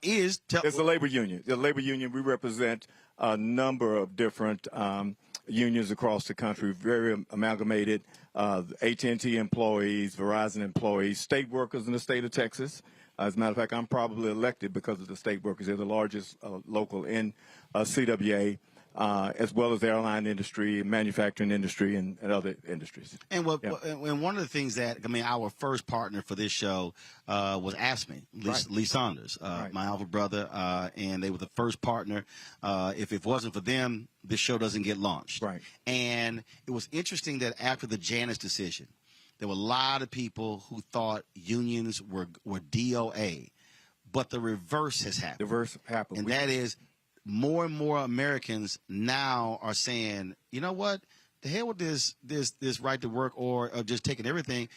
is. It's a labor union. The labor union, we represent a number of different unions across the country, very amalgamated, AT&T employees, Verizon employees, state workers in the state of Texas. As a matter of fact, I'm probably elected because of the state workers. They're the largest local in CWA, as well as the airline industry, manufacturing industry, and other industries. And and one of the things that, I mean, our first partner for this show was AFSCME, Lee Saunders, my alpha brother, and they were the first partner. If it wasn't for them, this show doesn't get launched. Right. And it was interesting that after the Janus decision, there were a lot of people who thought unions were DOA, but the reverse has happened. The reverse happened. And that is more and more Americans now are saying, you know what, the hell with this right to work or just taking everything.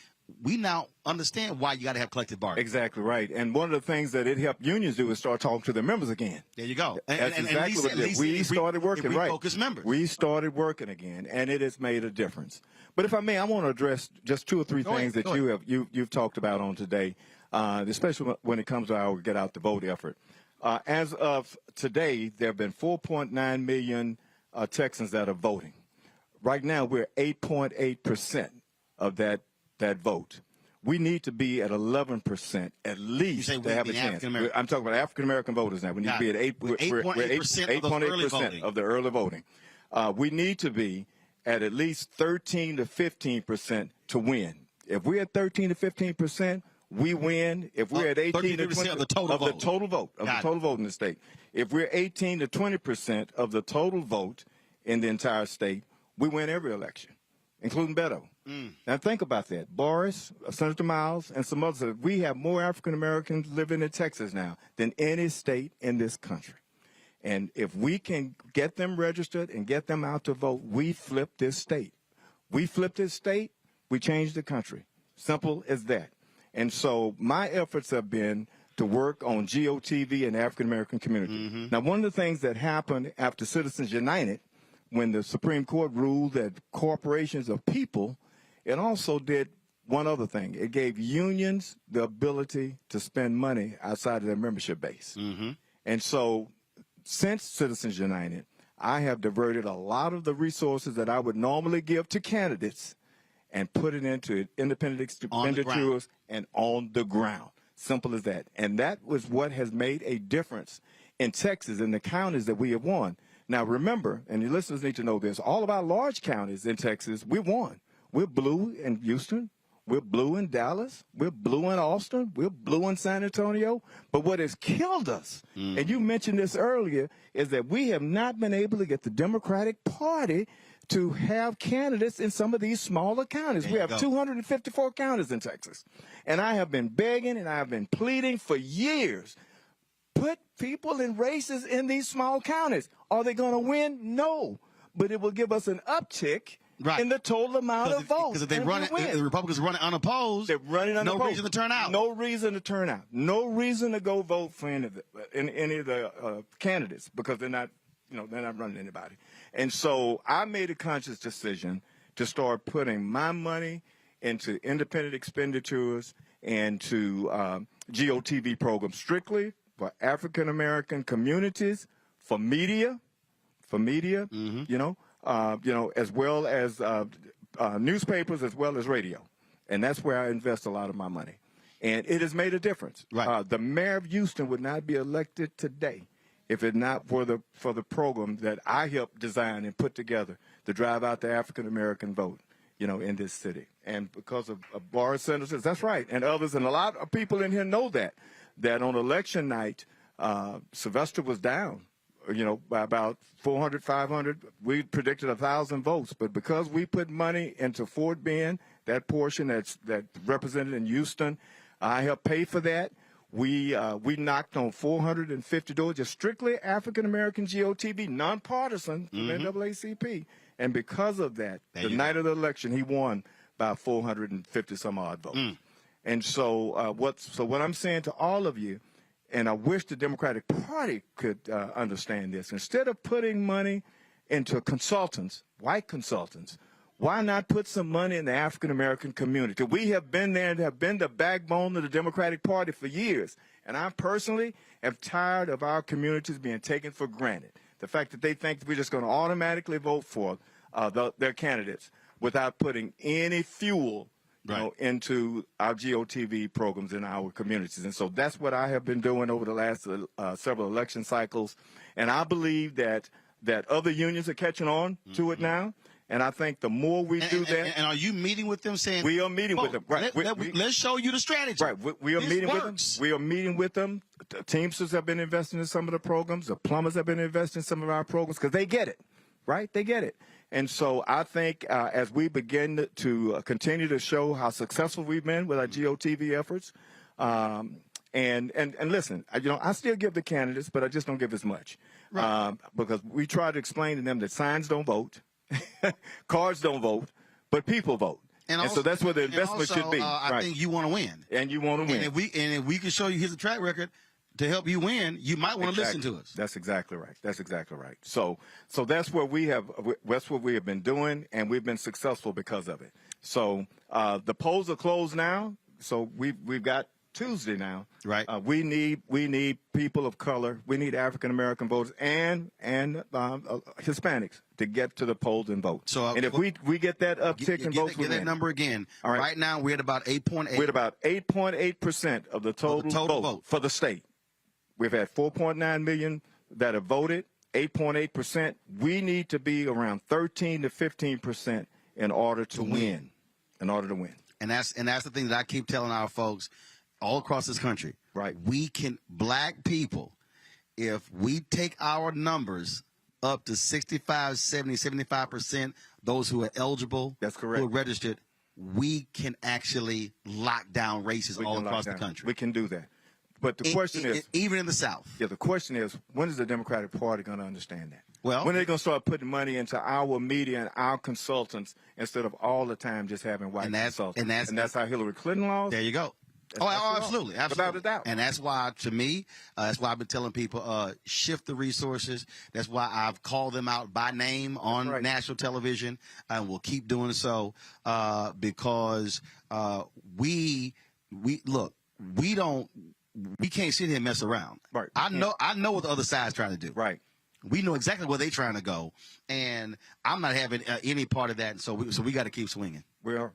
We now understand why you got to have collective bargaining. Exactly right. And one of the things that it helped unions do is start talking to their members again. There you go. That's exactly what it is. We started working, right. Focus members. We started working again, and it has made a difference. But if I may, I want to address just 2 or 3 things that you've talked about on today, especially when it comes to our Get Out the Vote effort. As of today, there have been 4.9 million Texans that are voting. Right now, we're 8.8% of that vote. We need to be at 11% at least to have a chance. I'm talking about African American voters now. We need to be at 8.8% of the early voting. We need to be at least 13 to 15% to win. If we're at 13 to 15%, we win. If we're at 18 to 20% of the total vote in the state. If we're 18 to 20% of the total vote in the entire state, we win every election, including Beto. Now think about that. Boris, Senator Miles, and some others. We have more African Americans living in Texas now than any state in this country. And if we can get them registered and get them out to vote, we flip this state. We flip this state, we change the country. Simple as that. And so my efforts have been to work on GOTV and the African American community. Now, one of the things that happened after Citizens United, when the Supreme Court ruled that corporations are people, it also did one other thing. It gave unions the ability to spend money outside of their membership base. And so since Citizens United, I have diverted a lot of the resources that I would normally give to candidates and put it into independent expenditures and on the ground. Simple as that. And that was what has made a difference in Texas and the counties that we have won. Now, remember, and your listeners need to know this, all of our large counties in Texas, we won. We're blue in Houston. We're blue in Dallas. We're blue in Austin. We're blue in San Antonio. But what has killed us, and you mentioned this earlier, is that we have not been able to get the Democratic Party to have candidates in some of these smaller counties. We have 254 counties in Texas. And I have been begging and I have been pleading for years. Put people in races in these small counties. Are they going to win? No. But it will give us an uptick in the total amount of votes. Because if they run it, if the Republicans run it unopposed, they're running unopposed. No reason to turn out. No reason to turn out. No reason to go vote for any of the candidates because they're not running anybody. And so I made a conscious decision to start putting my money into independent expenditures and to GOTV programs strictly for African American communities, for media, as well as newspapers, as well as radio. And that's where I invest a lot of my money. And it has made a difference. The mayor of Houston would not be elected today if it not for the program that I helped design and put together to drive out the African American vote, in this city. And because of Boris Senators, that's right, and others, and a lot of people in here know that on election night, Sylvester was down, by about 400, 500. We predicted 1,000 votes, but because we put money into Fort Bend, that portion that's represented in Houston, I helped pay for that. We knocked on 450 doors, just strictly African-American GOTV, nonpartisan from NAACP. And because of that, the night of the election, he won by 450-some-odd votes. And so what I'm saying to all of you, and I wish the Democratic Party could understand this, instead of putting money into consultants, white consultants, why not put some money in the African-American community? We have been there and have been the backbone of the Democratic Party for years. And I personally am tired of our communities being taken for granted. The fact that they think we're just going to automatically vote for their candidates without putting any fuel into our GOTV programs in our communities. And so that's what I have been doing over the last several election cycles. And I believe that other unions are catching on to it now. And I think the more we do that. And are you meeting with them saying? We are meeting with them. Right. Let's show you the strategy. Right. We are meeting with them. We are meeting with them. The Teamsters have been investing in some of the programs. The plumbers have been investing in some of our programs because they get it. Right? They get it. And so I think as we begin to continue to show how successful we've been with our GOTV efforts, and listen, I still give the candidates, but I just don't give as much. Because we try to explain to them that signs don't vote. Cards don't vote, but people vote. And so that's where the investment should be. I think you want to win. And you want to win. And if we can show you here's a track record to help you win, you might want to listen to us. That's exactly right. That's exactly right. So that's what we have been doing, and we've been successful because of it. So the polls are closed now. So we've got Tuesday now. Right. We need people of color. We need African American voters and Hispanics to get to the polls and vote. So and if we get that uptick in votes, get that number again. All right. Right now we're at about 8.8. We're at about 8.8% of the total vote for the state. We've had 4.9 million that have voted. 8.8%. We need to be around 13 to 15% in order to win. In order to win. And that's the thing that I keep telling our folks all across this country. Right. Black people, if we take our numbers up to 65, 70, 75%, those who are eligible, that's correct, who are registered, we can actually lock down races all across the country. We can do that. But the question is, even in the South. Yeah, the question is, when is the Democratic Party going to understand that? Well, when are they going to start putting money into our media and our consultants instead of all the time just having white consultants? And that's how Hillary Clinton lost? There you go. Absolutely. Without a doubt. And that's why, to me, that's why I've been telling people, shift the resources. That's why I've called them out by name on national television, and we'll keep doing so because we can't sit here and mess around. Right. I know what the other side's trying to do. Right. We know exactly where they're trying to go, and I'm not having any part of that. So we got to keep swinging. We are.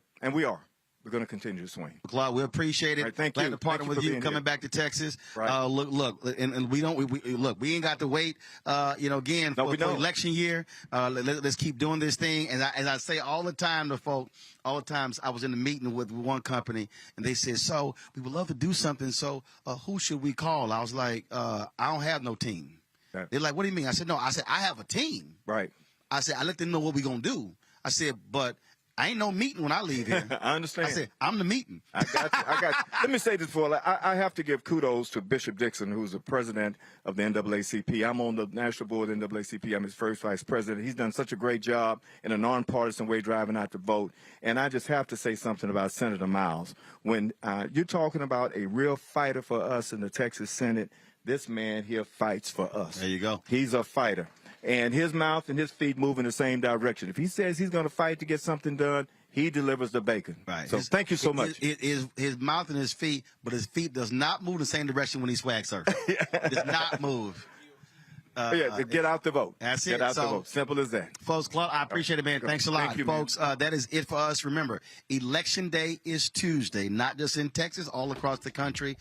We're going to continue to swing. Claude, we appreciate it. Right, thank Glad you. to partner with you coming back to Texas. Right. Look, and we ain't got to wait. Again, for election year. Let's keep doing this thing. And as I say all the time to folk, all the times I was in a meeting with one company, and they said, "So we would love to do something. So who should we call?" I was like, "I don't have no team." Right. They're like, "What do you mean?" I said, "No." I said, "I have a team." Right. I said, "I let them know what we're gonna do." I said, "But I ain't no meeting when I leave here." I understand. I said, "I'm the meeting." I got you. Let me say this I have to give kudos to Bishop Dixon, who's the president of the NAACP. I'm on the national board of the NAACP. I'm his first vice president. He's done such a great job in a nonpartisan way driving out the vote. And I just have to say something about Senator Miles. When you're talking about a real fighter for us in the Texas Senate, this man here fights for us. There you go. He's a fighter. And his mouth and his feet move in the same direction. If he says he's going to fight to get something done, he delivers the bacon. Right. So thank you so much. His mouth and his feet, but his feet does not move in the same direction when he swag surfs. Does not move. Get out the vote. That's it. Get out the vote. Simple as that. Folks, Claude, I appreciate it, man. Thanks a lot. Thank you, folks. That is it for us. Remember, Election Day is Tuesday, not just in Texas, all across the country.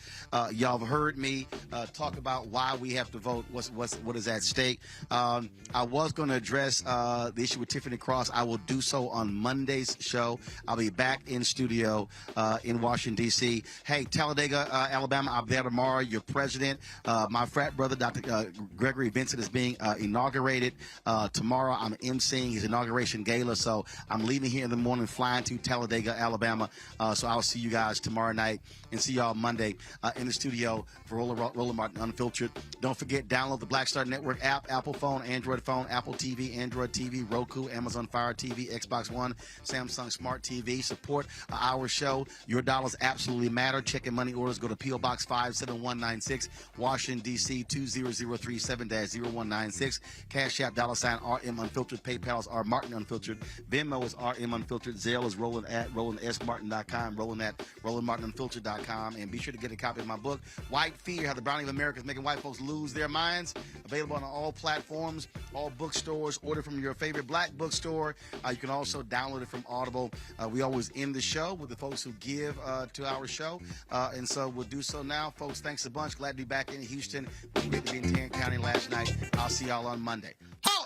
Y'all have heard me talk about why we have to vote, what is at stake. I was going to address the issue with Tiffany Cross. I will do so on Monday's show. I'll be back in studio in Washington, D.C. Hey, Talladega, Alabama, I'm there tomorrow. Your president, my frat brother, Dr. Gregory Vincent, is being inaugurated. Tomorrow I'm emceeing his inauguration gala, so I'm leaving here in the morning, flying to Talladega, Alabama. So I'll see you guys tomorrow night and see y'all Monday in the studio for Roland Martin Unfiltered. Don't forget, download the Black Star Network app, Apple phone, Apple TV, Android TV, Roku, Amazon Fire TV, Xbox One, Samsung Smart TV. Support our show. Your dollars absolutely matter. Check and money orders. Go to P.O. Box 57196, Washington, D.C. 20037-0196. Cash App, $RM Unfiltered. PayPal is R Martin Unfiltered. Venmo is RM Unfiltered. Zelle is Roland at RolandSMartin.com. Roland at RolandMartinUnfiltered.com. And be sure to get a copy of my book, White Fear: How the Browning of America is Making White Folks Lose Their Minds. Available on all platforms, all bookstores. Order from your favorite black bookstore. You can also download it from Audible. We always end the show with the folks who give to our show. And so we'll do so now. Folks, thanks a bunch. Glad to be back in Houston. It was great to be in Tarrant County last night. I'll see y'all on Monday. Ho!